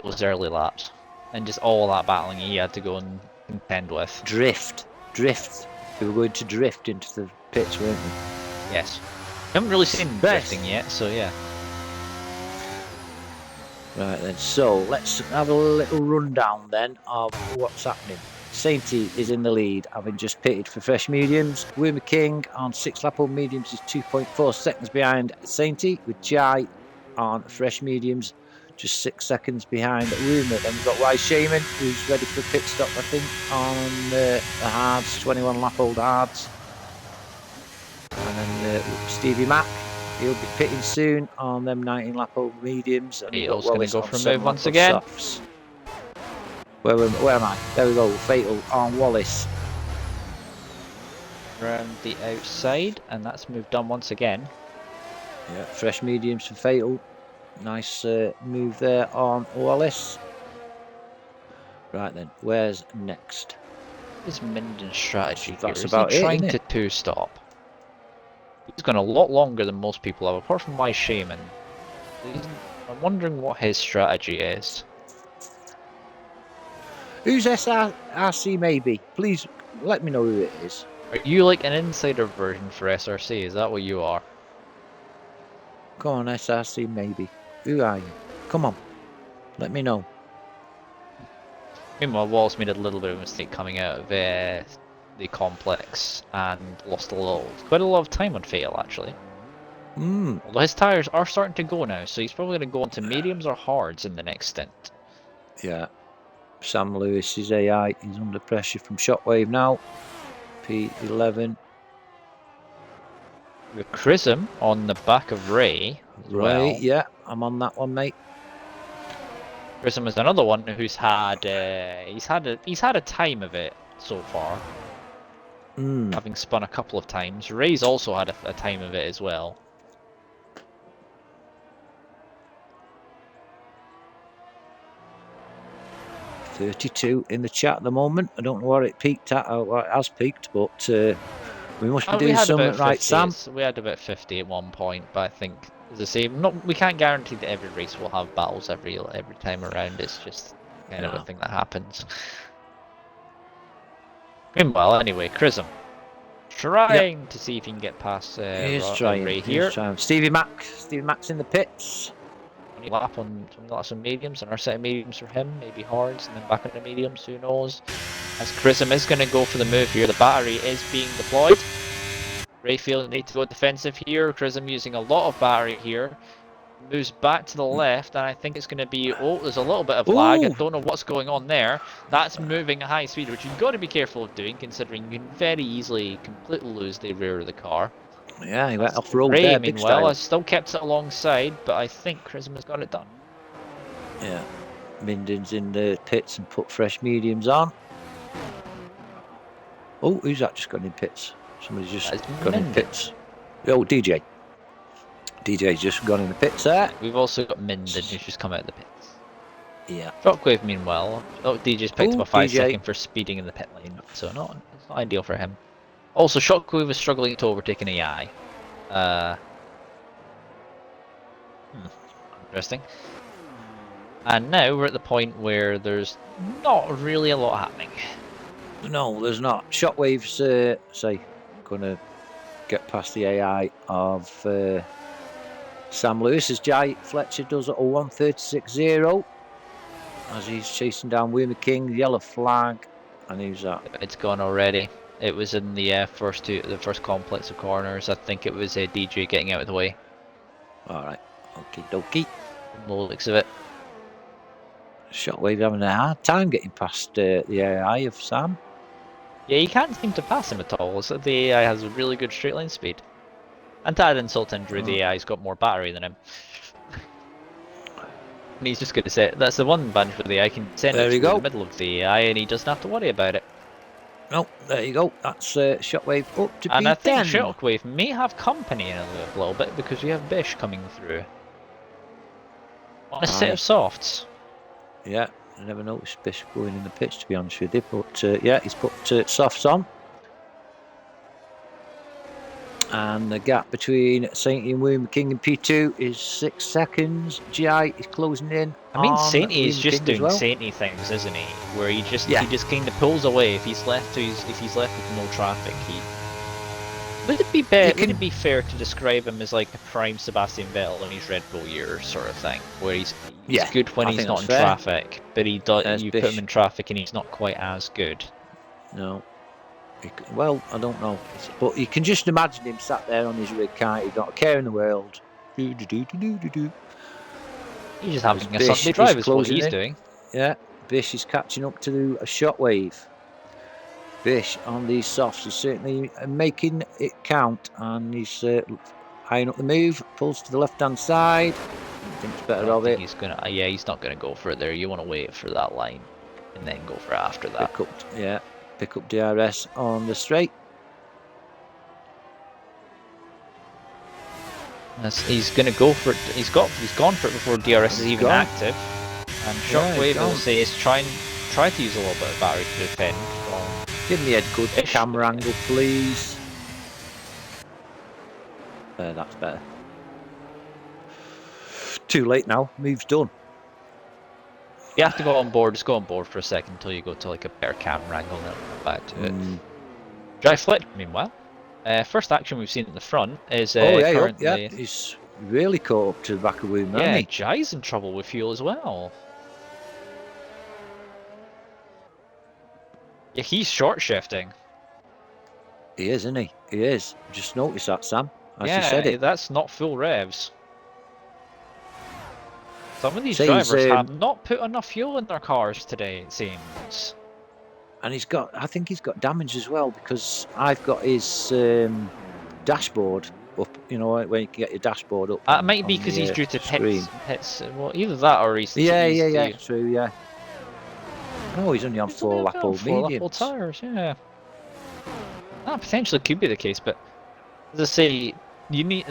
Those early laps. And just all that battling he had to go and contend with. Drift. They were going to drift into the pits, weren't they? Yes. Haven't really seen drifting yet, so yeah. Right then, so let's have a little rundown then of what's happening. Sainty is in the lead, having just pitted for fresh mediums. Woomer King on 6-lap old mediums is 2.4 seconds behind Sainty, with Jai on fresh mediums just 6 seconds behind Woomer. Then we've got Wise Shaman, who's ready for pit stop, I think, on the hards, 21-lap old hards. And then Stevie Mack, he'll be pitting soon on them 19-lap old mediums. And Fatal's going to go for a move once again. Softs. Where am I? There we go, Fatal on Wallace. Around the outside, and that's moved on once again. Yeah, fresh mediums for Fatal. Nice move there on Wallace. Right then, where's next? What is Minden's strategy That's here? about Is he it, trying isn't to it? two-stop? He's gone a lot longer than most people have, apart from Wise Shaman. I'm wondering what his strategy is. Who's SRC maybe? Please let me know who it is. Are you like an insider version for SRC? Is that what you are? Come on, SRC maybe. Who are you? Come on, let me know. Meanwhile, Wallace made a little bit of a mistake coming out of the complex and lost quite a lot of time on Fatal actually. Although his tyres are starting to go now, so he's probably going to go into mediums or hards in the next stint. Yeah. Sam Lewis's AI is under pressure from Shockwave now. P11. With Chrism on the back of Ray. Right, yeah, I'm on that one, mate. Chrism is another one who's had he's had a time of it so far. Having spun a couple of times. Ray's also had a time of it as well. $32 in the chat at the moment. I don't know where it peaked at, or it has peaked, but we must be doing something right, Sam. We had about 50 at one point, but I think, as I say, we can't guarantee that every race will have battles every time around. It's just kind of a thing that happens. Meanwhile, anyway, Chrism trying to see if he can get past Ray here. Stevie Mack's in the pits. 20 lap on some mediums, and our set of mediums for him, maybe hards, and then back on the mediums, who knows. As Chrism is going to go for the move here, the battery is being deployed. Rayfield need to go defensive here. Chrism using a lot of battery here. Moves back to the left, and I think it's going to be... Oh, there's a little bit of lag. I don't know what's going on there. That's moving at high speed, which you've got to be careful of doing, considering you can very easily completely lose the rear of the car. Yeah, he went off-road Ray, there, meanwhile, has still kept it alongside, but I think Chrism has got it done. Yeah. Minden's in the pits and put fresh mediums on. Oh, who's that just gone in pits? Somebody's just gone in pits. Oh, DJ. DJ's just gone in the pits there. We've also got Minden who's just come out of the pits. Yeah. Shockwave, meanwhile, DJ's picked up a 5-second for speeding in the pit lane, so it's not ideal for him. Also, Shockwave is struggling to overtake an AI. Interesting. And now we're at the point where there's not really a lot happening. No, there's not. Shockwave's, going to get past the AI of Sam Lewis as Jai Fletcher does at a 1:36.0 as he's chasing down Wimmer King, the yellow flag, and who's that? It's gone already. It was in the first complex of corners. I think it was a DJ getting out of the way. Alright, okie dokie. No looks of it. Shockwave having a hard time getting past the AI of Sam. Yeah, you can't seem to pass him at all, so the AI has a really good straight line speed. And to add insult to injury, the AI's got more battery than him. And he's just going to say, that's the one advantage with the AI, can send it through the middle of the AI and he doesn't have to worry about it. No, there you go, that's Shockwave up to And P10. I think Shockwave may have company in a little bit because we have Bish coming through. On a set of softs. Yeah, I never noticed Bish going in the pitch, to be honest with you, but yeah, he's put softs on. And the gap between Sainty and Wimmer King and P2 is 6 seconds. GI is closing in. I mean, Sainty is just doing Sainty things, isn't he? Where he just kind of pulls away if he's left with no traffic. Would it be would it be fair to describe him as like a prime Sebastian Vettel in his Red Bull years sort of thing, where he's good when he's not in traffic, but he does put him in traffic and he's not quite as good. No. Well, I don't know, but you can just imagine him sat there on his rig, can't he? Got a care in the world. He's just having a Sunday drive is what he's doing. Yeah, Bish is catching up to a Shockwave. Bish on these softs is certainly making it count, and he's eyeing up the move, pulls to the left-hand side. Thinks better of it. He's not gonna go for it there. You want to wait for that line and then go for it after that. Pick up DRS on the straight. He's gonna go for it. He's gone for it before DRS is even active. And Shockwave will say is try to use a little bit of battery to defend. Give me a good camera angle, please. That's better. Too late now. Move's done. You have to go on board. Just go on board for a second until you go to like a better camera angle, and then come back to it. Jai Fletcher, meanwhile, first action we've seen at the front is currently. He's really caught up to the back of Wimmer. Yeah, Jai's in trouble with fuel as well. Yeah, he's short shifting. He is, isn't he? He is. Just noticed that, Sam. As you said it. That's not full revs. Some of these drivers have not put enough fuel in their cars today, it seems. And I think he's got damage as well, because I've got his dashboard up, you know, when you can get your dashboard up. That might be because he's due to pits. Well, either that or he's... Yeah, true, yeah. Oh, he's only on 4 lap old mediums. 4 lap old tyres, yeah. That potentially could be the case, but as I say,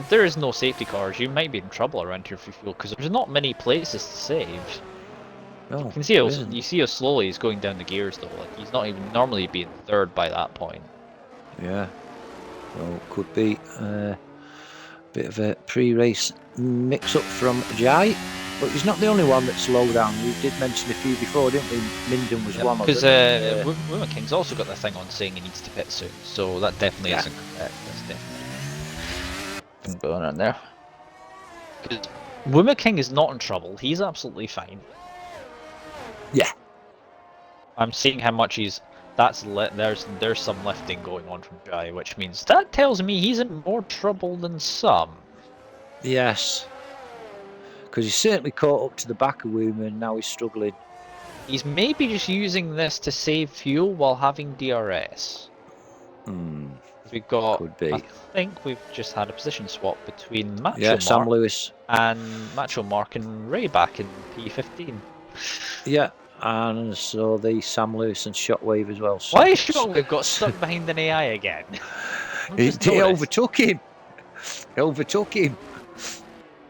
there is no safety cars. You might be in trouble around here for fuel because there's not many places to save. No, you can see how slowly he's going down the gears though. Like he's not even normally being third by that point. Yeah, so could be a bit of a pre-race mix-up from Jai, but he's not the only one that's slowed down. We did mention a few before, didn't we? Minden was one of them. Because Wimmer King's also got the thing on saying he needs to pit soon, so that definitely isn't correct. That's definitely going on there. Woomer King is not in trouble. He's absolutely fine. Yeah. I'm seeing how much he's. There's some lifting going on from Jai, which means that tells me he's in more trouble than some. Yes. Because he's certainly caught up to the back of Woomer and now he's struggling. He's maybe just using this to save fuel while having DRS. We've got. Could be. I think we've just had a position swap between Macho Yeah, Mark Sam Lewis and Macho Mark and Ray back in P15. Yeah, and so the Sam Lewis and Shockwave as well. Why has Shockwave got stuck behind an AI again? He overtook him. He overtook him.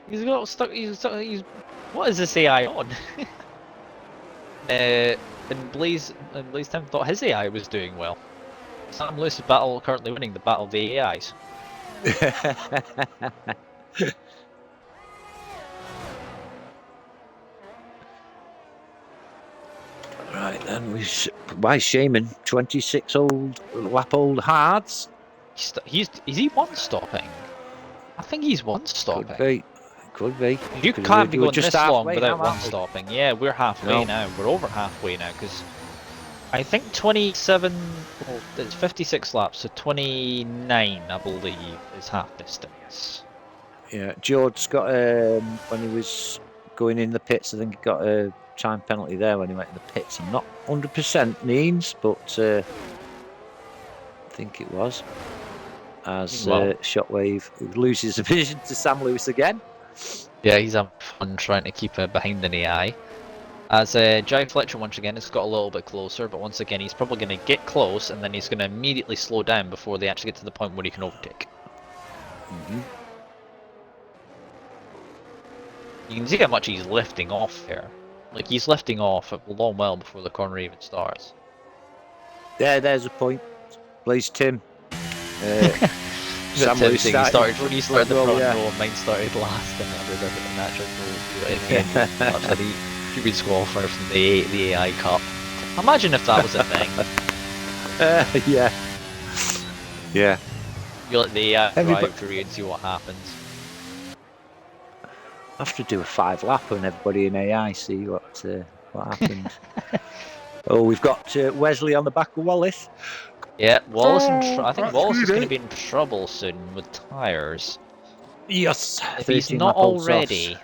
He's got stuck. He's. What is this AI on? And Blaze 10 thought his AI was doing well. Sam Lewis' battle currently winning the battle of the AIs. Right then, why Shaman? 26 lap old hards. Is he one stopping? I think he's one stopping. Could be. You can't be going this long without now, one stopping. Yeah, we're halfway now. We're over halfway now because I think 27. Well, it's 56 laps, so 29, I believe, is half distance. Yeah, George's got when he was going in the pits, I think he got a time penalty there when he went in the pits. I'm not 100% means, but I think it was. As Shockwave loses the vision to Sam Lewis again. Yeah, he's having fun trying to keep behind an AI. As Jai Fletcher once again has got a little bit closer, but once again he's probably going to get close and then he's going to immediately slow down before they actually get to the point where he can overtake. You can see how much he's lifting off here. Like, he's lifting off a long while before the corner even starts. There's a point. Blaze Tim. Sam Lewis started when he started the front row, and mine started last, and I did a natural goal in the end. After the disqualifier from the AI Cup. Imagine if that was a thing. Yeah. Yeah. You let the AI drive through and see what happens. I have to do a 5 lap and everybody in AI see what happened. Oh, we've got Wesley on the back of Wallace. Yeah, Wallace. I think Wallace is going to be in trouble soon with tyres. Yes. If he's not already.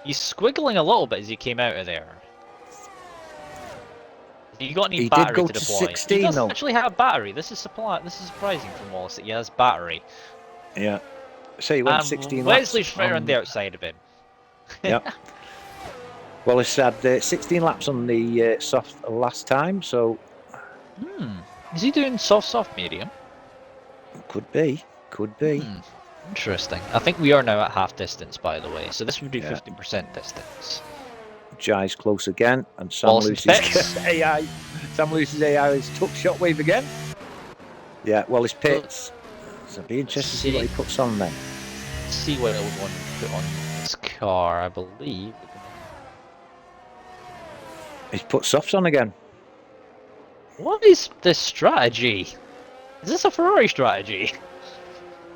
He's squiggling a little bit as he came out of there. You got any battery did go to deploy? 16, he does though. actually have battery. This is surprising from Wallace that he has battery. Yeah. So he went 16 Wesley's laps. right on the outside of him. Yeah. Wallace had 16 laps on the soft last time, so. Is he doing soft, medium? Could be. Interesting. I think we are now at half distance, by the way, so this would be 50% distance. Jai's close again, and Sam Lewis's AI. Sam Lewis's AI has took Shockwave again. Yeah, Wallace pits. So it'll be interesting to see what he puts on then. Let's see what I would want to put on this car, I believe. He's put softs on again. What is this strategy? Is this a Ferrari strategy?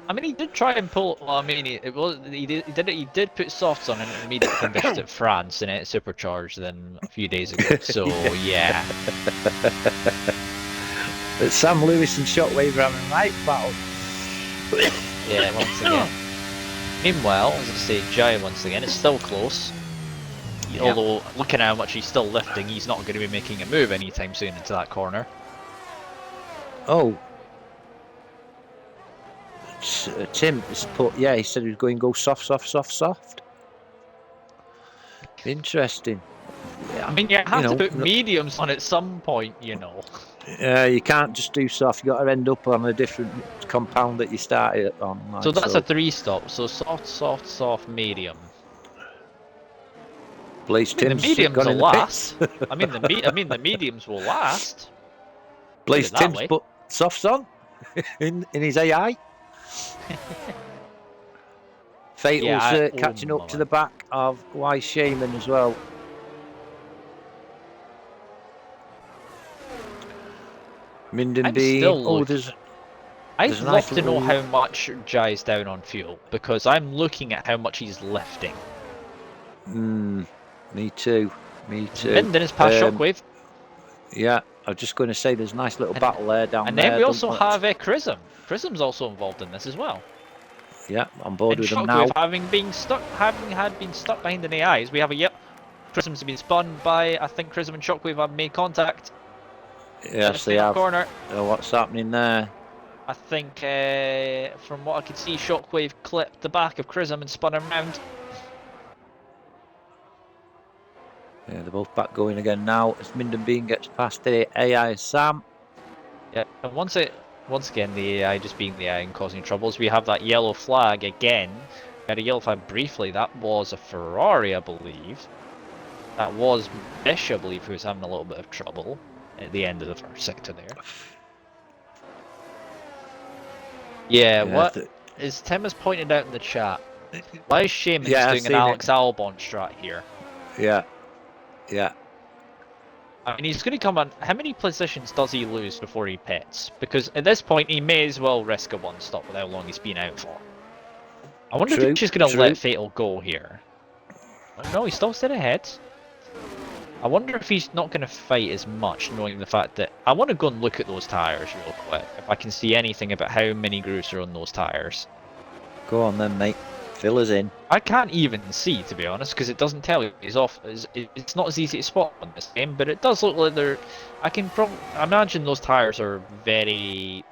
I mean, he did try and pull. Well, I mean, he did put softs on and immediately finished at France and it supercharged then a few days ago. So yeah. But Sam Lewis and Shockwave are having a right battle. Yeah, once again. Meanwhile, as I say, Jai once again, it's still close. Yeah. Although, looking at how much he's still lifting, he's not going to be making a move anytime soon into that corner. Oh. Tim has put, he said he was going to go soft. Interesting. Yeah, I mean, you have to put mediums on at some point, you know. You can't just do soft, you got to end up on a different compound that you started on. Like, so that's a 3-stop, so soft, medium. Blaze Tim's the mediums will last. I mean the mediums will last. Blaze Tim's put softs on in his AI. Fatal's catching up to the back of Y Shaman as well. Minden being I'd There's a love nice to know little- how much Jai's down on fuel, because I'm looking at how much he's lifting. Me too. Me too. Minden is past Shockwave. Yeah, I was just going to say there's a nice little battle there down And there. then we also have Chrism. Chrism's also involved in this as well. Yeah, on board and with them Shockwave, now. having been stuck behind an AIs, we have a Chrism's been spun by. I think Chrism and Shockwave have made contact. Yes, they have. Corner. What's happening there? I think, from what I could see, Shockwave clipped the back of Chrism and spun him round. Yeah, they're both back going again now as Minden Bean gets past the AI Sam. Yeah, and once again, the AI just being the AI and causing troubles, we have that yellow flag again. We had a yellow flag briefly. That was a Ferrari, I believe. That was Bish, I believe, who was having a little bit of trouble at the end of the first sector there. Yeah, what is Tim has pointed out in the chat? Why is Shaman's doing an Alex Albon strat here? Yeah. I mean, he's going to come on. How many positions does he lose before he pits? Because at this point, he may as well risk a one stop with how long he's been out for. I wonder if he's just going to let Fatal go here. Oh, no, he still stayed ahead. I wonder if he's not going to fight as much, knowing the fact that I want to go and look at those tyres real quick. If I can see anything about how many grooves are on those tyres. Go on then, mate. Fill us in. I can't even see, to be honest, because it doesn't tell you. It's not as easy to spot on this game, but it does look like they're. I can imagine those tyres are very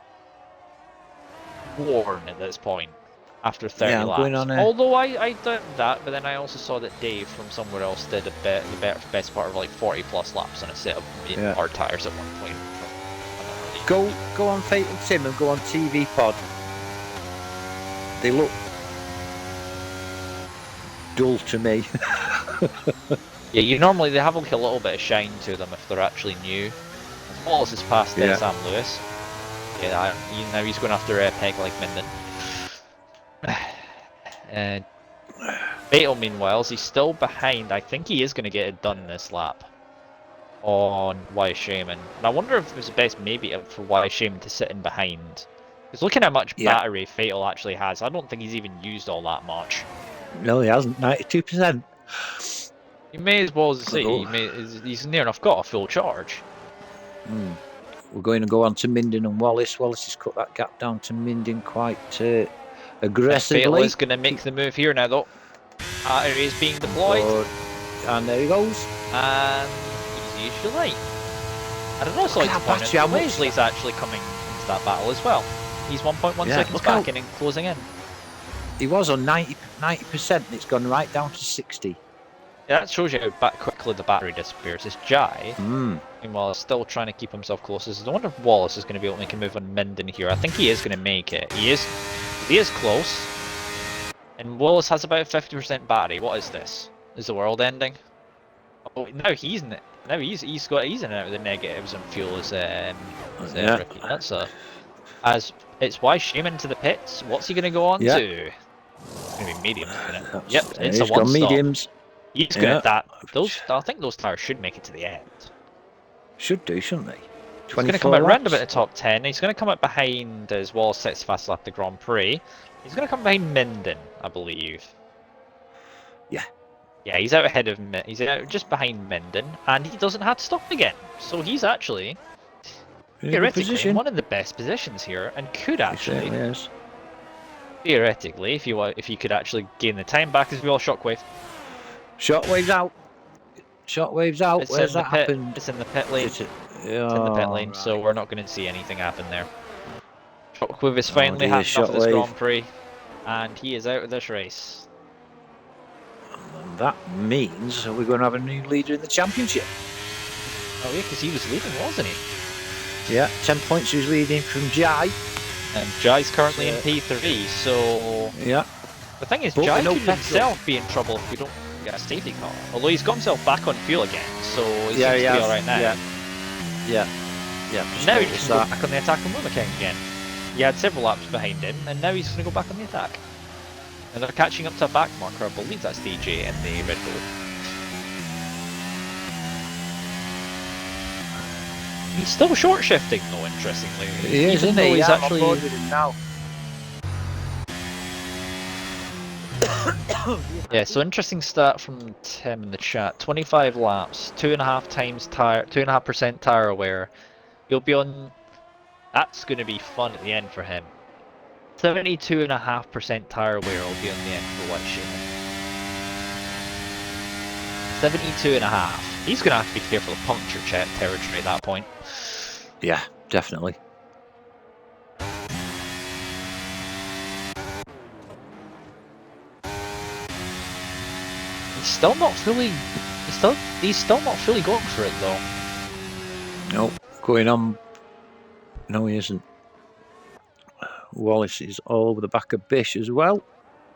worn at this point after 30 laps. Going on Although I doubt that, but then I also saw that Dave from somewhere else did the best part of like 40 plus laps on a set of hard tyres at one point. Go on Fatal Tim and go on TV Pod. They look dull to me. Yeah, they have like a little bit of shine to them if they're actually new. As well as it's past Sam Lewis. Yeah, now he's going after Peg like Minden. And Fatal, meanwhile, he's still behind. I think he is going to get it done this lap on Y Shaman. And I wonder if it was the best maybe for Y Shaman to sit in behind. Because looking at how much battery Fatal actually has, I don't think he's even used all that much. No, he hasn't. 92%. He may as well see. He's near enough got a full charge. We're going to go on to Minden and Wallace. Wallace has cut that gap down to Minden quite aggressively. Fatal is going to make the move here now, though. It is being deployed. And there he goes. And he's usually late. And I'd also like to point out Wesley's actually coming into that battle as well. He's 1.1 seconds back and closing in. He was on 90% and it's gone right down to 60. Yeah, that shows you how quickly the battery disappears. It's Jai, meanwhile, still trying to keep himself close. I wonder if Wallace is going to be able to make a move on Minden here. I think he is going to make it. He is close. And Wallace has about 50% battery. What is this? Is the world ending? Oh, now he's in and out of the negatives on fuel as Ricky. As it's Y Shaman to the pits. What's he going to go on to? It's going to be mediums, isn't it? Yep, it's a one stop. Mediums. He's good at that. I think those tires should make it to the end. Should do, shouldn't they? He's going to come out round about the top 10. He's going to come out behind as well, sets fast lap the Grand Prix. He's going to come behind Minden, I believe. Yeah. Yeah, he's out ahead of he's out just behind Minden, and he doesn't have to stop again. So he's actually theoretically in one of the best positions here, and could actually theoretically, if you could actually gain the time back as well. Shockwave. Shockwave's out. Shockwave's out. Where's that happened? It's in the pit lane. It's in the pit lane, so we're not going to see anything happen there. Shockwave is finally had enough of this Grand Prix, and he is out of this race. And that means we're going to have a new leader in the championship. Oh yeah, because he was leading, wasn't he? Yeah, 10 points he was leading from Jai. And Jai's currently in P3, so... Yeah. The thing is, Jai could himself be in trouble if we don't get a safety car. Although he's got himself back on fuel again, so he seems to be alright now. Yeah. Now he can go back on the attack on Luma King again. He had several laps behind him, and now he's going to go back on the attack. And they're catching up to a back marker. I believe that's DJ and the Red Bull. He's still short shifting though, interestingly. He is, Even though he's I'm on actually board with him now. yeah. So interesting stat from Tim in the chat: 25 laps, 2.5% tire wear. You'll be on. That's going to be fun at the end for him. 72.5% tire wear will be on the end for White Shane. 72.5. He's going to have to be careful of puncture territory at that point. Yeah, definitely. He's still not fully. He's still not fully going for it though. No, going on. No, he isn't. Wallace is all over the back of Bish as well.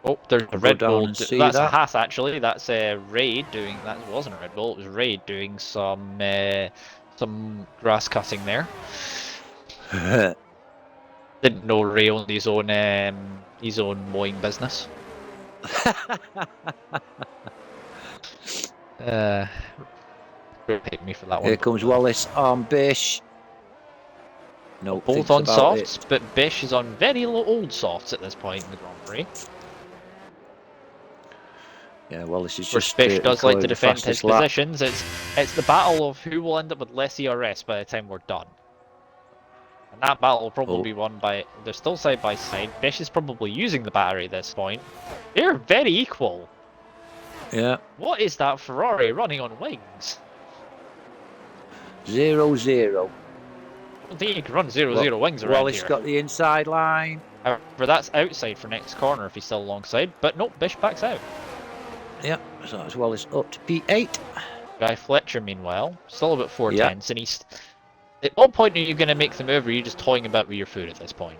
Oh, there's a Red Bull. That's that. a Haas actually. That's a Raid doing. That wasn't a Red Bull. It was Raid doing some grass cutting there. Didn't know Ray owned his own mowing business. Hate me for that one. Here comes Wallace on Bish. No, both on softs, but Bish is on very old softs at this point in the Grand Prix. Yeah, Wallace is just. Bish does like to defend his positions. It's the battle of who will end up with less ERS by the time we're done. And that battle will probably be won by. They're still side by side. Bish is probably using the battery at this point. They're very equal. Yeah. What is that Ferrari running on wings? 0-0. I don't think you can run 0-0 wings around Wallace here. Got the inside line. However, that's outside for next corner if he's still alongside. But nope, Bish backs out. Yeah, so that's Wallace up to P8. Guy Fletcher, meanwhile, still about 4 tenths, and he's. At what point are you going to make the move, or are you just toying about with your food at this point?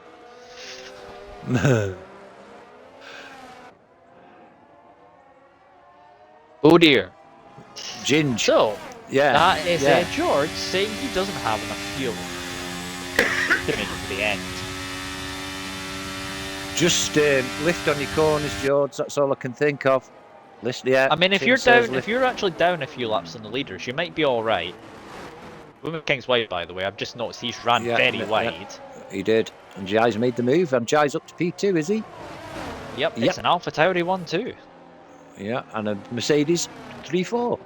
Oh dear. Ginge. So, yeah, that is George saying he doesn't have enough fuel to make it to the end. Just lift on your corners, George. That's all I can think of. Listen, yeah. I mean, if you're actually down a few laps on the leaders, you might be all right. Woman King's wide, by the way. I've just noticed he's ran very wide. He did, and Jai's made the move. And Jai's up to P2, is he? Yep. It's an Alpha Tauri 1-2. Yeah, and a Mercedes 3-4.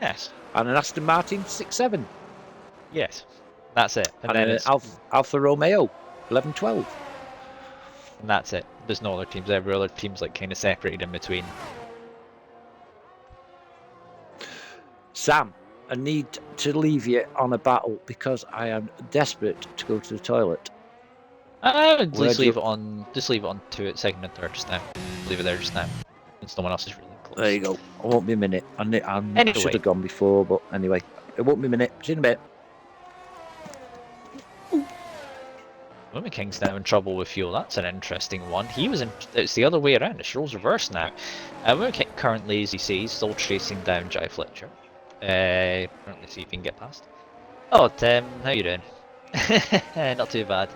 Yes. And an Aston Martin 6-7. Yes, that's it. And then an Alfa Romeo 11-12. And that's it. There's no other teams. Every other team's like kind of separated in between. Sam, I need to leave you on a battle because I am desperate to go to the toilet. Just leave it on 2 at second and third just now. Leave it there just now. Since no one else is really close. There you go. It won't be a minute. I should have gone before, but anyway, it won't be a minute. See you in a bit. Woman King's now in trouble with fuel. That's an interesting one. It's the other way around. It's roles reversed now. Woman King currently, as you see, is still chasing down Jai Fletcher. Currently see if he can get past. Oh, Tim, how you doing? Not too bad.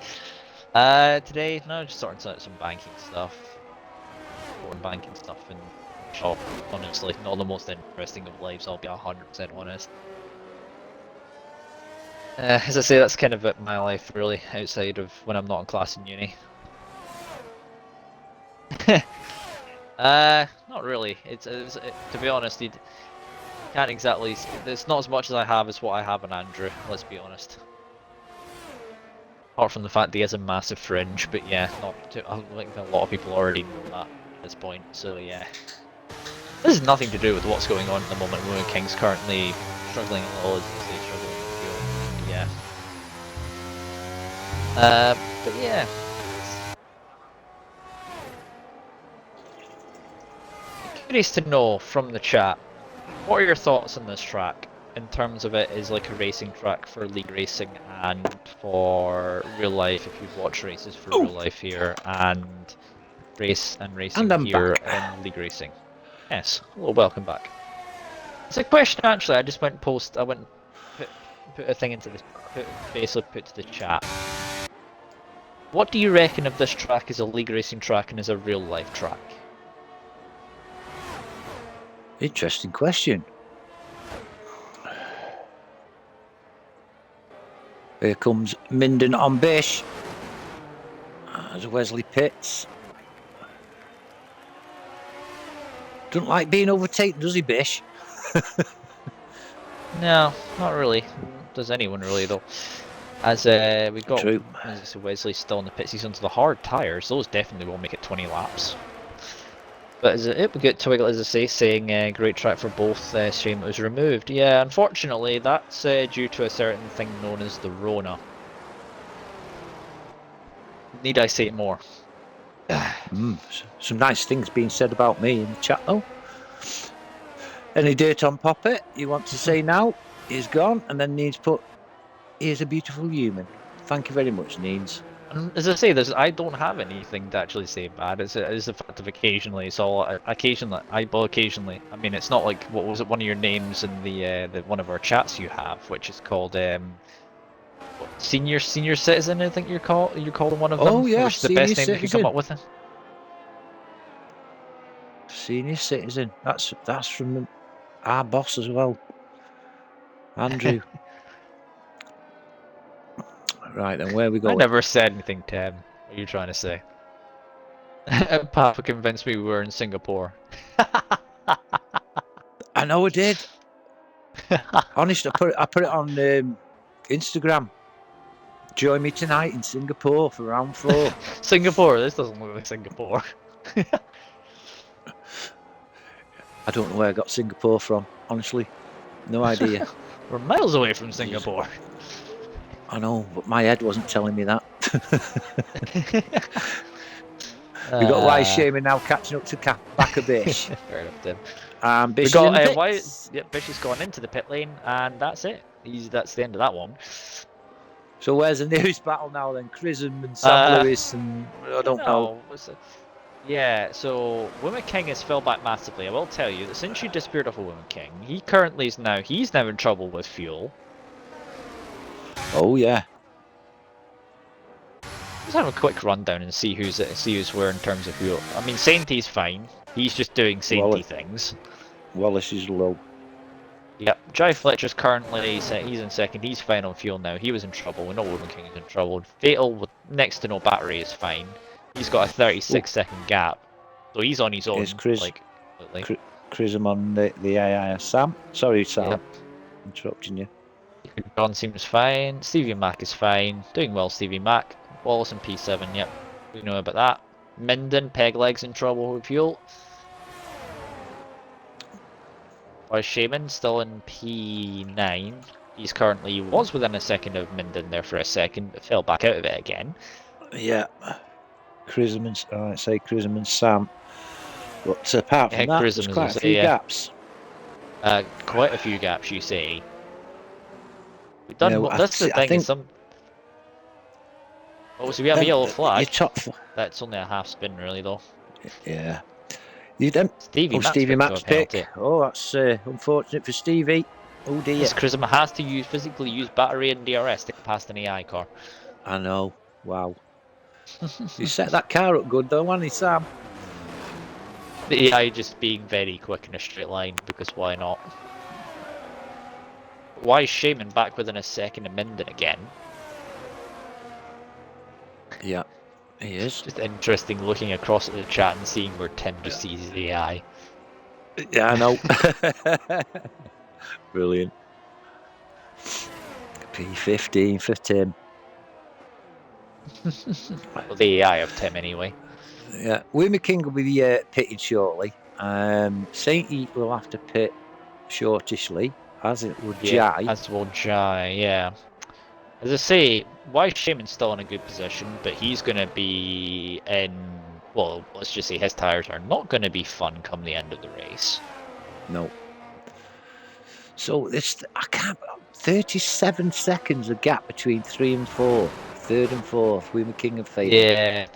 Today, no, just sorting out some banking stuff. Banking stuff in shop. Honestly, not the most interesting of lives. I'll be 100% honest. As I say, that's kind of my life, really, outside of when I'm not in class in uni. Not really. To be honest, you can't exactly. It's not as much as I have as what I have in Andrew. Let's be honest. Apart from the fact that he has a massive fringe, but yeah, I think a lot of people already know that at this point. So yeah, this has nothing to do with what's going on at the moment. Woman King's currently struggling a little, as they say, struggling with fuel. Yeah. But yeah. Curious to know from the chat, what are your thoughts on this track in terms of it is like a racing track for league racing and for real life, if you've watched races for real life here, and racing here in league racing? Yes, well, welcome back. It's a question actually. I just went put a thing into this, basically put to the chat. What do you reckon of this track as a league racing track and as a real life track? Interesting question. Here comes Minden on Bish. As Wesley pits. Doesn't like being overtaken, does he, Bish? No, not really. Does anyone really though? As we got as Wesley still in the pits, he's onto the hard tyres. Those definitely will make it 20 laps. But as we get Twiggle, as I say, saying great track for both. Shame it was removed. Yeah, unfortunately, that's due to a certain thing known as the Rona. Need I say more? Some nice things being said about me in the chat though. Any dirt on Poppet you want to say now? He's gone, and then Needs put, "Here's a beautiful human." Thank you very much, Needs. As I say, I don't have anything to actually say bad. It's a fact of occasionally. So occasionally, I mean, it's not like what was it? One of your names in the one of our chats you have, which is called senior citizen. I think you're calling one of them. Oh yeah, which is the best name you can come up with. Senior citizen. That's from our boss as well, Andrew. Right then, where are we going? I never said anything to him. What are you trying to say? Papa convinced me we were in Singapore. I know I did. Honest, I put it on Instagram. Join me tonight in Singapore for round 4. Singapore? This doesn't look like Singapore. I don't know where I got Singapore from, honestly. No idea. We're miles away from Singapore. I know, but my head wasn't telling me that. We got Wise Shaman now catching up to back of Bish. Fair enough, Tim. Bish we got Bish has gone into the pit lane, and that's it. That's the end of that one. So where's the nearest battle now then? Chrism and Sam Lewis and I don't know. Yeah, so Women King has fell back massively. I will tell you that since you disappeared off of Women King, he's now in trouble with fuel. Oh yeah. Let's have a quick rundown and see who's where in terms of fuel. I mean, Sainty's fine. He's just doing Sainty things. Wallace is low. Yep, Jai Fletcher's currently he's in second. He's fine on fuel now. He was in trouble. We know Women King is in trouble. Fatal with next to no battery is fine. He's got a 36-second gap, so he's on his own. Chrism on the AI. Sam, sorry Sam, yep. Interrupting you. John seems fine. Stevie Mac is fine. Doing well, Stevie Mac. Wallace and P7. Yep, we know about that. Minden, Pegleg's in trouble with fuel. Wise Shaman still in P9. He's currently was within a second of Minden there for a second, but fell back out of it again. Yeah. Chrism and Sam. But apart from that, there's quite a few gaps. Quite a few gaps, you say. We've done. That's the thing. So we have a yellow flag. That's only a half spin, really, though. Yeah. Stevie Matt's pick. Oh, that's unfortunate for Stevie. Oh dear. Yes, Chrism has to physically use battery and DRS to get past an AI car. I know. Wow. You set that car up good though, wasn't he, Sam? The AI just being very quick in a straight line, because why not? Why is Shaman back within a second of Minden again? Yeah, he is. Just interesting looking across at the chat and seeing where Tim just sees the AI. Yeah, I know. Brilliant. P15 for Tim. Well, the AI of Tim anyway. Yeah, Women King will be pitted shortly. Sainty will have to pit shortishly, as it will Jai. As will Jai, yeah. As I say, Wise Shaman's still in a good position, but he's going to be in, well, let's just say his tyres are not going to be fun come the end of the race. No. So I can't, 37 seconds a gap between 3 and 4. Third and fourth, Women King and Fate. Yeah,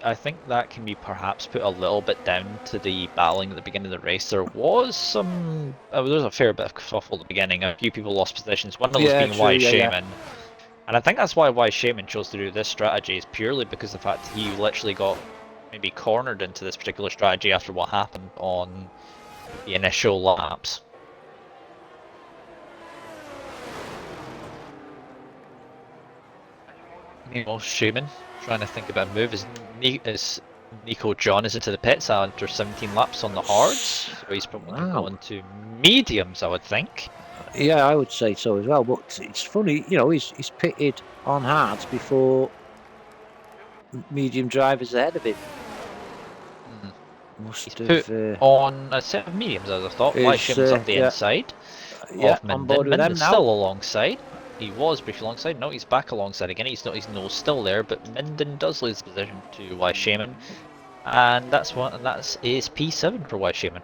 I think that can be perhaps put a little bit down to the battling at the beginning of the race. There was there was a fair bit of kerfuffle at the beginning. A few people lost positions. One of those being Wise Shaman. And I think that's why Wise Shaman chose to do this strategy, is purely because of the fact he literally got maybe cornered into this particular strategy after what happened on the initial laps. Meanwhile, Schumann trying to think about a move as Nico John is into the pits after 17 laps on the hards, so he's probably going to go into mediums, I would think. Yeah, I would say so as well. But it's funny, you know, he's pitted on hards before medium drivers ahead of him. He's put on a set of mediums, as I thought. Weisham's up the inside of Minden. On board with Minden's them now. still alongside. He was briefly alongside. No, he's back alongside again. He's nose still there, but Minden does lose the position to Weishaman, and that's is P7 for Weishaman.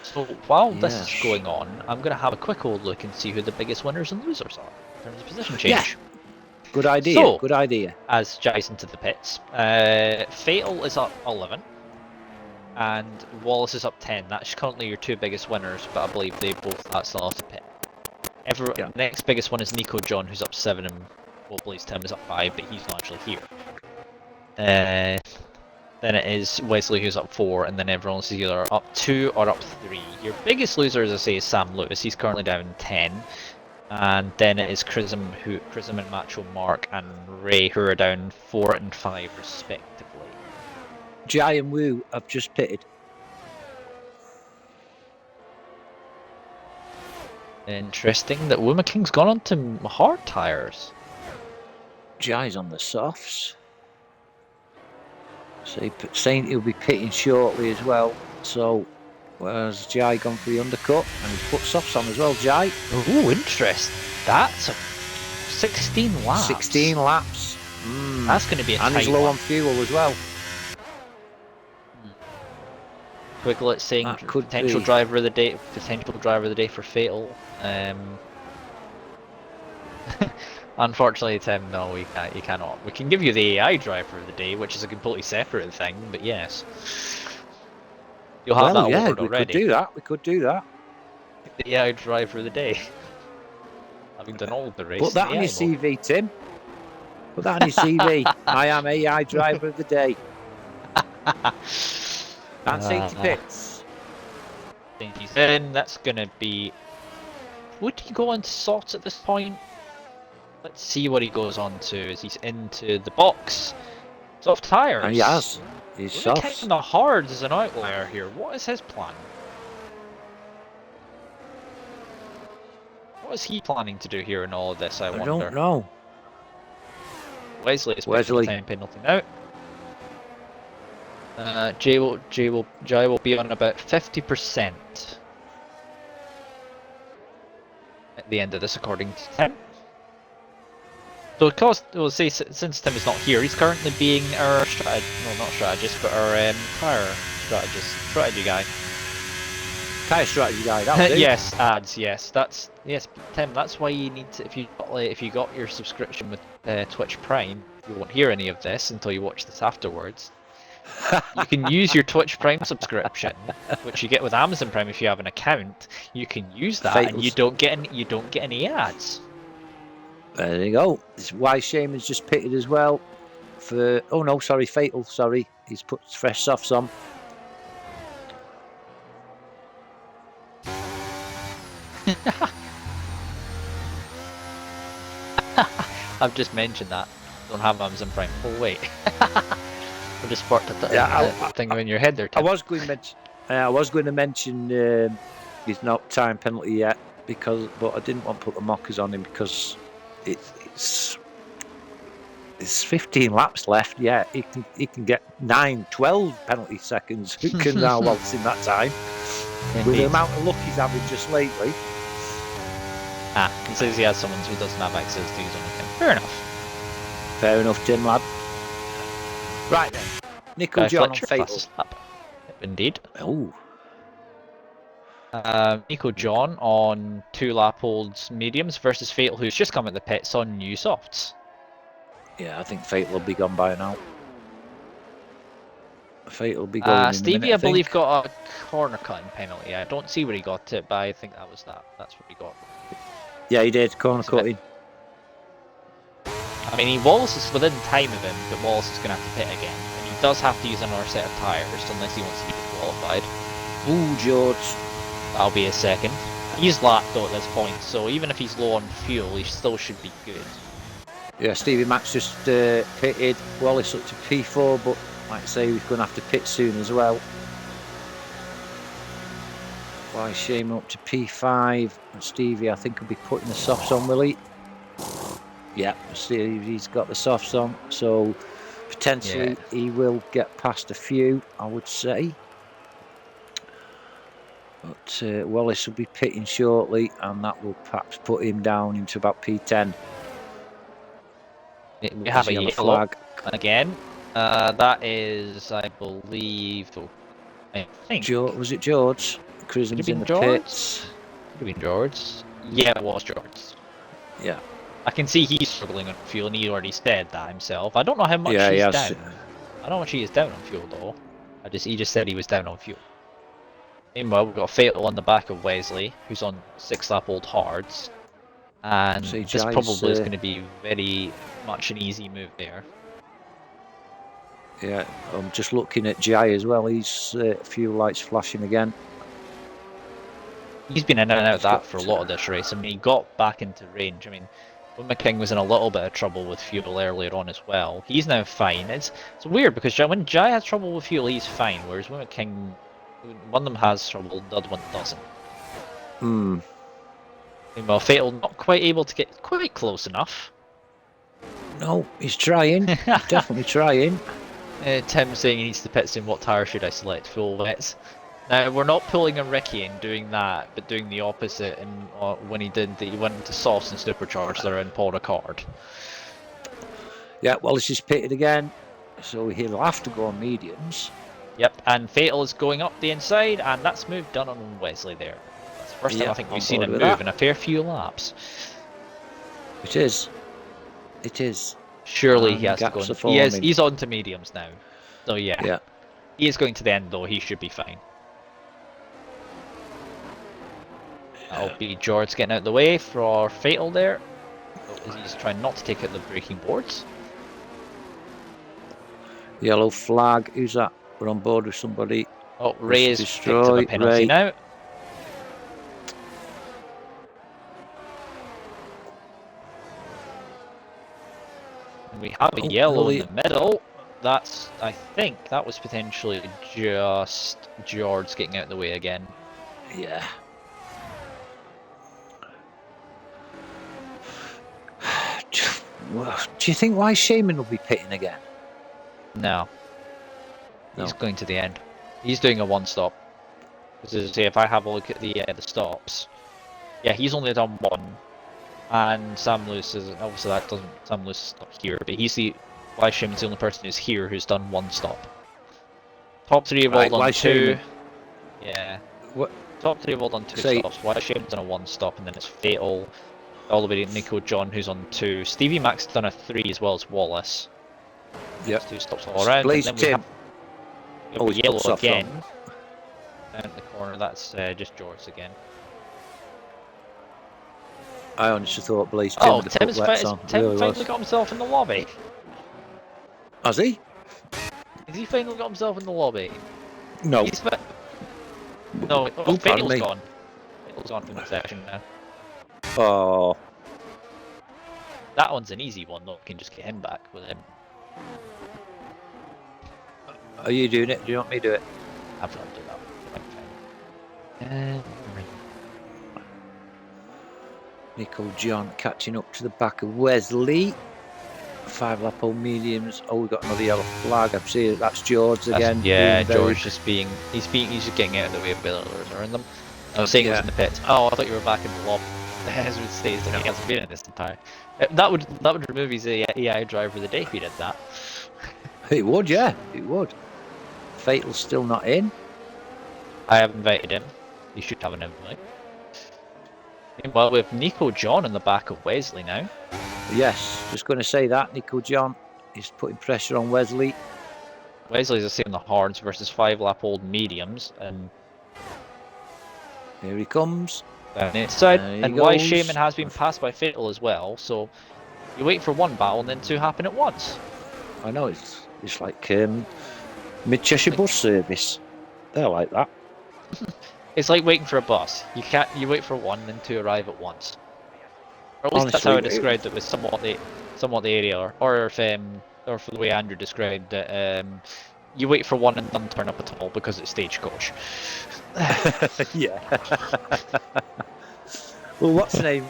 So while this is going on, I'm going to have a quick old look and see who the biggest winners and losers are in terms of position change. Yeah. Good idea. So, good idea. As Jai's into the pits, Fatal is up 11, and Wallace is up 10. That's currently your two biggest winners, but I believe they both still have to pit. The next biggest one is Nico John, who's up 7, and Wobbly's Tim is up 5, but he's not actually here. Then it is Wesley, who's up 4, and then everyone else is either up 2 or up 3. Your biggest loser, as I say, is Sam Lewis. He's currently down 10. And then it is Chrism and Macho Mark and Ray, who are down 4 and 5 respectively. Jai and Wu have just pitted. Interesting that Wuma King's gone on to hard tyres. Jai's on the softs. So saying he'll be pitting shortly as well. So whereas Jai gone for the undercut and he's put softs on as well, Jai. Ooh, interesting. That's a 16 laps. 16 laps. That's going to be a and tight he's low one. on fuel as well. Twiglet saying potential driver of the day for Fatal. Unfortunately, Tim, no, you cannot. We can give you the AI driver of the day, which is a completely separate thing, but yes. You'll have that award already. We could do that. The AI driver of the day. Having done all the races. Put that on your CV, Tim. Put that on your CV. I am AI driver of the day. And safety pits. Then that's going to be... Would he go into softs at this point? Let's see what he goes on to as he's into the box. Soft tyres. And he has. He's soft. Taking the hards as an outlier here. What is his plan? What is he planning to do here in all of this, I wonder? I don't know. Wesley is picking time penalty now. Jai will be on about 50% at the end of this, according to Tim. So, of course, we'll say since Tim is not here, he's currently being our not strategist, but our strategy guy. Tyre strategy guy. That yes, ads. Yes, Tim. That's why you need to. If you got your subscription with Twitch Prime, you won't hear any of this until you watch this afterwards. You can use your Twitch Prime subscription, which you get with Amazon Prime if you have an account. You can use that, and you don't get any ads. There you go. This is why Shaman's just pitted as well. For Fatal. Sorry, he's put fresh softs on. I've just mentioned that. Don't have Amazon Prime. Oh wait. I just sparked a thing in your head there, Tim. I was going to mention he's not time penalty yet but I didn't want to put the mockers on him because it's 15 laps left. Yeah, he can get 9-12 penalty seconds. Who can now waltz in that time? Indeed. With the amount of luck he's having just lately. He says he has someone who doesn't have access to his own account. Fair enough. Fair enough, Tim lad. Right then, Nico John on Fatal. Indeed. Oh. Nico John on 2-lap-olds mediums versus Fatal, who's just come at the pits on new softs. Yeah, I think Fatal will be gone by now. Fatal will be going. Stevie, I believe, got a corner cutting penalty. I don't see where he got it, but I think that was that. That's what he got. Yeah, he did corner cutting. I mean, Wallace is within time of him, but Wallace is going to have to pit again. And he does have to use another set of tyres, unless he wants to be qualified. Ooh, George. That'll be a second. He's lapped though at this point, so even if he's low on fuel, he still should be good. Yeah, Stevie Max just pitted. Wallace up to P4, but like I say, he's going to have to pit soon as well. Why Shame up to P5. And Stevie, I think, will be putting the softs on, will he? Yeah, Stevie's got the softs on, so potentially he will get past a few, I would say. But Wallace will be pitting shortly, and that will perhaps put him down into about P10. We have a yellow flag again. That is, I believe, I think. Was it George? Cruising's in the pits. Could have been George. Yeah, it was George. Yeah. I can see he's struggling on fuel, and he already said that himself. I don't know how much he's down. I don't know how much he is down on fuel, though. He just said he was down on fuel. Meanwhile, we've got a Fatal on the back of Wesley, who's on 6-lap old hards. And this probably is going to be very much an easy move there. Yeah, I'm just looking at Jai as well. He's a few lights flashing again. He's been in and out of that for a lot of this race. I mean, he got back into range. I mean, Wimmer King was in a little bit of trouble with fuel earlier on as well. He's now fine. It's weird because when Jai has trouble with fuel, he's fine. Whereas Wimmer King, one of them has trouble, the other one doesn't. Meanwhile, Fatal not quite able to get quite close enough. No, he's trying. Definitely trying. Tim saying he needs to pit soon. What tyre should I select? Full wets. Now we're not pulling a Ricky and doing that, but doing the opposite. And when he went into softs and supercharged there in Paul Ricard. Yeah, Wallace is pitted again, so he'll have to go on mediums. Yep, and Fatal is going up the inside, and that's move done on Wesley there. That's the first time I think we've seen him move in a fair few laps. It is. It is. Surely he has to go. He's on to mediums now. So yeah. He is going to the end though. He should be fine. That'll be George getting out of the way for Fatal there. He's trying not to take out the braking boards. Yellow flag. Who's that? We're on board with somebody. Oh, Ray is picked up a penalty now. And we have a yellow in the middle. That's, I think, that was potentially just George getting out of the way again. Yeah. Do you think why Shaman will be pitting again? No. He's going to the end. He's doing a one-stop. Because if I have a look at the stops, yeah, he's only done one, and Sam Lewis is obviously that doesn't. Sam Lewis is not here, but he's the Shaman's the only person who's here who's done one stop. Top three have all done two. Yeah. What? Top three have all done two stops. Shaman's done a one stop, and then it's Fatal, all the way to Nico John who's on two. Stevie Max done a 3 as well as Wallace. Yep. 2 stops all around. Blaze and then we have yellow again. Down at the corner, that's just George again. I honestly thought Blaze Tim Tim finally got himself in the lobby. Has he? Has he finally got himself in the lobby? No. No, Fatal's gone. Fatal's gone from the session now. Oh. That one's an easy one though, we can just get him back with him. Are you doing it? Do you want me to do it? I've not done that. Nico John catching up to the back of Wesley. 5-lap old mediums. Oh, we've got another yellow flag. I'm seeing that's George again. Yeah, George just he's just getting out of the way of others around them. I was saying he was in the pits. Oh, I thought you were back in the lob. As it stays that he hasn't been in this entire. That would remove his AI driver of the day if he did that. It would, yeah, it would. Fatal's still not in. I have invited him. He should have an invite. Well, we have Nico John in the back of Wesley now. Yes, just going to say that. Nico John is putting pressure on Wesley. Wesley's the same on the hards versus 5-lap old mediums, and here he comes. Down the inside, and why Shaman has been passed by Fatal as well. So you wait for one battle, and then 2 happen at once. I know it's like Mid-Cheshire bus service. They're like that. It's like waiting for a bus. You wait for one, then 2 arrive at once. Or at least that's how I described it with somewhat somewhat the area, or for the way Andrew described it, you wait for one and none turn up at all because it's stagecoach. Yeah. Well, what's the name?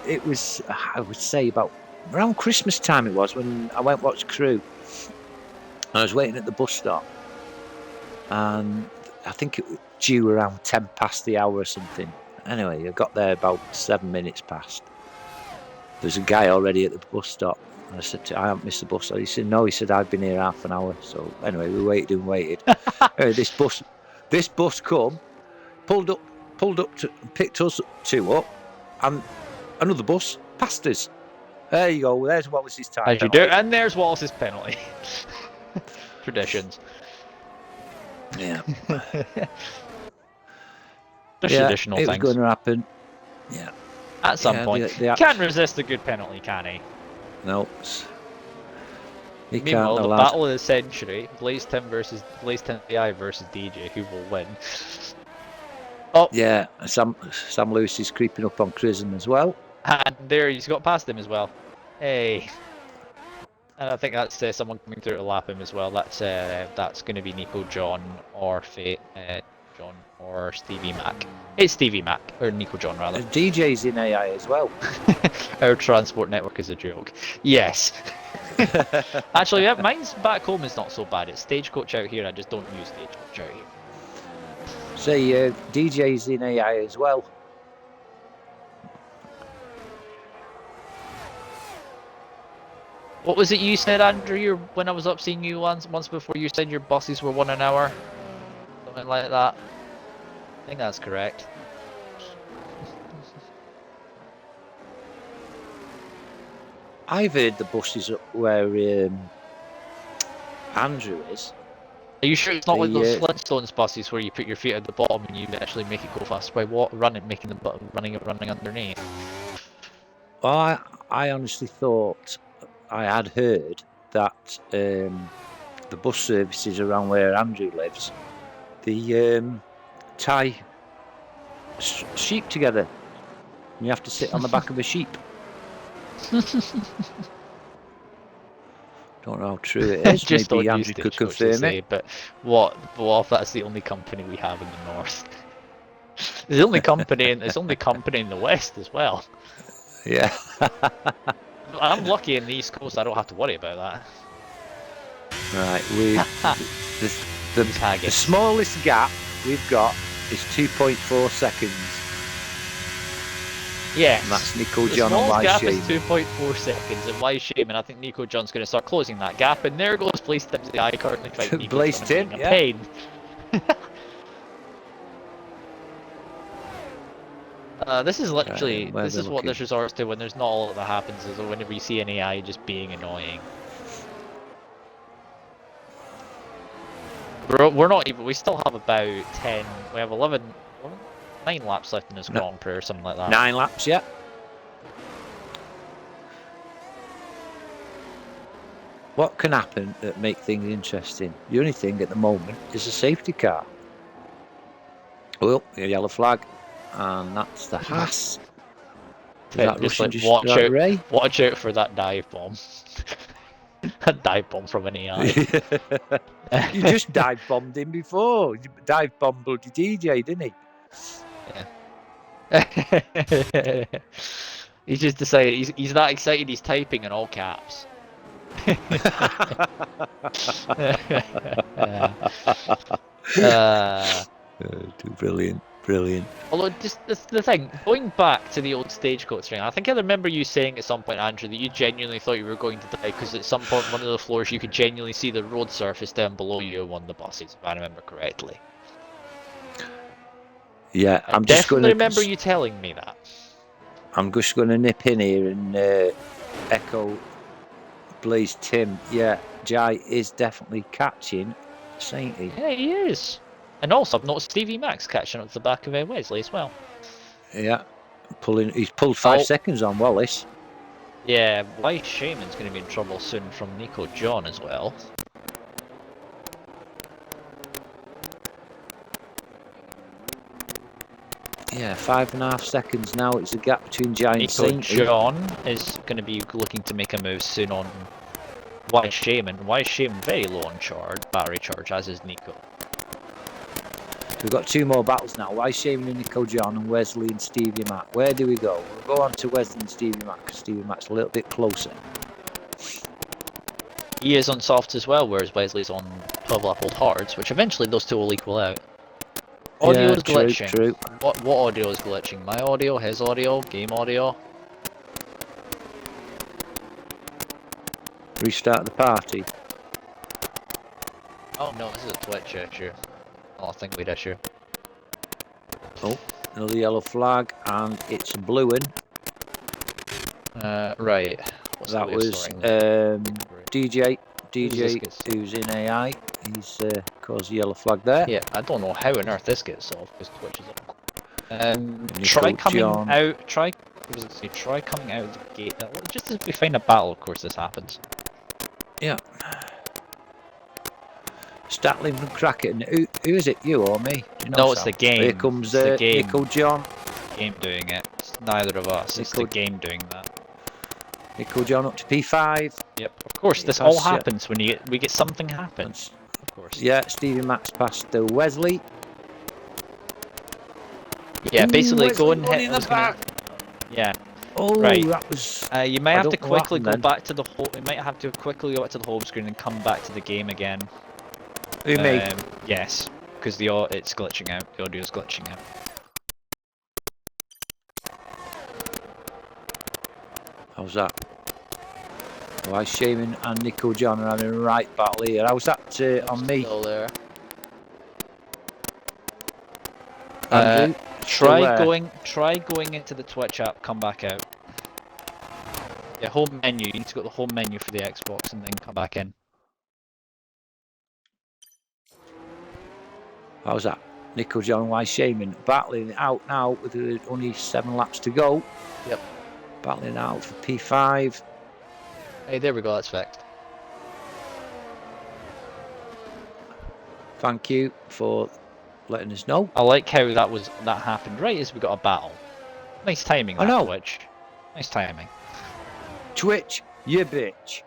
It was, I would say, about around Christmas time it was when I went watch Crew. I was waiting at the bus stop, and I think it was due around 10 past the hour or something. Anyway, I got there about 7 minutes past. There's a guy already at the bus stop. And I said, I haven't missed the bus. He said, no. He said, I've been here half an hour. So anyway, we waited and waited. Anyway, this bus come, pulled up to, picked us two up, and another bus passed us. There you go. There's Wallace's time As you penalty. do, and there's Wallace's penalty. Traditions. Yeah. Just traditional it things. was going to happen. Yeah. At some point. Can't resist a good penalty, can he? No. He Meanwhile, can't, the lad. battle of the century, Blaze Tim DI versus DJ, who will win? Oh. Yeah, Sam Lewis is creeping up on Crism as well. And there, he's got past him as well. Hey. And I think that's someone coming through to lap him as well. That's going to be Nico John or John or Stevie Mac. It's Stevie Mac, or Nico John rather. DJ's in AI as well. Our transport network is a joke. Yes. Actually, yeah, mine's back home is not so bad. It's Stagecoach out here. I just don't use Stagecoach out here. Say, DJ's in AI as well. What was it you said, Andrew? When I was up seeing you once before, you said your buses were 1 an hour, something like that. I think that's correct. I've heard the buses up where Andrew is. Are you sure it's not like those Flintstones buses where you put your feet at the bottom and you actually make it go fast by running underneath? Well, I honestly thought I had heard that the bus services around where Andrew lives, they tie sheep together. And you have to sit on the back of a sheep. Don't know how true it is. Just Maybe Andrew could confirm it. But what if that's the only company we have in the north? It's the only company in the west as well. Yeah. I'm lucky in the East Coast. I don't have to worry about that. Right. The smallest gap we've got is 2.4 seconds. Yes. And that's Nico John and the Wise gap is Shame. 2.4 seconds, and Wise Shame, and I think Nico John's going to start closing that gap, and there goes Blaze Tim's the eye currently fighting Nico Blaze John Tim, being yeah. a pain. This is literally, this is what this resorts to when there's not all that happens, is whenever you see an AI just being annoying. We're not even, we still have about 10, we have 9 laps left in this Grand Prix or something like that. 9 laps, yeah. What can happen that make things interesting? The only thing at the moment is a safety car. Well, a yellow flag, and that's the Haas. Just like, watch out for that dive bomb. A dive bomb from an AI. You just dive bombed him before. You dive bombed bloody DJ, didn't he? Yeah. He's just decided he's that excited he's typing in all caps. Brilliant. Although, just the thing, going back to the old Stagecoach thing, I think I remember you saying at some point, Andrew, that you genuinely thought you were going to die because at some point one of the floors you could genuinely see the road surface down below you on the buses, if I remember correctly. Yeah, I definitely remember you telling me that. I'm just going to nip in here and echo Blaze Tim. Yeah, Jai is definitely catching Sainty. Yeah, he is. And also, I've noticed Stevie Max catching up to the back of Wesley as well. Yeah, he's pulled 5 seconds on Wallace. Yeah, Wise Shaman's going to be in trouble soon from Nico John as well. Yeah, 5.5 seconds now. It's the gap between Jai and Nico Sainty. John is going to be looking to make a move soon on Wise Shaman. Wise Shaman very low on battery charge, as is Nico. We've got 2 more battles now. Why Shaman and Nico John and Wesley and Stevie Mac? Where do we go? We'll go on to Wesley and Stevie Mac because Stevie Mac's a little bit closer. He is on softs as well, whereas Wesley's on 12 leveled hards, which eventually those two will equal out. Audio is glitching. True. What audio is glitching? My audio, his audio, game audio? Restart the party. Oh no, this is a Twitch issue. Not a Thinkweed issue. Oh, another yellow flag, and it's a blue one. Right. What's That the way of was sorting that? DJ, who's in AI. He's caused a yellow flag there. Yeah, I don't know how on earth this gets solved because Twitch is on. Nico Try coming John. out. Try coming out of the gate. Just as we find a battle, of course, this happens. Yeah. Statling from Kraken. Who is it? You or me? Do you know, No, it's Sam? the game. Here comes the game. Nico John. Game doing it. It's neither of us. It's the game doing that. Nico John up to P5. Yep. Of course, this all happens when we get something happens. Of course. Yeah, Stevie Mac's past to Wesley. Yeah, basically Wesley go and hit. in the back. Yeah. Oh, right. That was. You might have to quickly go then. back to the home. You might have to quickly go back to the home screen and come back to the game again. Who me? Yes, because it's glitching out. The audio's glitching out. How's that? Why Shaman and Nico John are having a right battle here. How's that on me? Still there. Andrew, try going into the Twitch app. Come back out. Yeah, home menu. You need to go to the home menu for the Xbox and then come back in. How's that? Nico John and Why Shaman battling it out now with only 7 laps to go. Yep. Battling out for P5. Hey, there we go. That's fixed. Thank you for letting us know. I like how that happened right as we got a battle. Nice timing. That, I know. Twitch. Nice timing. Twitch, you bitch.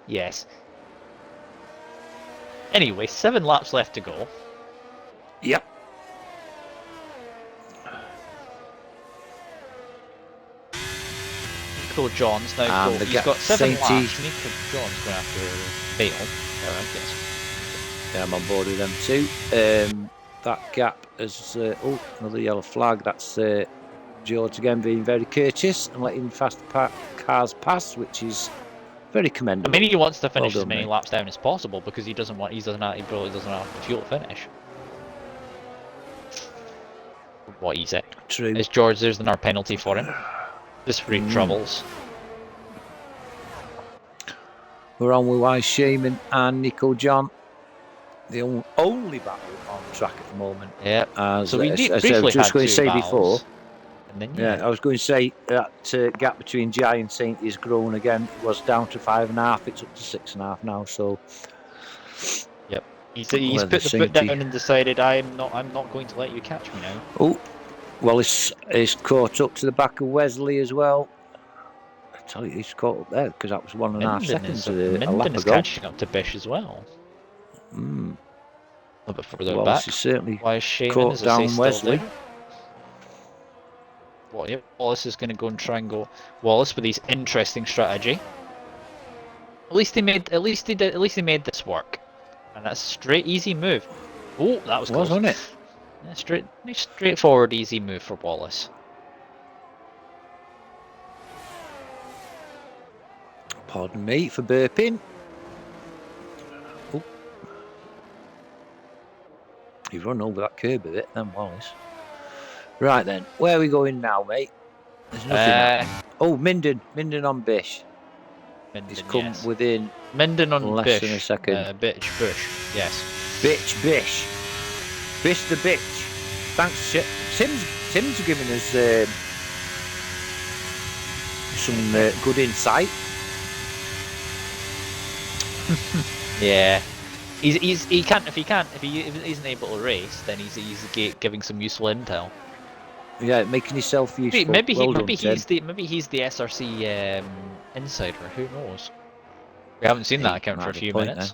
Yes. Anyway, 7 laps left to go. Yep. Nico John's now go. He's got 7 laps. Nico John's going to have to fail. I guess. Yeah, I'm on board with them too. That gap is another yellow flag. That's George again being very courteous and letting fast cars pass, which is very commendable. I mean, he wants to finish as many laps down as possible because he probably doesn't have the fuel to finish. What easy. True. Is George? There's our penalty for him. Just free troubles. We're on with Wise Shaman and Nico John. The only battle on the track at the moment. Yeah. So we briefly I was just going to say before. And then, yeah, I was going to say that gap between Jai and Saint is grown again. It was down to 5.5. It's up to 6.5 now. So. Yep. He's put the foot down and decided I'm not going to let you catch me now. Oh, well, he's caught up to the back of Wesley as well. I tell you, he's caught up there because that was 1.5 seconds. Minden is catching up to Bish as well. A little bit further back. Certainly Why is Shaman caught down Wesley? Well, yeah, Wallace is going to go and try and go Wallace with his interesting strategy. At least he made this work, and that's a straight easy move. Oh, that was close, wasn't it? Yeah, nice straightforward easy move for Wallace. Pardon me for burping. Oh. He's run over that curb a bit, then Wallace. Right then, where are we going now, mate? There's nothing. Oh, Minden on Bish. He's come within Minden on less Bish. than a second. Bush, yes. Bish. Bish the bitch. Thanks, Tim's giving us some good insight. Yeah. if he isn't able to race, then he's giving some useful intel. Yeah, making yourself useful. Maybe Maybe he's the SRC insider. Who knows? We haven't seen that account for a few minutes.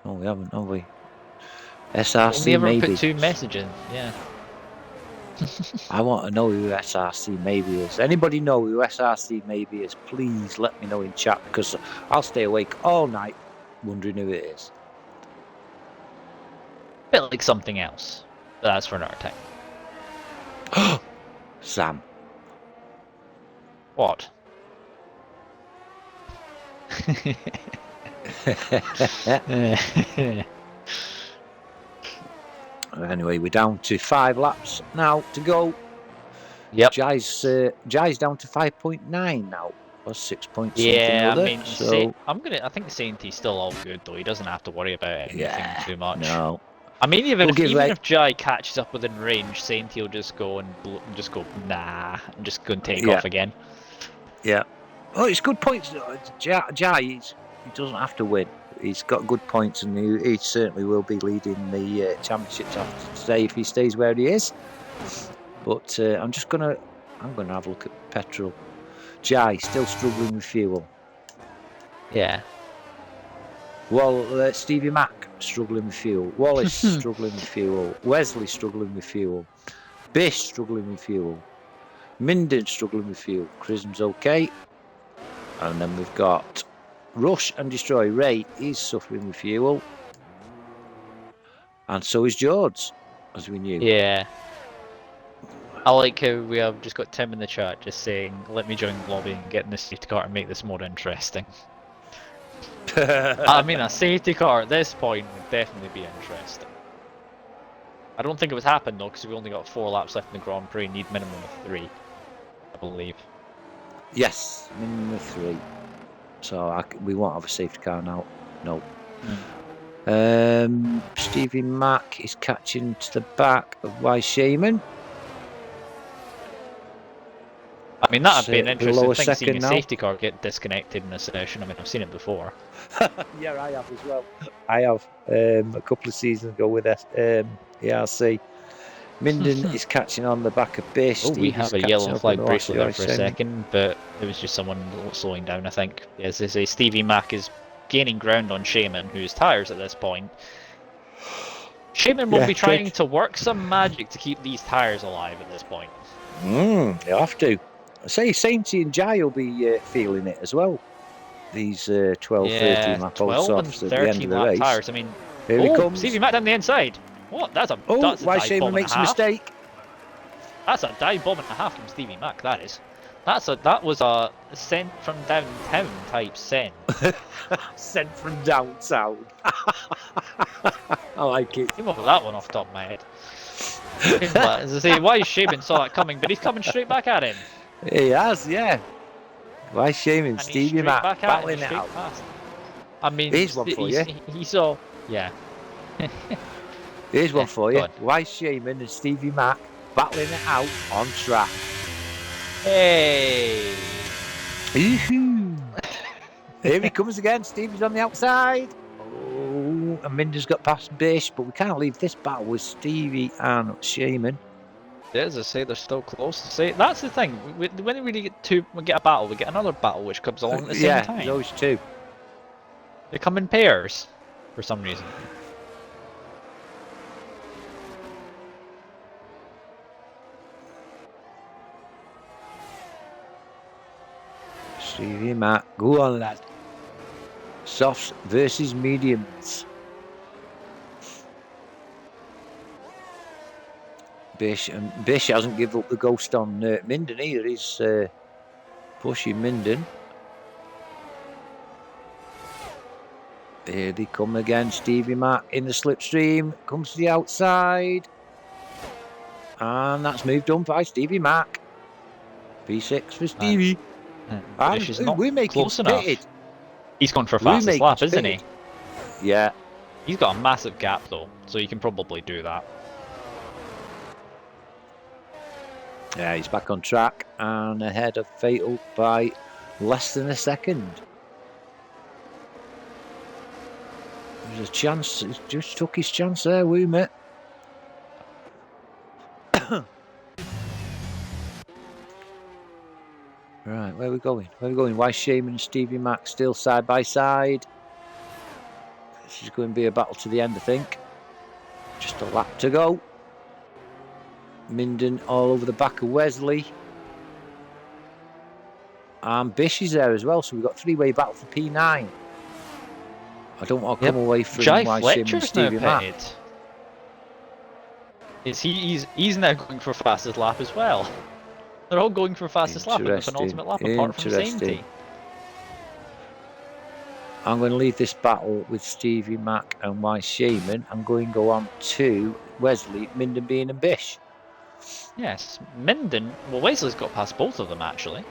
No, we haven't, have we? SRC Only ever maybe. put 2 messages. Yeah. I want to know who SRC maybe is. Anybody know who SRC maybe is? Please let me know in chat, because I'll stay awake all night wondering who it is. Bit like something else, but that's for another time. Sam. What? Anyway, we're down to 5 laps now to go. Yep. Jai's down to 5.9 now. Plus 6 points. Yeah, I mean, so I think Saintie's still all good though. He doesn't have to worry about anything too much. No. I mean, even if Jai catches up within range, Saintie will just go and nah, and just go and take off again. Yeah. Oh, it's good points. Jai, he doesn't have to win. He's got good points, and he certainly will be leading the championships after today if he stays where he is. But I'm gonna have a look at petrol. Jai still struggling with fuel. Yeah. Well, Stevie Mac struggling with fuel. Wallace struggling with fuel. Wesley struggling with fuel. Bish struggling with fuel. Minden struggling with fuel. Chrism's okay. And then we've got Rush and Destroy. Ray is suffering with fuel. And so is George, as we knew. Yeah. I like how we have just got Tim in the chat just saying, let me join the lobby and get in the safety car and make this more interesting. I mean, a safety car at this point would definitely be interesting. I don't think it would happen though, because we only got 4 laps left in the Grand Prix, need minimum of 3, I believe. Yes, minimum of 3. So we won't have a safety car now. No. Stevie Mac is catching to the back of Y Shaman. I mean, that'd be an interesting thing, seeing a safety car get disconnected in a session. I mean, I've seen it before. Yeah, I have as well. I have a couple of seasons ago with ERC. Minden is catching on the back of Bish. Oh, we have a yellow flag bracelet there for a second, but it was just someone slowing down, I think. As they say, Stevie Mac is gaining ground on Shaman, whose tyres at this point. Shaman will be trying to work some magic to keep these tyres alive at this point. You have to. I say Saintie and Jai will be feeling it as well. These 12, 13 lap old softs at the end of the race. Tires. I mean, here he comes. Stevie Mac down the inside. What? That's a why Shaman makes a mistake. That's a dive bomb and a half from Stevie Mac. That is. That was a sent from downtown type send. Sent from downtown. I like it. Came up with that one off the top of my head. As I say, why Shaman saw that coming, but he's coming straight back at him. He has, yeah. Why Shaman? Stevie Mac battling it out. Past. I mean, here's one for you. He saw, yeah. Here's one for you. Why Shaman and Stevie Mac battling it out on track. Hey! Here he comes again. Stevie's on the outside. Oh, and Minden's got past Bish, but we can't leave this battle with Stevie and Shaman. As I say, they're still close. See, that's the thing. When we get a battle, we get another battle which comes along at the same time. Yeah, those two. They come in pairs for some reason. Stevie Mac, go on, lad. Softs versus mediums. Bish hasn't given up the ghost on Minden either. He's pushing Minden. Here they come again. Stevie Mac in the slipstream. Comes to the outside. And that's moved on by Stevie Mac. P6 for Stevie. And we're making close enough. He's gone for a fastest lap, isn't he? Yeah. He's got a massive gap though, so you can probably do that. Yeah, he's back on track and ahead of Fatal by less than a second. There's a chance. He just took his chance there, we mate. Right, where are we going? Where are we going? Why Shaman and Stevie Mac still side by side? This is going to be a battle to the end, I think. Just a lap to go. Minden all over the back of Wesley. And Bish is there as well, so we've got three-way battle for P9. I don't want to come away from Jai Why Shaman and Fletcher's Stevie now Mac. pitted. He's now going for fastest lap as well. They're all going for fastest lap in the penultimate lap, apart from Sainty. I'm going to leave this battle with Stevie Mac and Why Shaman. I'm going to go on to Wesley, Minden, Bean and Bish. Yes, Minden. Well, Wesley's got past both of them actually.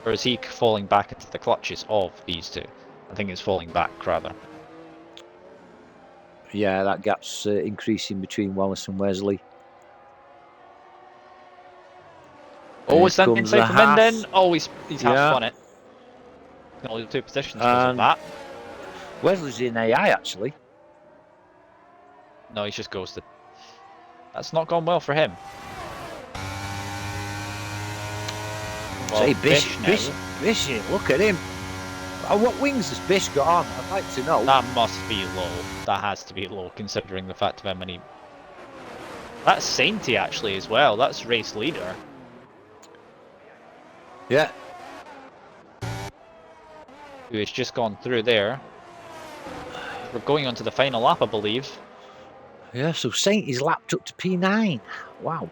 Or is he falling back into the clutches of these two? I think he's falling back rather. Yeah, that gap's increasing between Wallace and Wesley. Oh, it's that inside for Minden. Oh, he's half spun it. Only two positions because of that. Wesley's in AI actually. No, he's just ghosted. That's not gone well for him. Well, say Bish, look at him. What wings has Bish got on? I'd like to know. That must be low. That has to be low, considering the fact of how many. That's Sainty actually as well. That's race leader. Yeah. Who has just gone through there. We're going on to the final lap, I believe. Yeah, so Sainty's lapped up to P9. Wow.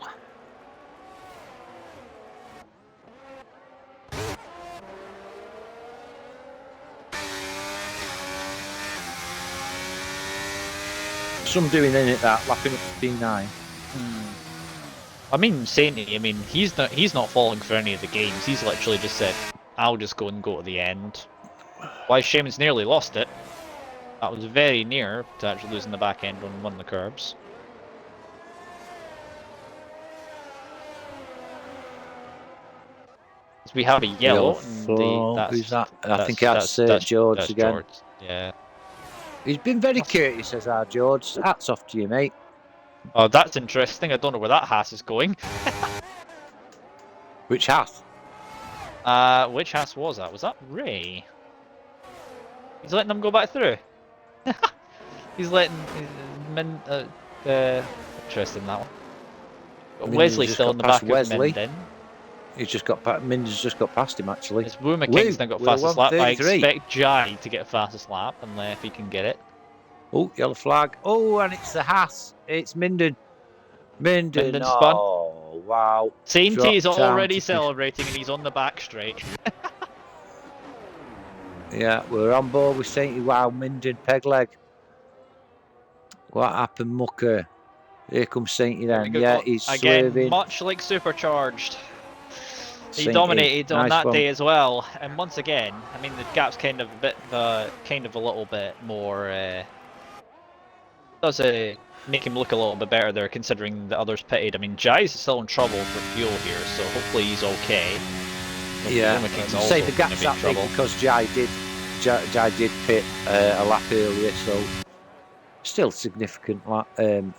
Some doing in it that, lapping up to P9. I mean, Sainty, he's not falling for any of the games. He's literally just said, I'll just go to the end. Why Shaman's nearly lost it. That was very near to actually losing the back end on one of the curbs. So we have a yellow. Who's that? I think that's George again. George. Yeah. He's been very courteous, as our George. Hats off to you, mate. Oh, that's interesting. I don't know where that Haas is going. Which Haas? Which Haas was that? Was that Ray? He's letting them go back through. He's letting interesting that one. But Wesley's still in the back of Minden. He's just got Minden's just got past him actually. It's Woomer King's now got fastest lap. I expect Jai to get fastest lap, and if he can get it. Oh, yellow flag. Oh, and it's the Haas. It's Minden. Minden spun. Oh, wow. Sainty is already celebrating, and he's on the back straight. Yeah, we're on board with Sainty. Wow, Minden, peg leg. What happened, Mucker? Here comes Sainty then. Yeah, he's again, swerving. much like Supercharged. He Sainty, dominated on nice that day as well, and once again, the gap's kind of a little bit more. Does make him look a little bit better there, considering the others pitted. Jai's still in trouble for fuel here, so hopefully he's okay. Yeah, say the gap's that big because Jai did pit a lap earlier, so still significant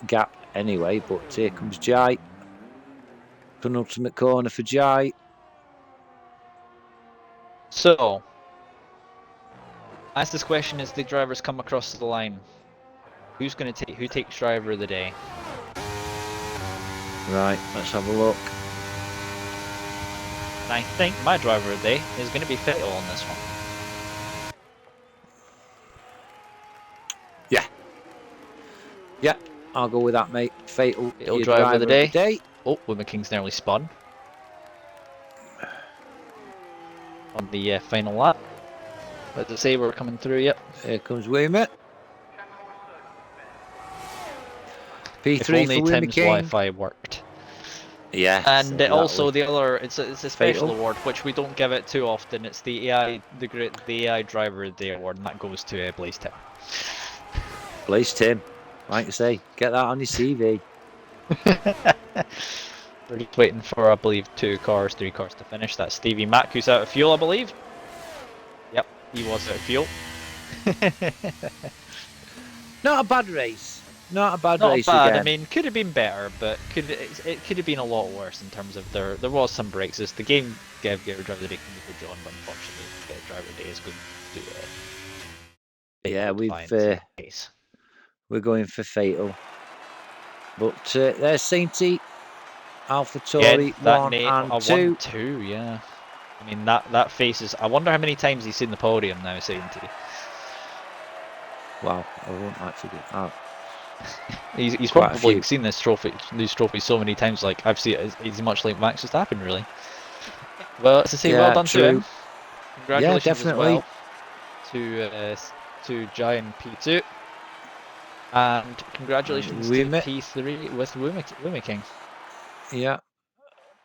gap anyway. But here comes Jai. Penultimate corner for Jai. So, ask this question as the drivers come across the line. Who takes driver of the day? Right, let's have a look. I think my driver of the day is going to be Fatal on this one. Yeah, I'll go with that, mate. Fatal driver of the day. Oh, Woomer King's nearly spun on the final lap. As I say, we're coming through. Yep. Here comes Woomer. P3 if only for Tim's King. Wi-Fi worked. Yeah. And also the other, it's a special award which we don't give it too often. It's the AI driver of the award, and that goes to Blaze Tim. Blaze Tim, like you say, get that on your CV. We're just waiting for, I believe, 3 cars to finish. That's Stevie Mac, who's out of fuel, I believe. Yep, he was out of fuel. Not a bad race. Not a bad Not race bad. again. I mean, could have been better, but it could have been a lot worse in terms of there was some breaks. The game gave Driver of the Day to Nico John, but unfortunately, Driver of the Day is going to do it. Yeah, we're going for fatal. But there's Sainty, AlphaTauri 1 and 2. 1, 2, yeah. I mean that face is. I wonder how many times he's seen the podium now, Sainty. Wow, I won't like to get that. He's probably seen these trophies so many times. Like I've seen it. He's much like Max Verstappen, really. Well, to say well done to him. Congratulations as well to Giant P2, and congratulations to P3 with Wumi King. Yeah.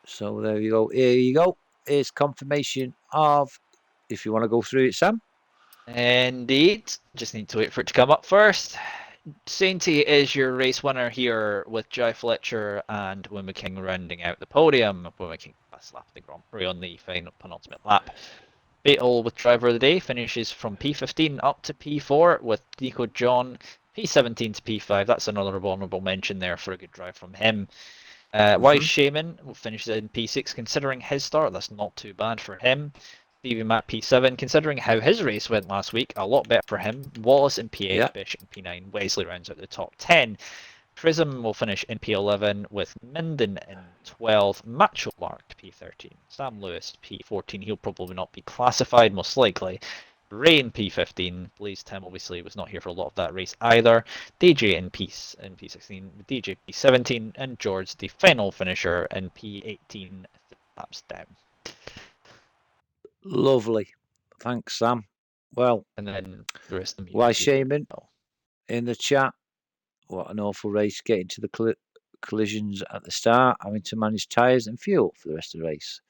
So there you go. Here you go. Here's confirmation of. If you want to go through it, Sam. Indeed. Just need to wait for it to come up first. Sainty is your race winner here with Jai Fletcher and Wumi King rounding out the podium. Wumi King last lap of the Grand Prix on the final penultimate lap. Fatal with Driver of the Day finishes from P15 up to P4 with Nico John, P17 to P5. That's another honourable mention there for a good drive from him. Wise Shaman finishes in P6 considering his start. That's not too bad for him. Stevie Matt P7 considering how his race went last week. A lot better for him. Wallace in P8, Bish in P9. Wesley rounds out the top 10. Prism will finish in P11 with Minden in 12, Macho Mark P13, Sam Lewis P14, he'll probably not be classified most likely, Ray in P15, Blaze Tim obviously was not here for a lot of that race either, DJ in P16, DJ P17, and George the final finisher in P18, laps down. Lovely. Thanks, Sam. Well, and then the rest of the Why Shaman in the chat? What an awful race, getting to the collisions at the start, having to manage tyres and fuel for the rest of the race.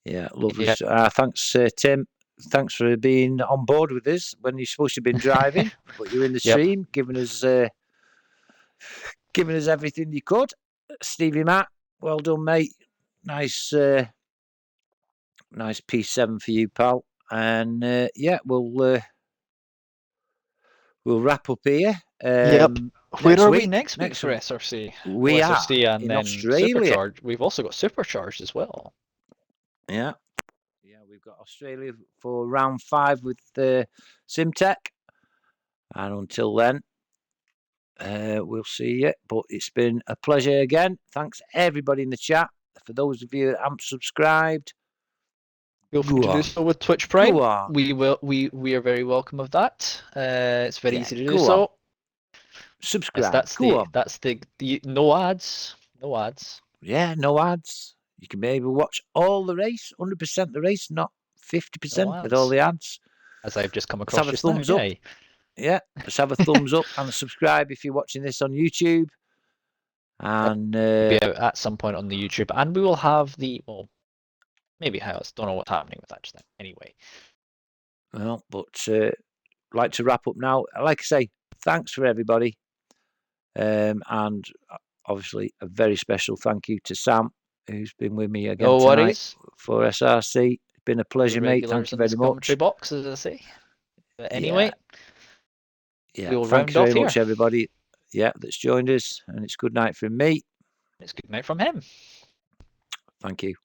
Yeah, lovely. Yeah. Thanks, Tim. Thanks for being on board with us when you're supposed to have been driving, but you're in the stream, giving us everything you could. Stevie Matt, well done, mate. Nice P7 for you, pal. And yeah, we'll wrap up here. Where are we next week for SRC? We are SRC and in then Australia. Supercharged. We've also got Supercharged as well. Yeah, we've got Australia for round 5 with Simtech, and until then, we'll see you. But it's been a pleasure again. Thanks everybody in the chat. For those of you that haven't subscribed, feel free to do so with Twitch Prime. We are very welcome of that. It's very easy to do so. Subscribe. That's the no ads. No ads. Yeah, no ads. You can maybe watch all the race, 100% the race, not 50% with all the ads. As I've just come across. Let's have a thumbs up. Yeah, let's have a thumbs up and subscribe if you're watching this on YouTube. And be out at some point on the YouTube, and we will have maybe House. Don't know what's happening with that just now. Anyway. Well, but like to wrap up now. Like I say, thanks for everybody. And obviously a very special thank you to Sam, who's been with me again tonight for SRC. It's been a pleasure, mate. Thank you very much. Commentary box, as I say. But anyway, we'll thank you very much, everybody. Yeah, that's joined us, and it's good night from me. It's good night from him. Thank you.